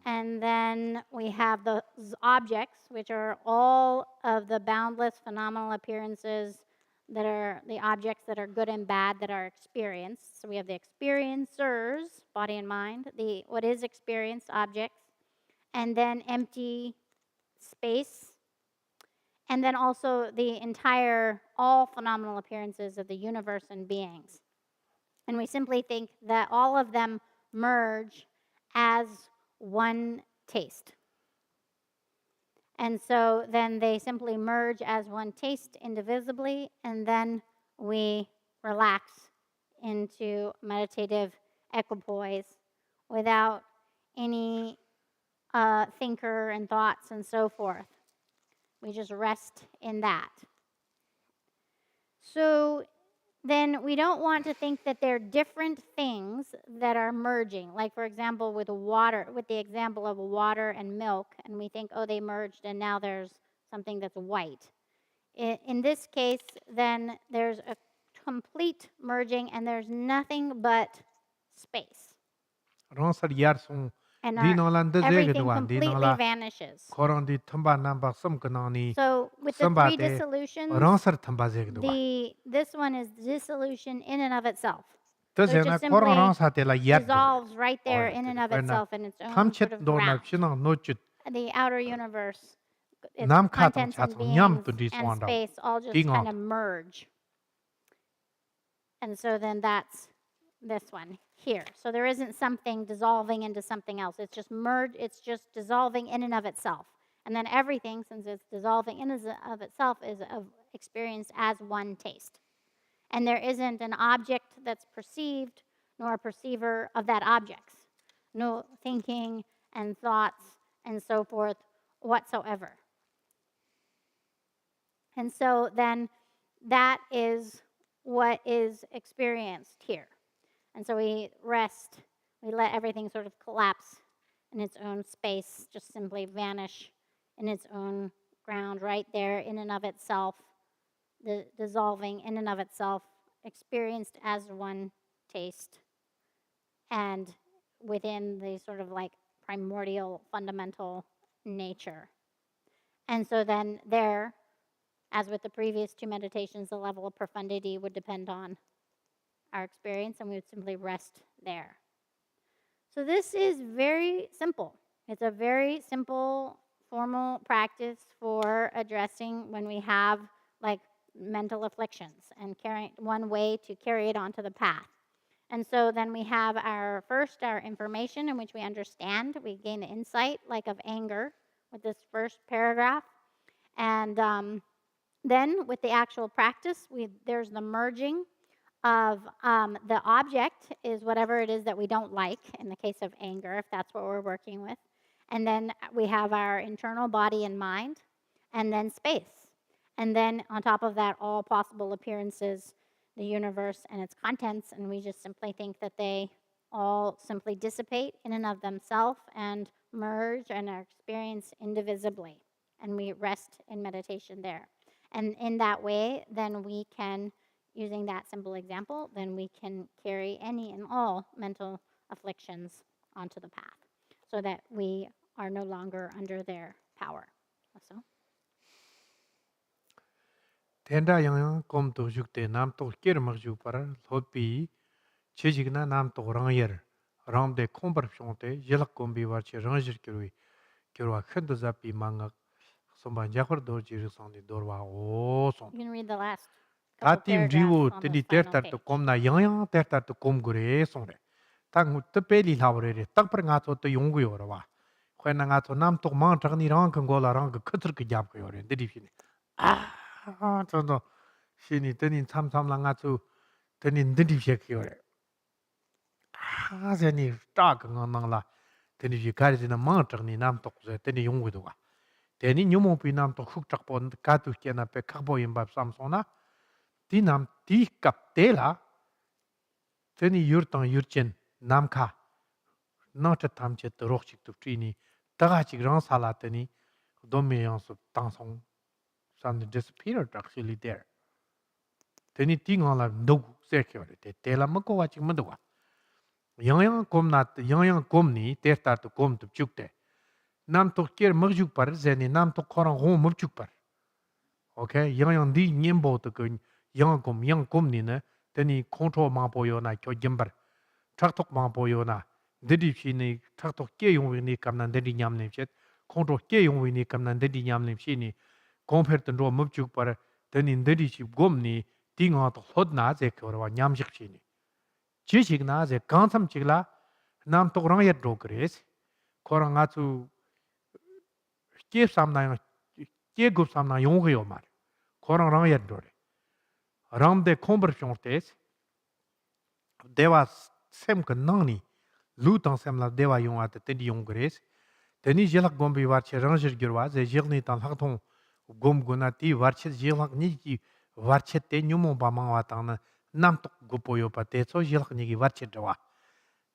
and then we have the objects, which are all of the boundless phenomenal appearances that are the objects that are good and bad that are experienced. So we have the experiencers, body and mind, the what is experienced, objects, and then empty space. And then also the entire, all phenomenal appearances of the universe and beings. And we simply think that all of them merge as one taste. And so then they simply merge as one taste indivisibly, and then we relax into meditative equipoise without any thinker and thoughts and so forth. We just rest in that. So then we don't want to think that they're different things that are merging. Like, for example, with water, with the example of water and milk, and we think, oh, they merged and now there's something that's white. In this case, then there's a complete merging and there's nothing but space. And everything completely vanishes. So with the 3 dissolutions, this one is dissolution in and of itself. So it just simply dissolves right there in and of itself in its own sort of ground. The outer universe, its contents and beings and space all just kind of merge. And so then that's this one here. So there isn't something dissolving into something else. It's just it's just dissolving in and of itself. And then everything, since it's dissolving in and of itself, is experienced as one taste. And there isn't an object that's perceived, nor a perceiver of that object. No thinking and thoughts and so forth whatsoever. And so then that is what is experienced here. And so we rest, we let everything sort of collapse in its own space, just simply vanish in its own ground right there in and of itself, the dissolving in and of itself, experienced as one taste, and within the sort of like primordial fundamental nature. And so then there, as with the previous two meditations, the level of profundity would depend on our experience, and we would simply rest there. So this is very simple. It's a very simple formal practice for addressing when we have like mental afflictions, and one way to carry it onto the path. And so then we have our information in which we understand, we gain the insight like of anger with this first paragraph. And then with the actual practice, there's the merging of the object is whatever it is that we don't like in the case of anger, if that's what we're working with. And then we have our internal body and mind, and then space. And then on top of that, all possible appearances, the universe and its contents, and we just simply think that they all simply dissipate in and of themselves and merge and are experienced indivisibly. And we rest in meditation there. And in that way, then we can, using that simple example, then we can carry any and all mental afflictions onto the path so that we are no longer under their power. So. 텐다 영영 꼼도 죽대 남도 끼르먹 죽바라 호비 치직나 남도 랑열 람데 콤버숑테 jelak 콤비 와치 랑질 끼르위 끼르와 큰도 잡비 망가 somban jakhor dor jiri sangdi dorwa oson. You can read the last Tatim riwo tedi tertar to komna yang tertar to kom gure songre. Tang te peli lawre re tak per nga to yonggu yorwa. Khwena nga to nam to mang chagni rang kan gola rang ka khatr ka jab ko yore dedi fini. Ah to shini teni cham cham la nga to teni dedi fye ko yore. Ah zeni ta ka nga nang la teni ji kari jina mang chagni nam to ze teni yonggu do wa. Teni nyumo pi nam to khuk chak pon ka tu kena pe khakbo yimbab samsona. Di nam di kap te la teni yur tang yur chen nam kha na cha tam che to rok chik tu trini ta chik rang sala teni dom me yang su tang song some disappeared actually there teni ti nga la no se kyo te la ma ko wa chik ma do wa yang kom na yang kom ni ter tar to kom tu chuk te nam to ker mag juk par zeni nam to korang ho mo chuk par okay yang di nyembo to ko yang kom ni ne teni control ma po yo na kyo jembar chak tok ma po yo na dedi chi ni chak tok ke yong wi ni kam nan dedi nyam ne chet control ke yong wi ni kam nan dedi nyam ne chi ni compare ten ro mo chuk par teni dedi chi gom ni ti nga to hod na je ko wa nyam shik chi ni chi chik na je kan sam chik la nam tok rang yet ro kres korang nga chu ke sam na ke gup sam na yong yo mar korang rang yet ro ramde conversion test dewa sem ka nangni lu tang sem la dewa yong at te di yong gres teni jelak gombi war che ranger girwa ze jelni tan hak thong gom guna ti war che jelak ni ki war che te nyumo ba mang wa tang na nam tok gopo yo pa te so jelak ni ki war che dawa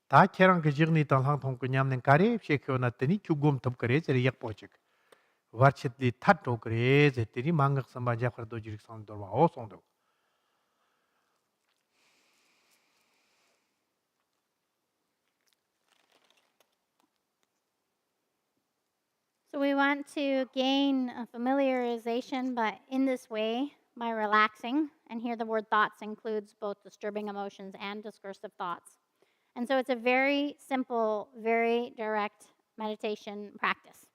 ta kerang ke jelni tan hak thong ko nyam nen kare she kyo na teni chu gom thap kare che yak po chik war che di that ro kare ze teni mangak samba ja khar do jirik sang dorwa o song do. So we want to gain a familiarization, but in this way, by relaxing, and here the word thoughts includes both disturbing emotions and discursive thoughts. And so it's a very simple, very direct meditation practice.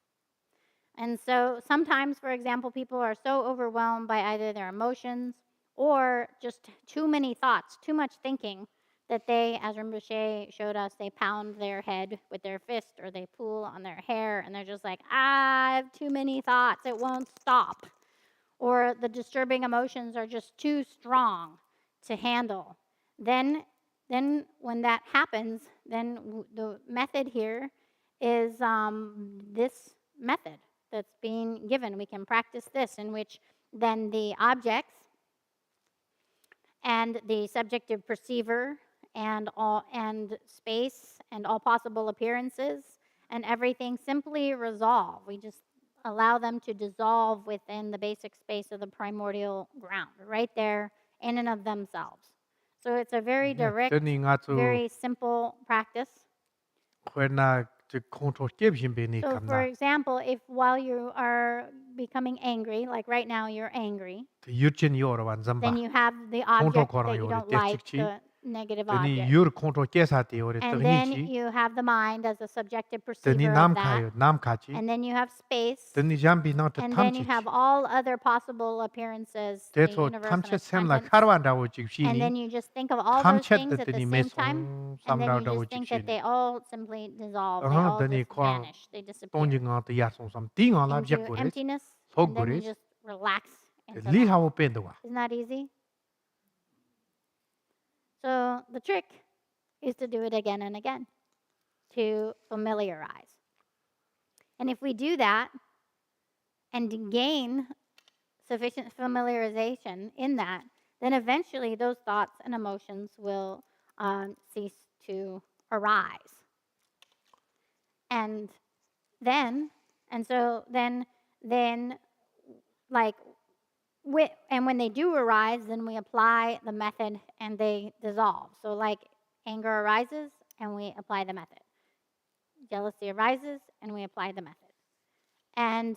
And so sometimes, for example, people are so overwhelmed by either their emotions or just too many thoughts, too much thinking, that they, as Rinpoche showed us, they pound their head with their fist or they pull on their hair and they're just like, I have too many thoughts, it won't stop. Or the disturbing emotions are just too strong to handle. Then when that happens, then the method here is this method that's being given. We can practice this, in which then the objects and the subjective perceiver and space and all possible appearances and everything simply resolve. We just allow them to dissolve within the basic space of the primordial ground, right there in and of themselves. So it's a very direct, Tani nga tsu very simple practice. khwerna control keb shimbe ni So for kamna. example, if while you are becoming angry, like right now you're angry, Yurchen yor wan then zamba. you have the Control object korang that you yori don't like, tekchikchi. the negative Tani object. yur control kesate yori And then tagnichi. you have the mind as a subjective Tani perceiver nam of that. kayo, nam kachi. And then you have space. Tani jambi na And then you have all other possible appearances, the Teto universe and tamche its semla contents. kharwan dawo chik And shini. then you just think of all those Tamche things at the tani same time. mesong And then samrao you dawo just chik think that shini. they all simply dissolve. They all Tani just korang vanish. They disappear tonji nga ta yasong sam ti nga lab jak into gores. emptiness. Thok And then you gores. just relax into Li that. hawo pendawa. Isn't that easy? So the trick is to do it again and again, to familiarize. And if we do that and to gain sufficient familiarization in that, then eventually those thoughts and emotions will cease to arise. And then, like, and when they do arise, then we apply the method and they dissolve. So like anger arises and we apply the method. Jealousy arises and we apply the method. And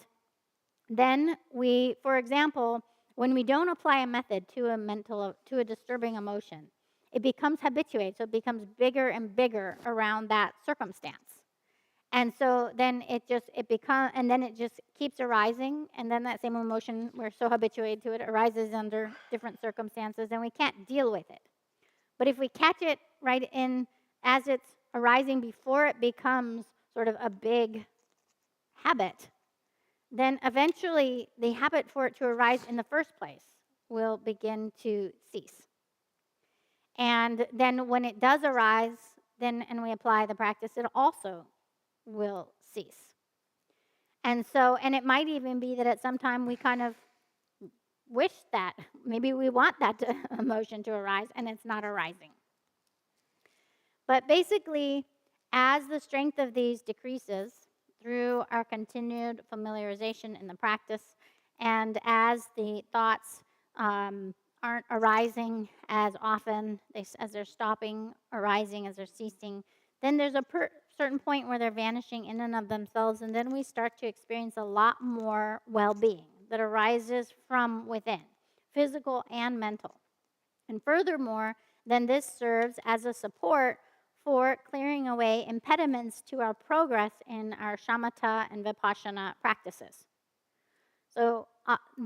then we, for example, when we don't apply a method to a disturbing emotion, it becomes habituated, so it becomes bigger and bigger around that circumstance. And so then it just keeps arising, and then that same emotion, we're so habituated to it, arises under different circumstances, and we can't deal with it. But if we catch it right in as it's arising before it becomes sort of a big habit, then eventually the habit for it to arise in the first place will begin to cease. And then when it does arise, and we apply the practice, it also will cease. And it might even be that at some time we kind of wish that, maybe we want that emotion to arise and it's not arising. But basically, as the strength of these decreases through our continued familiarization in the practice, and as the thoughts aren't arising as often, as they're stopping arising, as they're ceasing, then there's a certain point where they're vanishing in and of themselves, and then we start to experience a lot more well-being that arises from within, physical and mental. And furthermore, then this serves as a support for clearing away impediments to our progress in our shamatha and vipashyana practices. So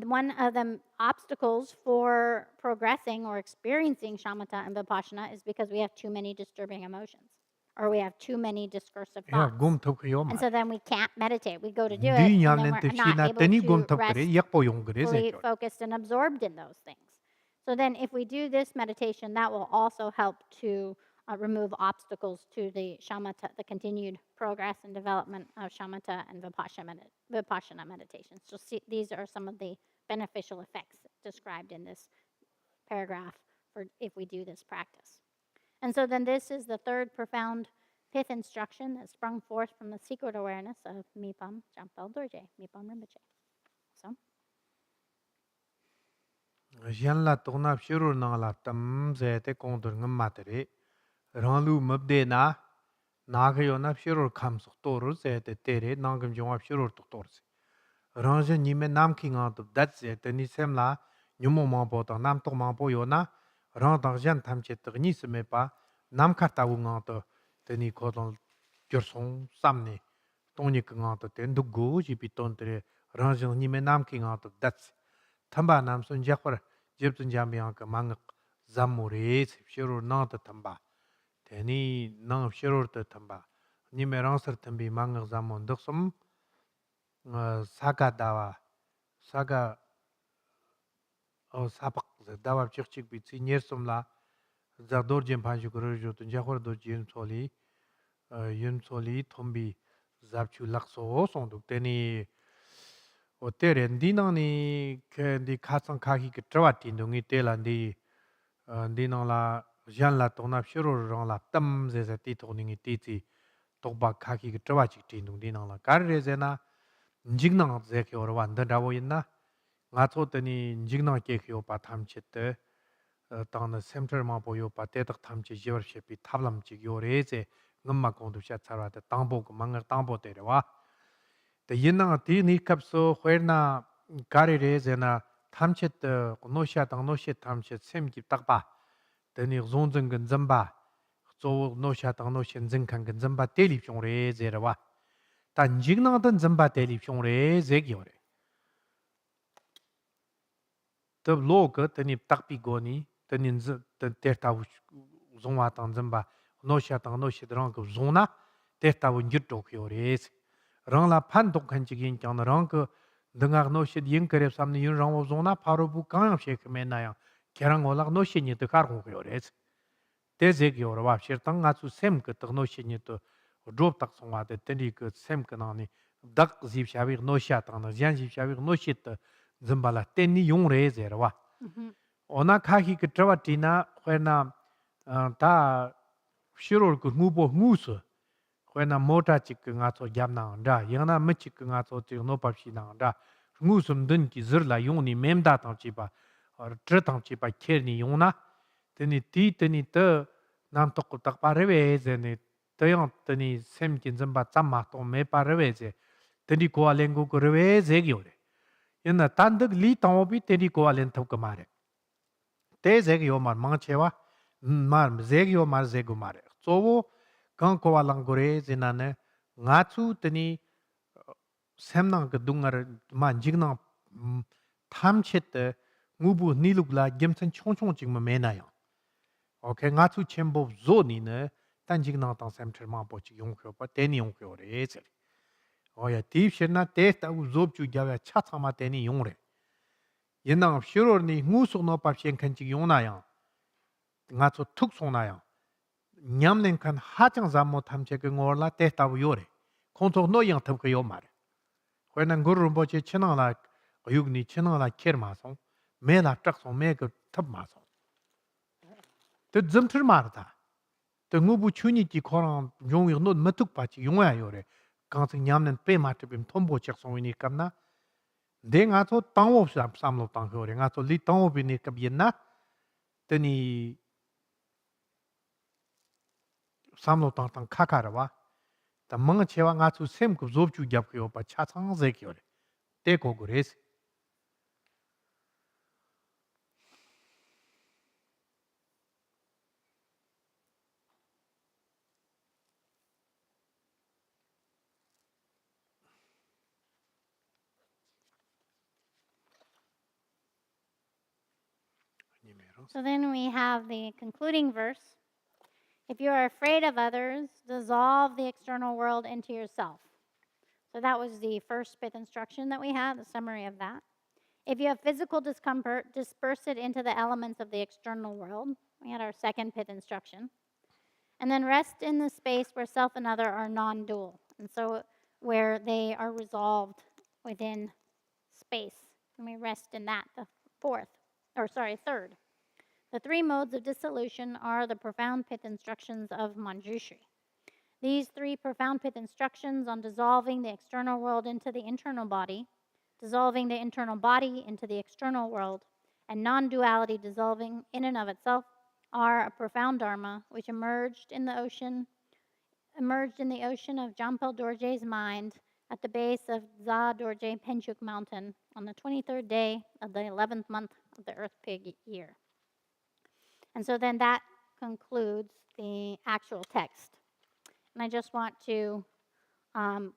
one of the obstacles for progressing or experiencing shamatha and vipassana is because we have too many disturbing emotions, or we have too many discursive thoughts. And so then we can't meditate. We go to do it, and then we're not able to rest fully focused and absorbed in those things. So then if we do this meditation, that will also help to remove obstacles to the shamatha, the continued progress and development of shamatha and vipassana meditations. So these are some of the beneficial effects described in this paragraph for if we do this practice. And so then this is the third profound fifth instruction that sprung forth from the secret awareness of Mipham Rinpoche. So. Yanla tona shuru nangla tam zete kondur ngamateri. Ranlu mabde na nagayo na shuru kamsuk toru zete tere nangam jongab shuru tuktorsi. Rangja nime namki ngantub dat zete ni semla nyumo mampo tang nam tok mampo yo na rang tang jan tamche tagni seme pa nam kartawu nganto teni kodon gyorsong samne tongni ka nganto ten dugu jipi tontere rangja nime namki ngantub dat Tamba nam sun jakwar jibzun jambiyan ka mangak zammure shuru nanta tamba Teni nang shirur te tamba. Nime rangsar tambi mangak zamon duksum saga dawa. Saga sapak dawa chik bi tsi nyersum la zagdor jen panchu kuru jo tun jakhor do yun soli tombi zabchu lakso songduk. Teni o tere ndi nang ni di katsang kaki ki trawa tindungi tela ndi nang la jan la tongnap shirur rang la tam zeza ti tokningi ti tsi tokpa kaki ki trawa chik tindung di nang la kar re zena njik nang zeki orwa ndan rawo inna nga tso tani njik nang keki yo pa tham chit tangna semter ma po yo pa tetak tham chit jivar shepi tablam chik yo re ze ngamma kongdu sha tsarwa ta tangpo ka mangar tangpo tere wa ta yin nang ti ni kapso khwer na kari re zena tham chit no sha tang no shet tham chit sem kip takpa tani zon zang gan zamba zo no sha tang no shen zang kan gan zamba telip shong re ze ra wa ta njik nang dan zamba telip shong re ze ki yo re tab lo ka tani takpi go ni tani ter ta zong wa tang zamba no sha tang no shet rang ka zong na ter ta wu njit tok yo re rang la pan tok kan chik yin kyang na rang ka dengak no shet yin kareb sam ni yun rang wo zong na paro bu kang yang shek me na yang kerang olak no shet ni te kar kong yo re te ze ki yo ra wa shir tang nga su sem ka tak no shet ni te drop tak song wa de tani ka sem ka na ni dak zip sha wi no sha tang na zyan zip sha wi no shet te zamba la ten ni yong re ze ra wa ona kaki ka trawa tina khwe na ta shirol ku ngu bo ngu su khwe na mota chik ka nga tso gyam na nga yang na ma chik ka nga tso chik no pap shi na nga ngu sum dun ki zir la yong ni mem da tang chi pa tri tang chi pa kher ni yong na tani ti tani te nam tok ku tak pa rewe ze ni te yang tani sem kin zamba tsam ma tong me pa rewe ze tani kuwa len ku rewe ze ki yo re yang na tan dek li tang obi tani kuwa len tok ka ma re te ze ki yo mar mang che wa mar ze ki yo mar ze ku ma re so wo kang kuwa lang ku re ze na ne nga tsu tani sem nang ka dungar ma jing nang tham chet te ngubu niluk la gemsen chong chong ching ma me na yang okay nga tsu chenbo zo ni ne tan jing nang tang sem ma po chi yong kyo pa teni yong kyo re ze oya tip shen na te ta u zob chu gya cha cha ma teni yong re yin nang shiro ni ngu su no pa shen kan chi yong na yang nga tsu tuk song na yang nyam nen kan ha chang zam mo tham che ke ngor la te ta u yo re kong tok no yang tham ke yo ma re khwe na ngur rum po che chenang la yug ni chenang la ker ma song me la trak song me ke thap ma song te zam thir ma ra ta te ngu bu chu ni ki korang yong yong no ma tuk pa chi yong ya yo re kang sing nyam nen pe ma te bim thom bo chek song ni kam na de nga tso tang wo sam lo tang ho re nga tso li tang wo bi ni kab yin na te ni sam lo tang tang ka ka ra wa ta mang che wa nga tso sem ku zob chu gyap yo pa cha chang ze ki yo re te ko go re So then we have the concluding verse. If you are afraid of others, dissolve the external world into yourself. So that was the first fifth instruction that we had, the summary of that. If you have physical discomfort, disperse it into the elements of the external world. We had our second fifth instruction. And then rest in the space where self and other are non dual. And so where they are resolved within space. And we rest in that, the third. The three modes of dissolution are the profound pith instructions of Manjushri. These three profound pith instructions on dissolving the external world into the internal body, dissolving the internal body into the external world, and non-duality dissolving in and of itself are a profound dharma which emerged in the ocean of Jampel Dorje's mind at the base of Za Dorje Penchuk mountain on the 23rd day of the 11th month of the Earth Pig year. And so then that concludes the actual text. And I just want to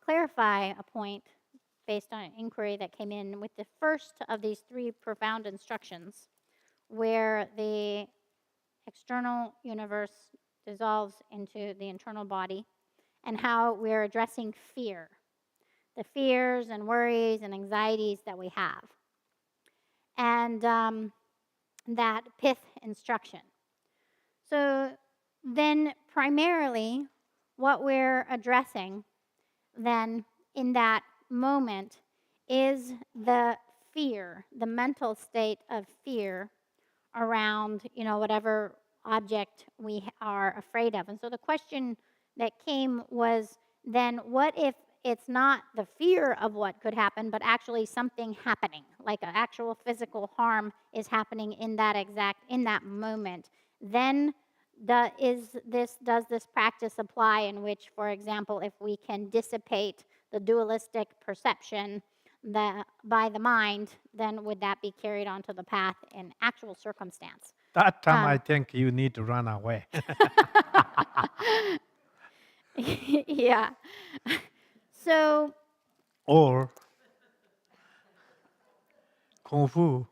clarify a point based on an inquiry that came in with the first of these three profound instructions, where the external universe dissolves into the internal body, and how we're addressing fear, the fears and worries and anxieties that we have. And that pith instruction. So then primarily what we're addressing then in that moment is the fear, the mental state of fear around, whatever object we are afraid of. And so the question that came was then what if it's not the fear of what could happen, but actually something happening, like an actual physical harm is happening in that moment? Then does this practice apply in which, for example, if we can dissipate the dualistic perception by the mind, then would that be carried onto the path in actual circumstance? That time, I think you need to run away. Yeah. So Or Kung Fu.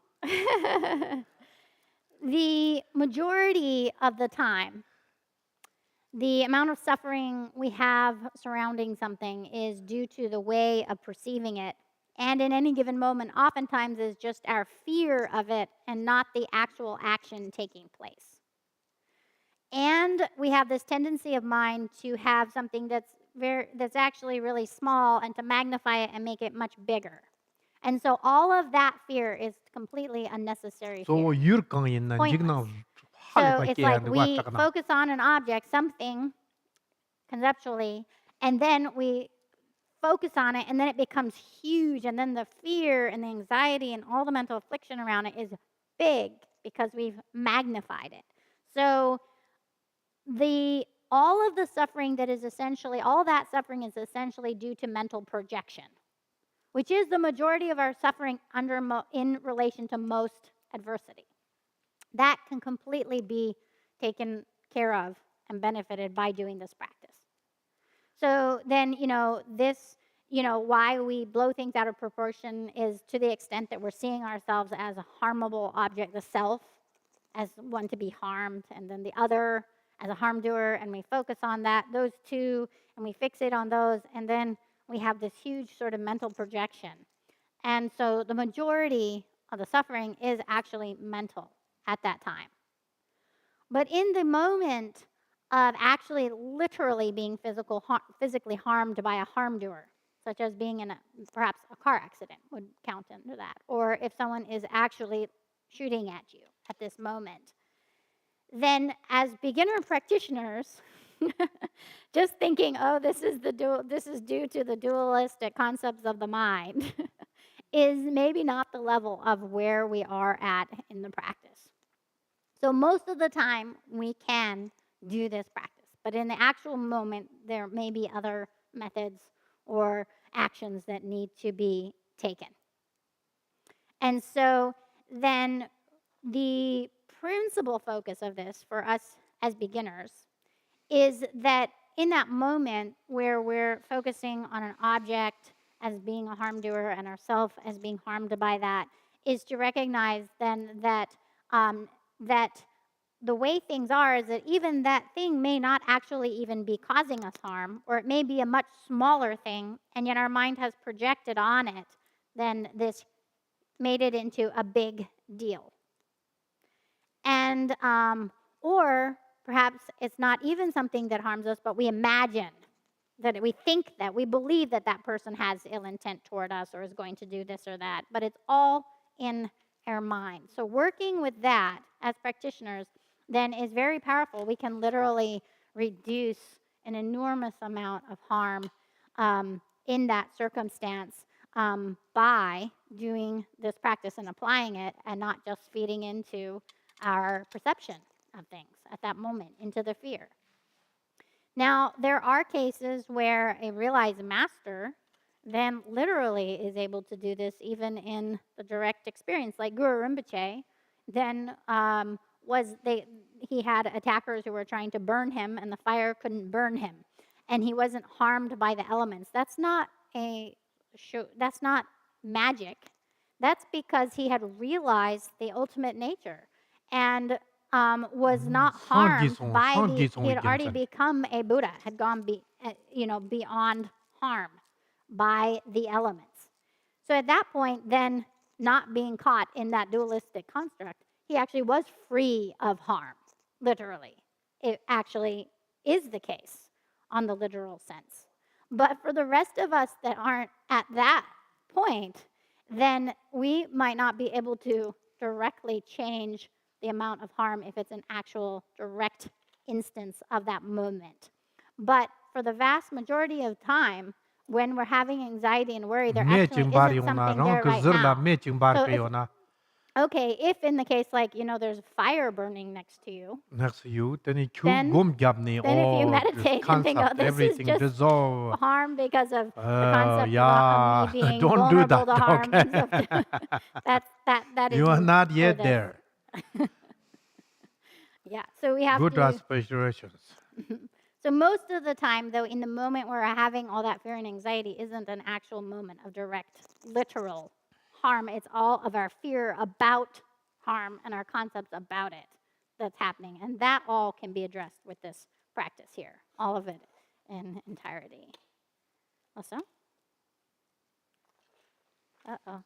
the majority of the time, the amount of suffering we have surrounding something is due to the way of perceiving it. And in any given moment, oftentimes is just our fear of it and not the actual action taking place. And we have this tendency of mind to have something that's actually really small and to magnify it and make it much bigger. And so all of that fear is completely unnecessary So fear. you're going in and Pointless. So it's like we focus on an object, something, conceptually, and then we focus on it, and then it becomes huge, and then the fear and the anxiety and all the mental affliction around it is big because we've magnified it. So all that suffering is essentially due to mental projection, which is the majority of our suffering in relation to most adversity. That can completely be taken care of and benefited by doing this practice. So then, why we blow things out of proportion is to the extent that we're seeing ourselves as a harmable object, the self as one to be harmed, and then the other as a harm doer, and we focus on those two, and we fixate on those, and then we have this huge sort of mental projection. And so the majority of the suffering is actually mental at that time. But in the moment of actually literally being physically harmed by a harm doer, such as being in perhaps a car accident would count into that, or if someone is actually shooting at you at this moment, then as beginner practitioners, just thinking, oh, this is due to the dualistic concepts of the mind, is maybe not the level of where we are at in the practice. So most of the time, we can do this practice. But in the actual moment, there may be other methods or actions that need to be taken. And so then the principal focus of this for us as beginners is that in that moment where we're focusing on an object as being a harm doer and ourself as being harmed by that, is to recognize then that the way things are is that even that thing may not actually even be causing us harm, or it may be a much smaller thing, and yet our mind has projected on it, then this made it into a big deal. And, or perhaps it's not even something that harms us, but we imagine that we believe that person has ill intent toward us or is going to do this or that, but it's all in our mind. So working with that as practitioners then is very powerful. We can literally reduce an enormous amount of harm in that circumstance by doing this practice and applying it, and not just feeding into our perception of things at that moment, into the fear. Now, there are cases where a realized master then literally is able to do this even in the direct experience, like Guru Rinpoche. Then he had attackers who were trying to burn him, and the fire couldn't burn him, and he wasn't harmed by the elements. That's not magic. That's because he had realized the ultimate nature. And was not harmed by he had already 이견찬. become a Buddha, had gone beyond harm by the elements. So at that point, then not being caught in that dualistic construct, he actually was free of harm, literally. It actually is the case on the literal sense. But for the rest of us that aren't at that point, then we might not be able to directly change the amount of harm if it's an actual direct instance of that moment. But for the vast majority of time, when we're having anxiety and worry, there actually isn't something there right now. So if in the case, like, there's fire burning next to you, Next to you, then then if you meditate and think, oh, this is just dissolve. harm because of the concept Yeah, of me being don't do vulnerable that. to harm. Okay. that is You are not yet this. there. Yeah, so we have Good to. aspirations. So most of the time, though, in the moment where we're having all that fear and anxiety isn't an actual moment of direct, literal harm. It's all of our fear about harm and our concepts about it that's happening. And that all can be addressed with this practice here, all of it in entirety. Also? Uh-oh.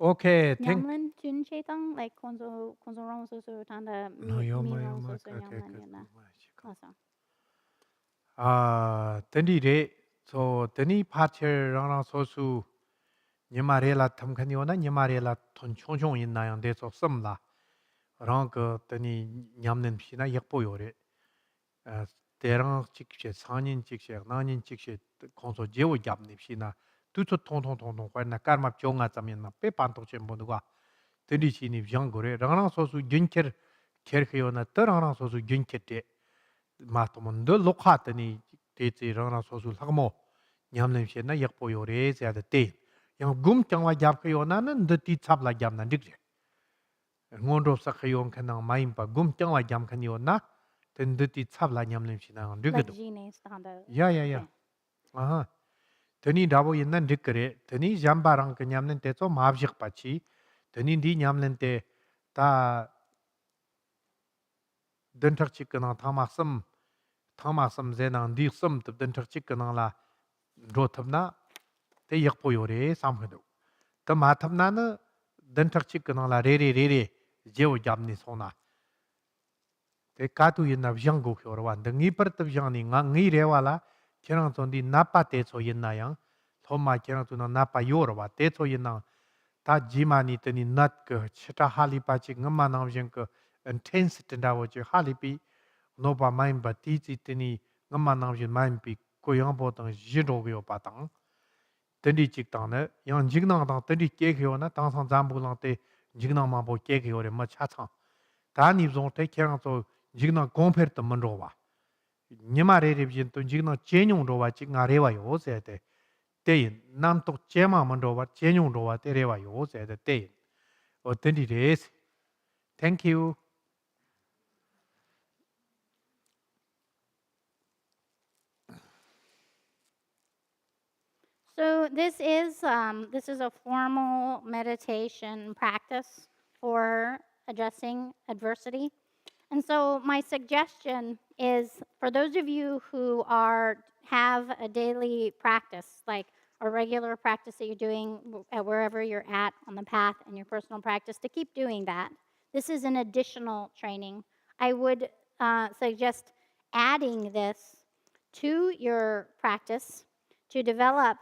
Okay, thank Nyamlin chun chetang like konzo rong so tanda mi rong so nyamlin yuna. Also. tenire so teni pacher rana sosu nimarela tamkaniona nimarela ton chonchong inna yang de so samla rang ko teni nyamnen pina yakpo yore terang chikche sanin chikche nanin chikche konso jewo yapni pina tuto tong na karma chonga chamin na pe pantok chembo nuga teni chini vyang gore rang sosu ginker kerkhayona terang sosu ginkete 마토몬도 lokhatani tete rana sosul hagmo nyamnem shena yakpo yore zada te yang gum changwa jap khayo nanan de ti chap la jam nan dikje ngondo sa khayo khana maim pa gum changwa jam khanyo na ten de ti chap la nyamnem shena dikdo ya aha tani dabo yin nan dikre tani jamba rang ka nyamnen te so mabjik pachi tani di nyamnen te ta dentak chikana thamasam 타마섬 제난 디섬 듭든 척직거나라 로탑나 대 역보요레 삼회도 더 마탑나는 든척직거나라 레레레레 제오 잡니 소나 대 가두 있나 비장고 효로와 등이 버터 비장니 ngi 레와라 저랑 존디 나빠테 소 있나양 소마 저랑 존나 나빠 요로와 대소 있나 다 지마니 뜨니 낫그 치타 할리바치 ng마 그 intense 된다고지 할리비 노바 마임바 티지티니 ngma namjin maimpi koyang bodang jidogyo patang tandi chikdang yang jignang dang tandi kekyo na tangsang zambu lang te jignang mambo kekyo re ma chachang da ni zong te kerang so jignang compare to manro wa nyima re re jin to jignang chenyong ro wa chi nga re wa yo se te te nam tok chema manro wa chenyong ro wa te re wa yo se te o tandi re thank you. So this is a formal meditation practice for addressing adversity. And so my suggestion is for those of you who have a daily practice, like a regular practice that you're doing at wherever you're at on the path in your personal practice, to keep doing that. This is an additional training. I would suggest adding this to your practice to develop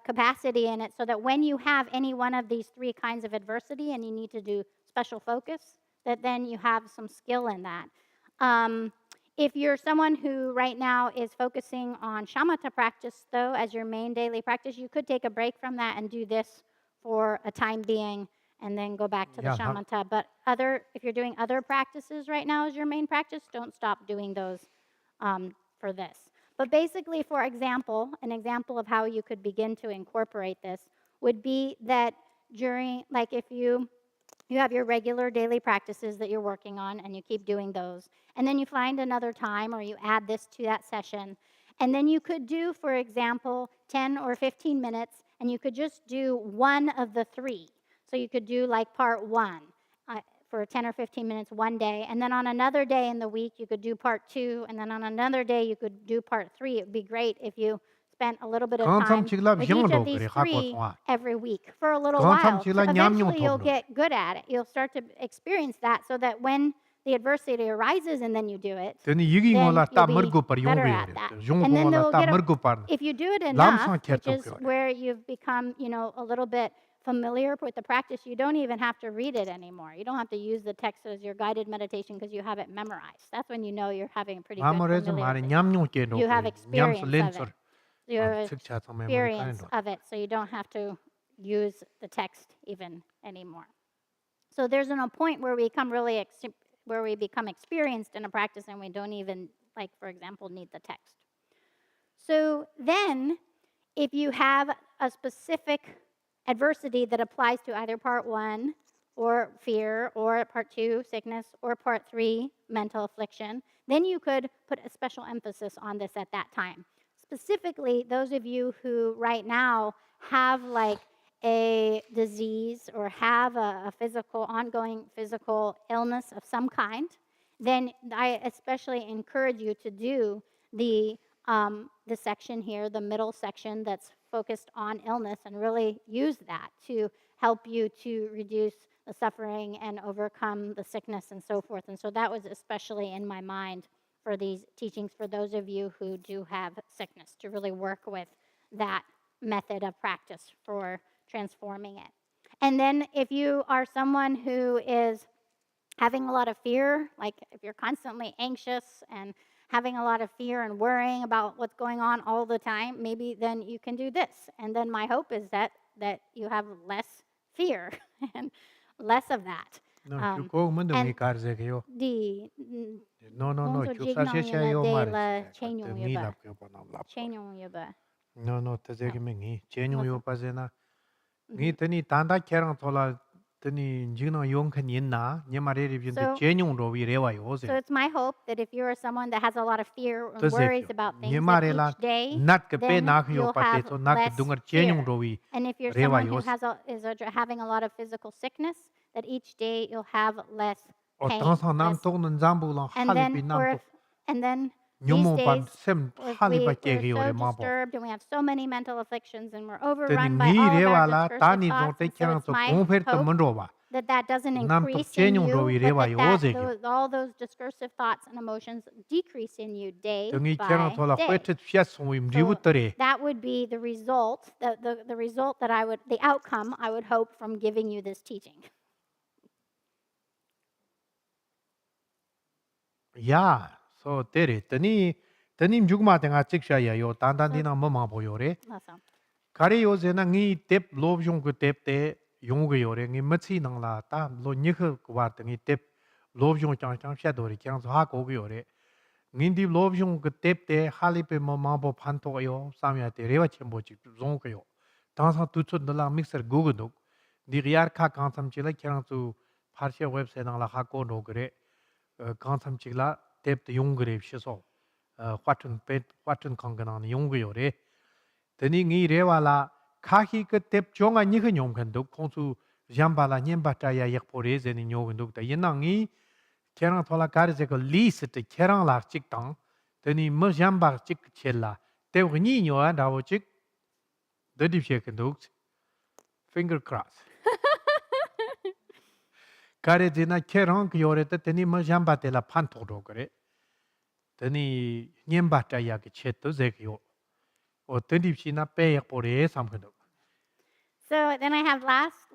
capacity in it so that when you have any one of these three kinds of adversity and you need to do special focus, that then you have some skill in that. If you're someone who right now is focusing on shamatha practice, though, as your main daily practice, you could take a break from that and do this for a time being and then go back to the shamatha. But if you're doing other practices right now as your main practice, don't stop doing those for this. But basically, for example, an example of how you could begin to incorporate this would be that if you have your regular daily practices that you're working on and you keep doing those, and then you find another time or you add this to that session, and then you could do, for example, 10 or 15 minutes, and you could just do one of the three. So you could do like part 1, for 10 or 15 minutes one day, and then on another day in the week you could do part 2, and then on another day you could do part 3. It would be great if you spent a little bit of time with each of these 3 every week for a little while. So eventually you'll get good at it. You'll start to experience that so that when the adversity arises and then you do it, then you'll be better at that. And then they'll get if you do it enough, which is where you've become, a little bit familiar with the practice, you don't even have to read it anymore. You don't have to use the text as your guided meditation because you have it memorized. That's when you know you're having pretty good familiarity. You have experience of it. You have experience of it, so you don't have to use the text even anymore. So there's a point where we become experienced in a practice and we don't even, like, for example, need the text. So then, if you have a specific adversity that applies to either part 1 or fear, or part 2 sickness, or part 3 mental affliction, then you could put a special emphasis on this at that time. Specifically, those of you who right now have like a disease or have a ongoing physical illness of some kind, then I especially encourage you to do the section here, the middle section that's focused on illness, and really use that to help you to reduce the suffering and overcome the sickness and so forth. And so that was especially in my mind for these teachings for those of you who do have sickness, to really work with that method of practice for transforming it. And then if you are someone who is having a lot of fear, like if you're constantly anxious and having a lot of fear and worrying about what's going on all the time, maybe then you can do this. And then my hope is that you have less fear and less of that. So it's my hope that if you're someone that has a lot of fear and worries about things, that each day, then you'll have less fear. And if you're someone who is having a lot of physical sickness, that each day you'll have less pain. And then these days, we're so disturbed and we have so many mental afflictions and we're overrun by all of our discursive thoughts. And so it's my hope that doesn't increase in you, but that all those discursive thoughts and emotions decrease in you day by day. So that would be the result, the result the outcome I would hope from giving you this teaching. Yeah. So tere tani jugma tenga chiksha ya yo tandandina mama boyore. Kare yo zena ngi tep lob jong ko tep te yong go yore ngi matsi nang la ta lo nyikh ko war tengi tep lob jong chang chang sha dori kyang ha ko go yore. Ngi di lob jong ko tep te halipe mama bo phan to yo samya te rewa chembo chik zong ko yo. Tang sa tu chud la mixer go go dok. Di yar kha kang sam chila kyang tu pharsha website nang la ha ko no gre. 강삼 찍라 뎁도 용그레 시소 화튼 강간한 용그요래 드니 이 레와라 카히 그 뎁 종아 니그 용간도 콩수 잠발라 냠바타야 약포레제니 용간도 다 예낭이 케랑 토라 가르제 그 리스트 케랑 라 찍당 드니 뭐 잠바 찍 첼라 뎁니 뇨아 다오 찍 드디피에 근도 finger cross 가레디나 케랑 요레데 테니 마잠바텔라 판토로 그래. 테니 냠바타야 그 쳇도 제기요. 어떤디시나 빼약 보레 삼근도. So then I have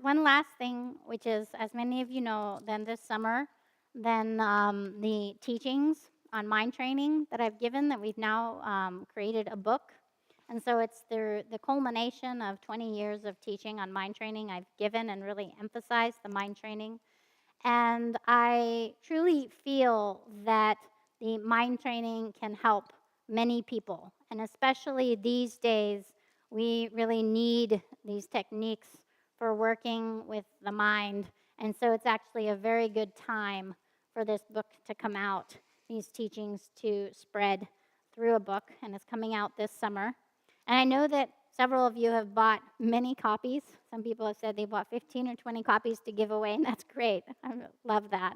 one last thing, which is, as many of you know, then this summer, then the teachings on mind training that I've given, that we've now created a book. And so it's the culmination of 20 years of teaching on mind training. I've given and really emphasized the mind training. And I truly feel that the mind training can help many people. And especially these days, we really need these techniques for working with the mind. And so it's actually a very good time for this book to come out, these teachings to spread through a book. And it's coming out this summer. And I know that several of you have bought many copies. Some people have said they bought 15 or 20 copies to give away, and that's great. I love that.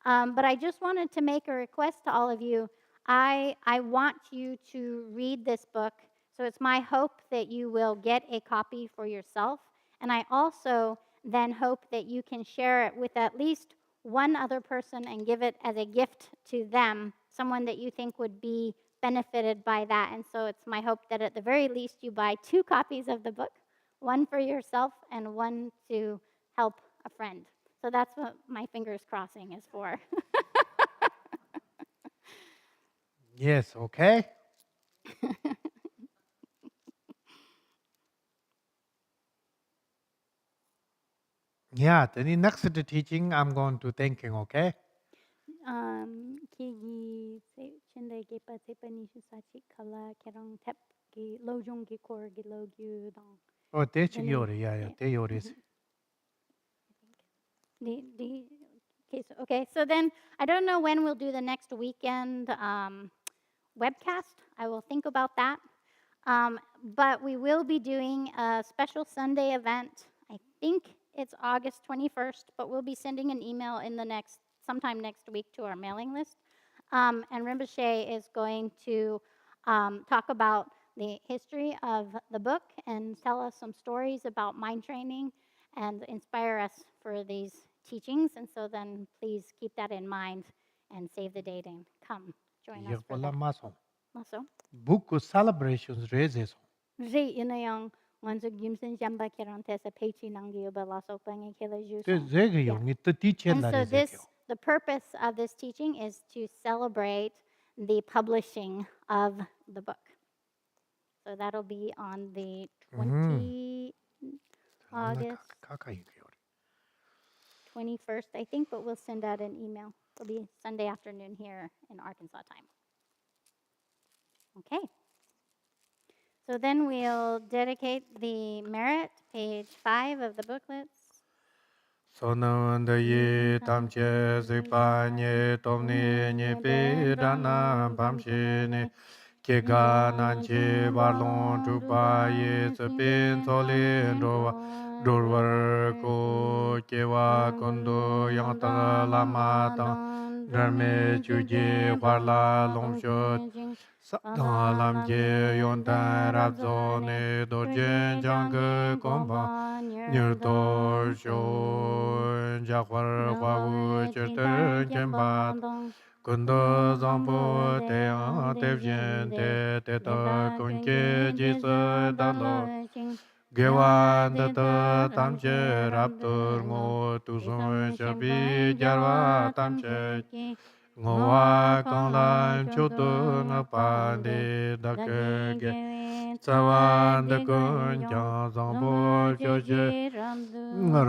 But I just wanted to make a request to all of you. I want you to read this book, so it's my hope that you will get a copy for yourself. And I also then hope that you can share it with at least one other person and give it as a gift to them, someone that you think would be benefited by that. And so it's my hope that at the very least you buy 2 copies of the book, one for yourself and one to help a friend. So that's what my fingers crossing is for. Yes, okay. Yeah, the next teaching I'm going to thinking, okay? Kigi chinde ge pa se pani shu sa chi kala kerong tep gi lojong gi kor gi lo gyu dong. Oh, that's Then your, yeah, they yours. Okay, so then I don't know when we'll do the next weekend webcast. I will think about that. But we will be doing a special Sunday event. I think it's August 21st, but we'll be sending an email in the sometime next week to our mailing list. And Rinpoche is going to talk about the history of the book and tell us some stories about mind training and inspire us for these teachings. And so then please keep that in mind and save the date and come join us for that. Maso. Also, Book celebrations raises. Ri ina yang nganzo gimsen jamba kirante sa pechi nangi ba laso pangi kila The juso. Zegyo, it's the teacher And so that the purpose of this teaching is to celebrate the publishing of the book. So that'll be on the 20 August 21st, I think, but we'll send out an email. It'll be Sunday afternoon here in Arkansas time. Okay. So then we'll dedicate the merit, page 5 of the booklets. Sonanda ye tamche zipa nye tomne nye pe dana pamshe ne ke ga nan che barlon chupa ye sepin sole ndova dorwar ko ke wa kondo yang ta lama tang dharme chuje warla longsho sa lam je yon ta rab zo ne do jen jang ge kompa nyur do sho ja war hwa wu che ter jen ba kundo zambo te a te vien te ta kun ke ji se da lo ge wan de ta tam che rab tur ngo tu so che bi jar wa tam che ngo wa kong lan chu tu nga pa de da ke ge sa wan de kun ja zambo che che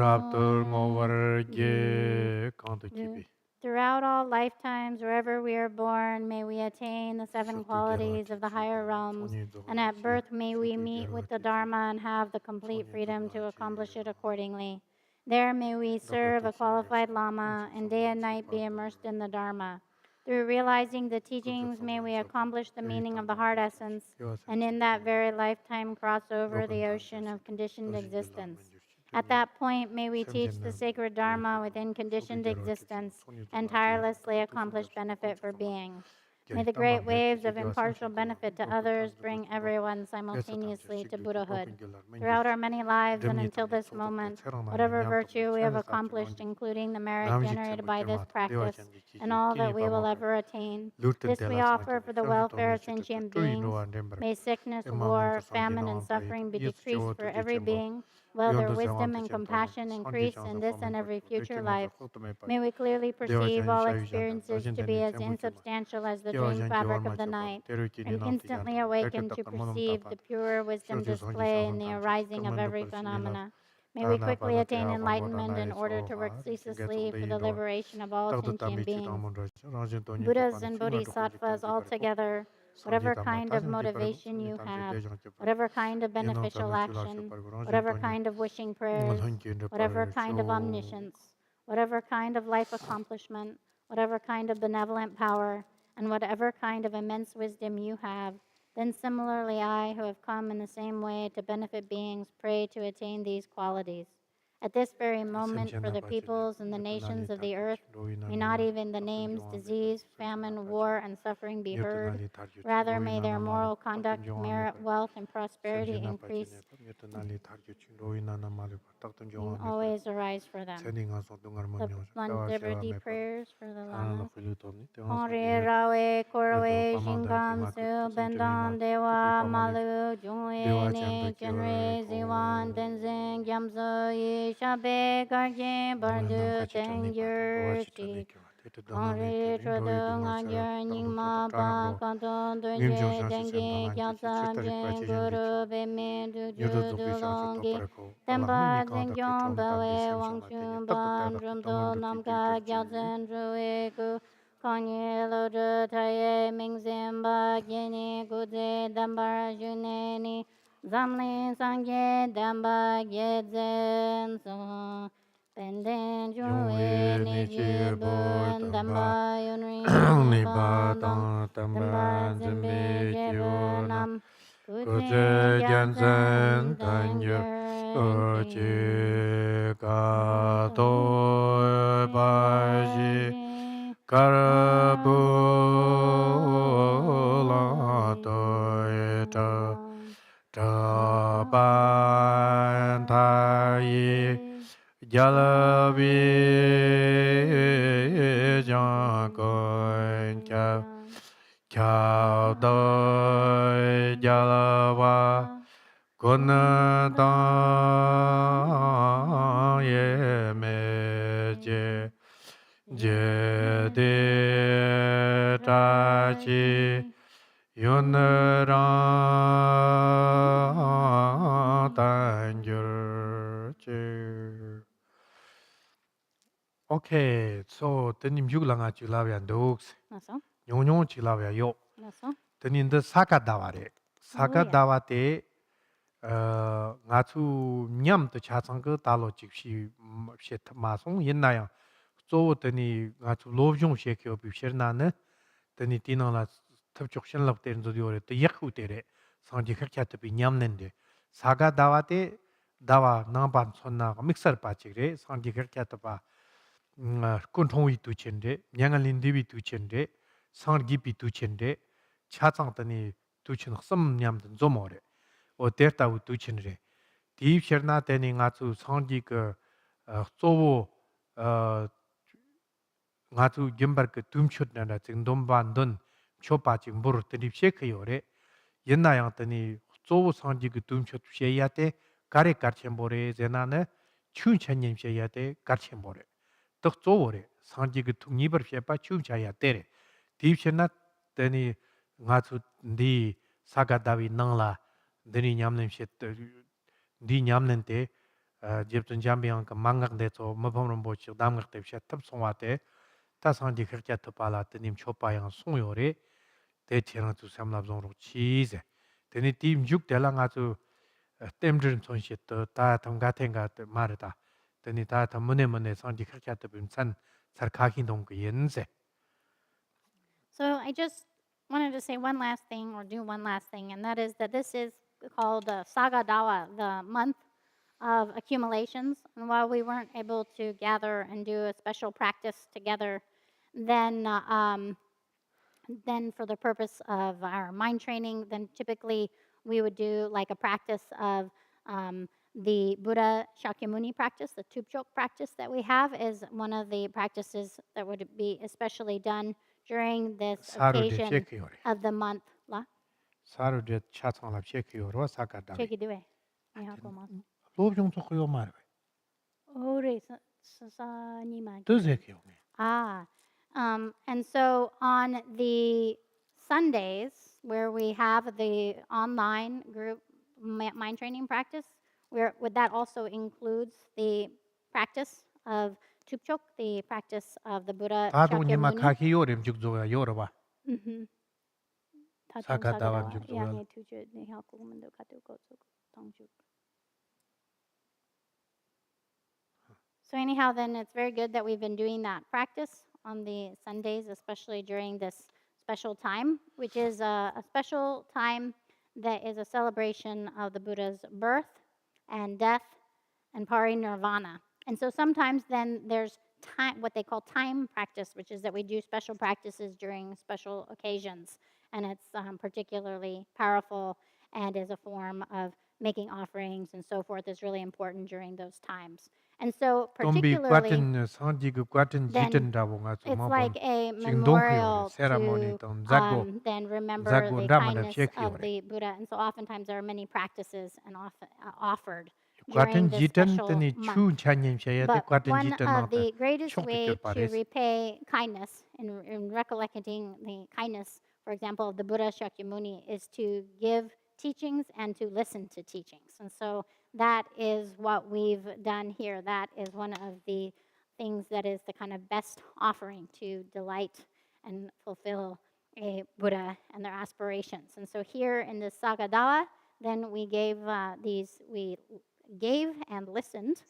rab tur ngo war ge kong de ki bi. Throughout all lifetimes, wherever we are born, may we attain the 7 qualities of the higher realms, and at birth may we meet with the Dharma and have the complete freedom to accomplish it accordingly. There may we serve a qualified Lama, and day and night be immersed in the Dharma. Through realizing the teachings, may we accomplish the meaning of the heart essence, and in that very lifetime cross over the ocean of conditioned existence. At that point, may we teach the sacred Dharma within conditioned existence and tirelessly accomplish benefit for beings. May the great waves of impartial benefit to others bring everyone simultaneously to Buddhahood. Throughout our many lives and until this moment, whatever virtue we have accomplished, including the merit generated by this practice and all that we will ever attain, this we offer for the welfare of sentient beings. May sickness, war, famine, and suffering be decreased for every being, while their wisdom and compassion increase in this and every future life. May we clearly perceive all experiences to be as insubstantial as the dream fabric of the night, and instantly awaken to perceive the pure wisdom display in the arising of every phenomena. May we quickly attain enlightenment in order to work ceaselessly for the liberation of all sentient beings. Buddhas and Bodhisattvas all together, whatever kind of motivation you have, whatever kind of beneficial action, whatever kind of wishing prayers, whatever kind of omniscience, whatever kind of life accomplishment, whatever kind of benevolent power, and whatever kind of immense wisdom you have, Then similarly, I, who have come in the same way to benefit beings, pray to attain these qualities. At this very moment, for the peoples and the nations of the earth, may not even the names disease, famine, war, and suffering be heard. Rather, may their moral conduct, merit, wealth, and prosperity increase and always arise for them. The longevity prayers for the lamas. Hori rawe korawe shinkam su bendan dewa malu jungwe ne chenre ziwan tenzin gyamso yi shabe garje bardu tengyur shi. Hori trodo ngagyer nyingma pa kanton dunje dengi kyatsam jen guru beme du ju du longi. Tenpa zengyong bawe wang chun ban drum do namka gyatsen ruwe ku. Kanye lo zhe taye ming zin ba geni gu zi dambar june ni. Zamlin sangye damba ge zen song. Penden juwe ni ji bun damba yun rin ban dong. Damba zimbi je bu nam. Gu zi gyan zen dan yer Ochi Katog Baji Karabu Toita Taban Tayi Jalavi Jankoin Kyaw Doi Jalawa Gunna ye me je de ta chi yun ra tan jur chi. Okay, so tenim jugla chilawya dogs. Naso? Nyong chilawya yo. Naso? Tenin the saka daware. Saka dawate nga chu nyam to cha chang ge da lo ji xi xie ma song yin na yang zo de ni nga chu lo jong xie kyo bi xie na ne de ni ti na la tab chok shen lok de zo yo re de yak hu de re sang ji khak cha de bi nyam nen de sa ga da wa de da wa na ban chon na mixer pa chi re sang ji khak cha de ba kun thong wi tu chen de nyang lin di bi tu chen de sang gi bi tu chen de cha chang de ni tu chen sam nyam de zo mo re o der ta u tu chen re Deep Sherna Teni Ngatu Sanji Sovo Ngatu Gimbar Tumchut Nana Zingdomban Dun Chopa Jimbur Tenip Shekayore Yena Yang Teni Sovo Sanji Tumchut Sheyate Kare Karchembore Zenana Chun Chanyam Sheyate Karchembore Tok Sovore Sanji Tunibar Shepa Chun Chayatere Deep Sherna Teni Ngatu Di Sagadavi Nangla Deni Nyamnem Shet Di Nyamnente Jepton Jambian Mangak de so Mipham Rinpoche Damgak de Shet Tab Songwate Ta Sanji Khircha Topala Tenim Chopa Yang Songyore De Tirang to Samlab Zong Cheese Teni Team Juk de Lang to Temdrin Son Shit Ta Tam Gatenga Marita Teni Ta Tam Mune Sanji Khircha Topim San Sarkaki Dong Yense. So I just wanted to say one last thing, or do one last thing, and that is that this is called Saga Dawa, the month of accumulations. And while we weren't able to gather and do a special practice together, then for the purpose of our mind training, then typically we would do like a practice of the Buddha Shakyamuni practice, the Tupchok practice that we have is one of the practices that would be especially done during this occasion of the month. La? Sarudet Chatsonlap Shekyo, Saka Davi. Check it away. Lobjong to Koyo Marve. And so on the Sundays, where we have the online group mind training practice, would that also includes the practice of Tupchok, the practice of the Buddha Shakyamuni? Mm-hmm. So anyhow, then it's very good that we've been doing that practice on the Sundays, especially during this special time, which is a special time that is a celebration of the Buddha's birth and death and parinirvana. And so sometimes then there's time, what they call time practice, which is that we do special practices during special occasions. And it's particularly powerful and is a form of making offerings and so forth is really important during those times. And so Tombi particularly kwatin sanji gu kwatin then jitan dawo nga it's mabon like a shingdong kyo memorial ceremony to ton zago then remember zago the ndamana kindness shekyo of the Buddha. And so oftentimes there are many practices and offered kwatin during this jitan special tani month. chu chanyin shaya te But kwatin one jitan of nang the greatest chong way kyo to pares repay kindness in recollecting the kindness, for example, of the Buddha Shakyamuni, is to give teachings and to listen to teachings. And so that is what we've done here. That is one of the things that is the kind of best offering to delight and fulfill a Buddha and their aspirations. And so here in the Sagadawa, then we gave we gave and listened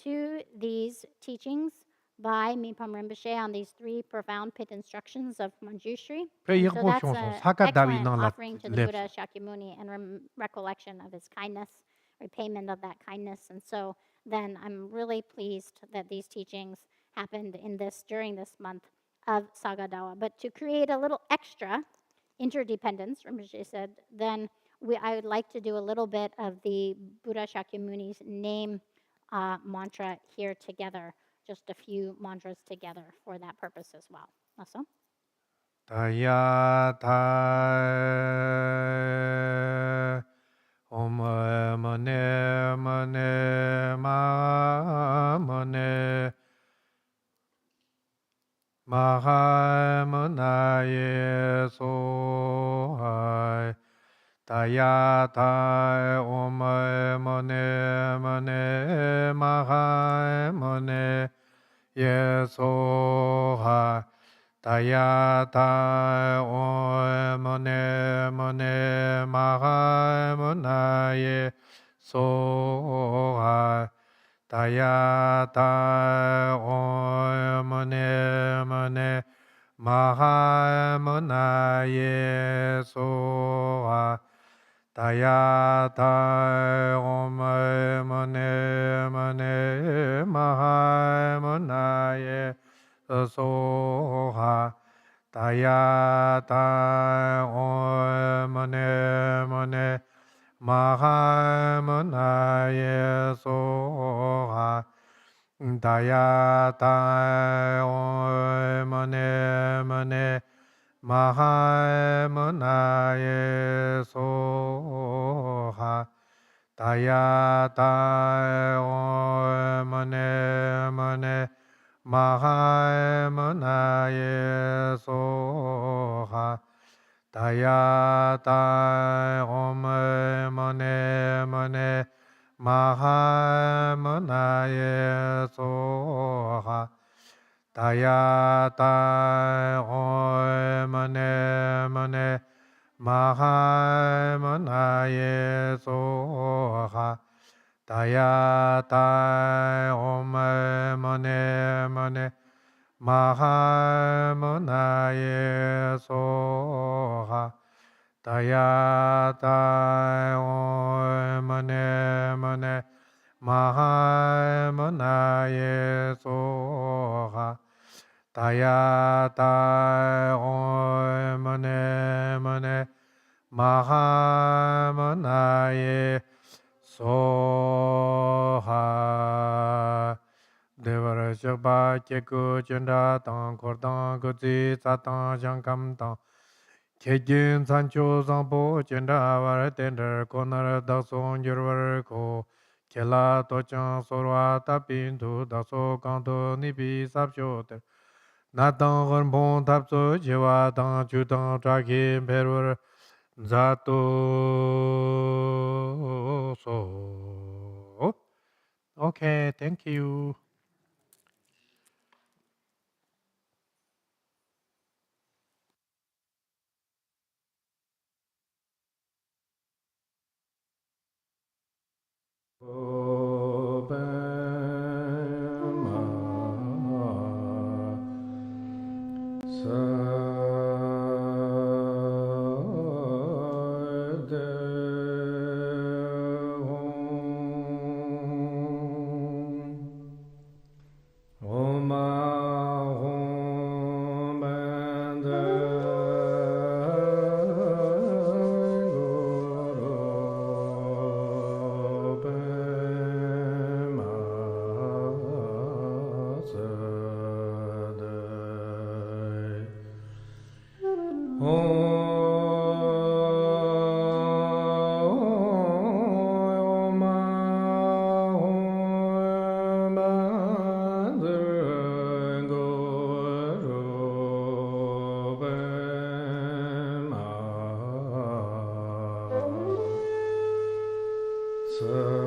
to these teachings by Mipham Rinpoche on these 3 profound pit instructions of Manjushri. pe And so yigbo that's shong song an saka dawi excellent nang la offering to the lep Buddha Shakyamuni and recollection of his kindness, repayment of that kindness. And so then I'm really pleased that these teachings happened during this month of Sagadawa. But to create a little extra interdependence, Rinpoche said, then I would like to do a little bit of the Buddha Shakyamuni's name mantra here together, just a few mantras together for that purpose as well. Also? Taya ta om mane mane ma mane maha manaye so hai Taya ta om mane mane maha mane ye so hai Taya ta om mane maha manaye so hai Taya ta om mane maha manaye so hai Taya ta om mane maha manaye so ha Taya ta om mane maha manaye so ha Taya ta om mane maha manaye so ha Taya ta om mane maha manaye so ha Taya ta om mane maha manaye so ha Taya ta om mane maha manaye so ha Taya ta om mane maha manaye so ha Taya ta om mane maha manaye so ha Taya ta om mane maha manaye so ha Devara shakpa keku chenda tang kor tang kutsi sa tang shankam tang Kejin sancho sangpo chenda var tender konar dakson jirvar ko Kela tochang sorwa tapin tu dakso kanto nipi sapsho ter Natang gharpon tapso jewa tang chutang trakin pervar zato so Okay, thank you. Sa sa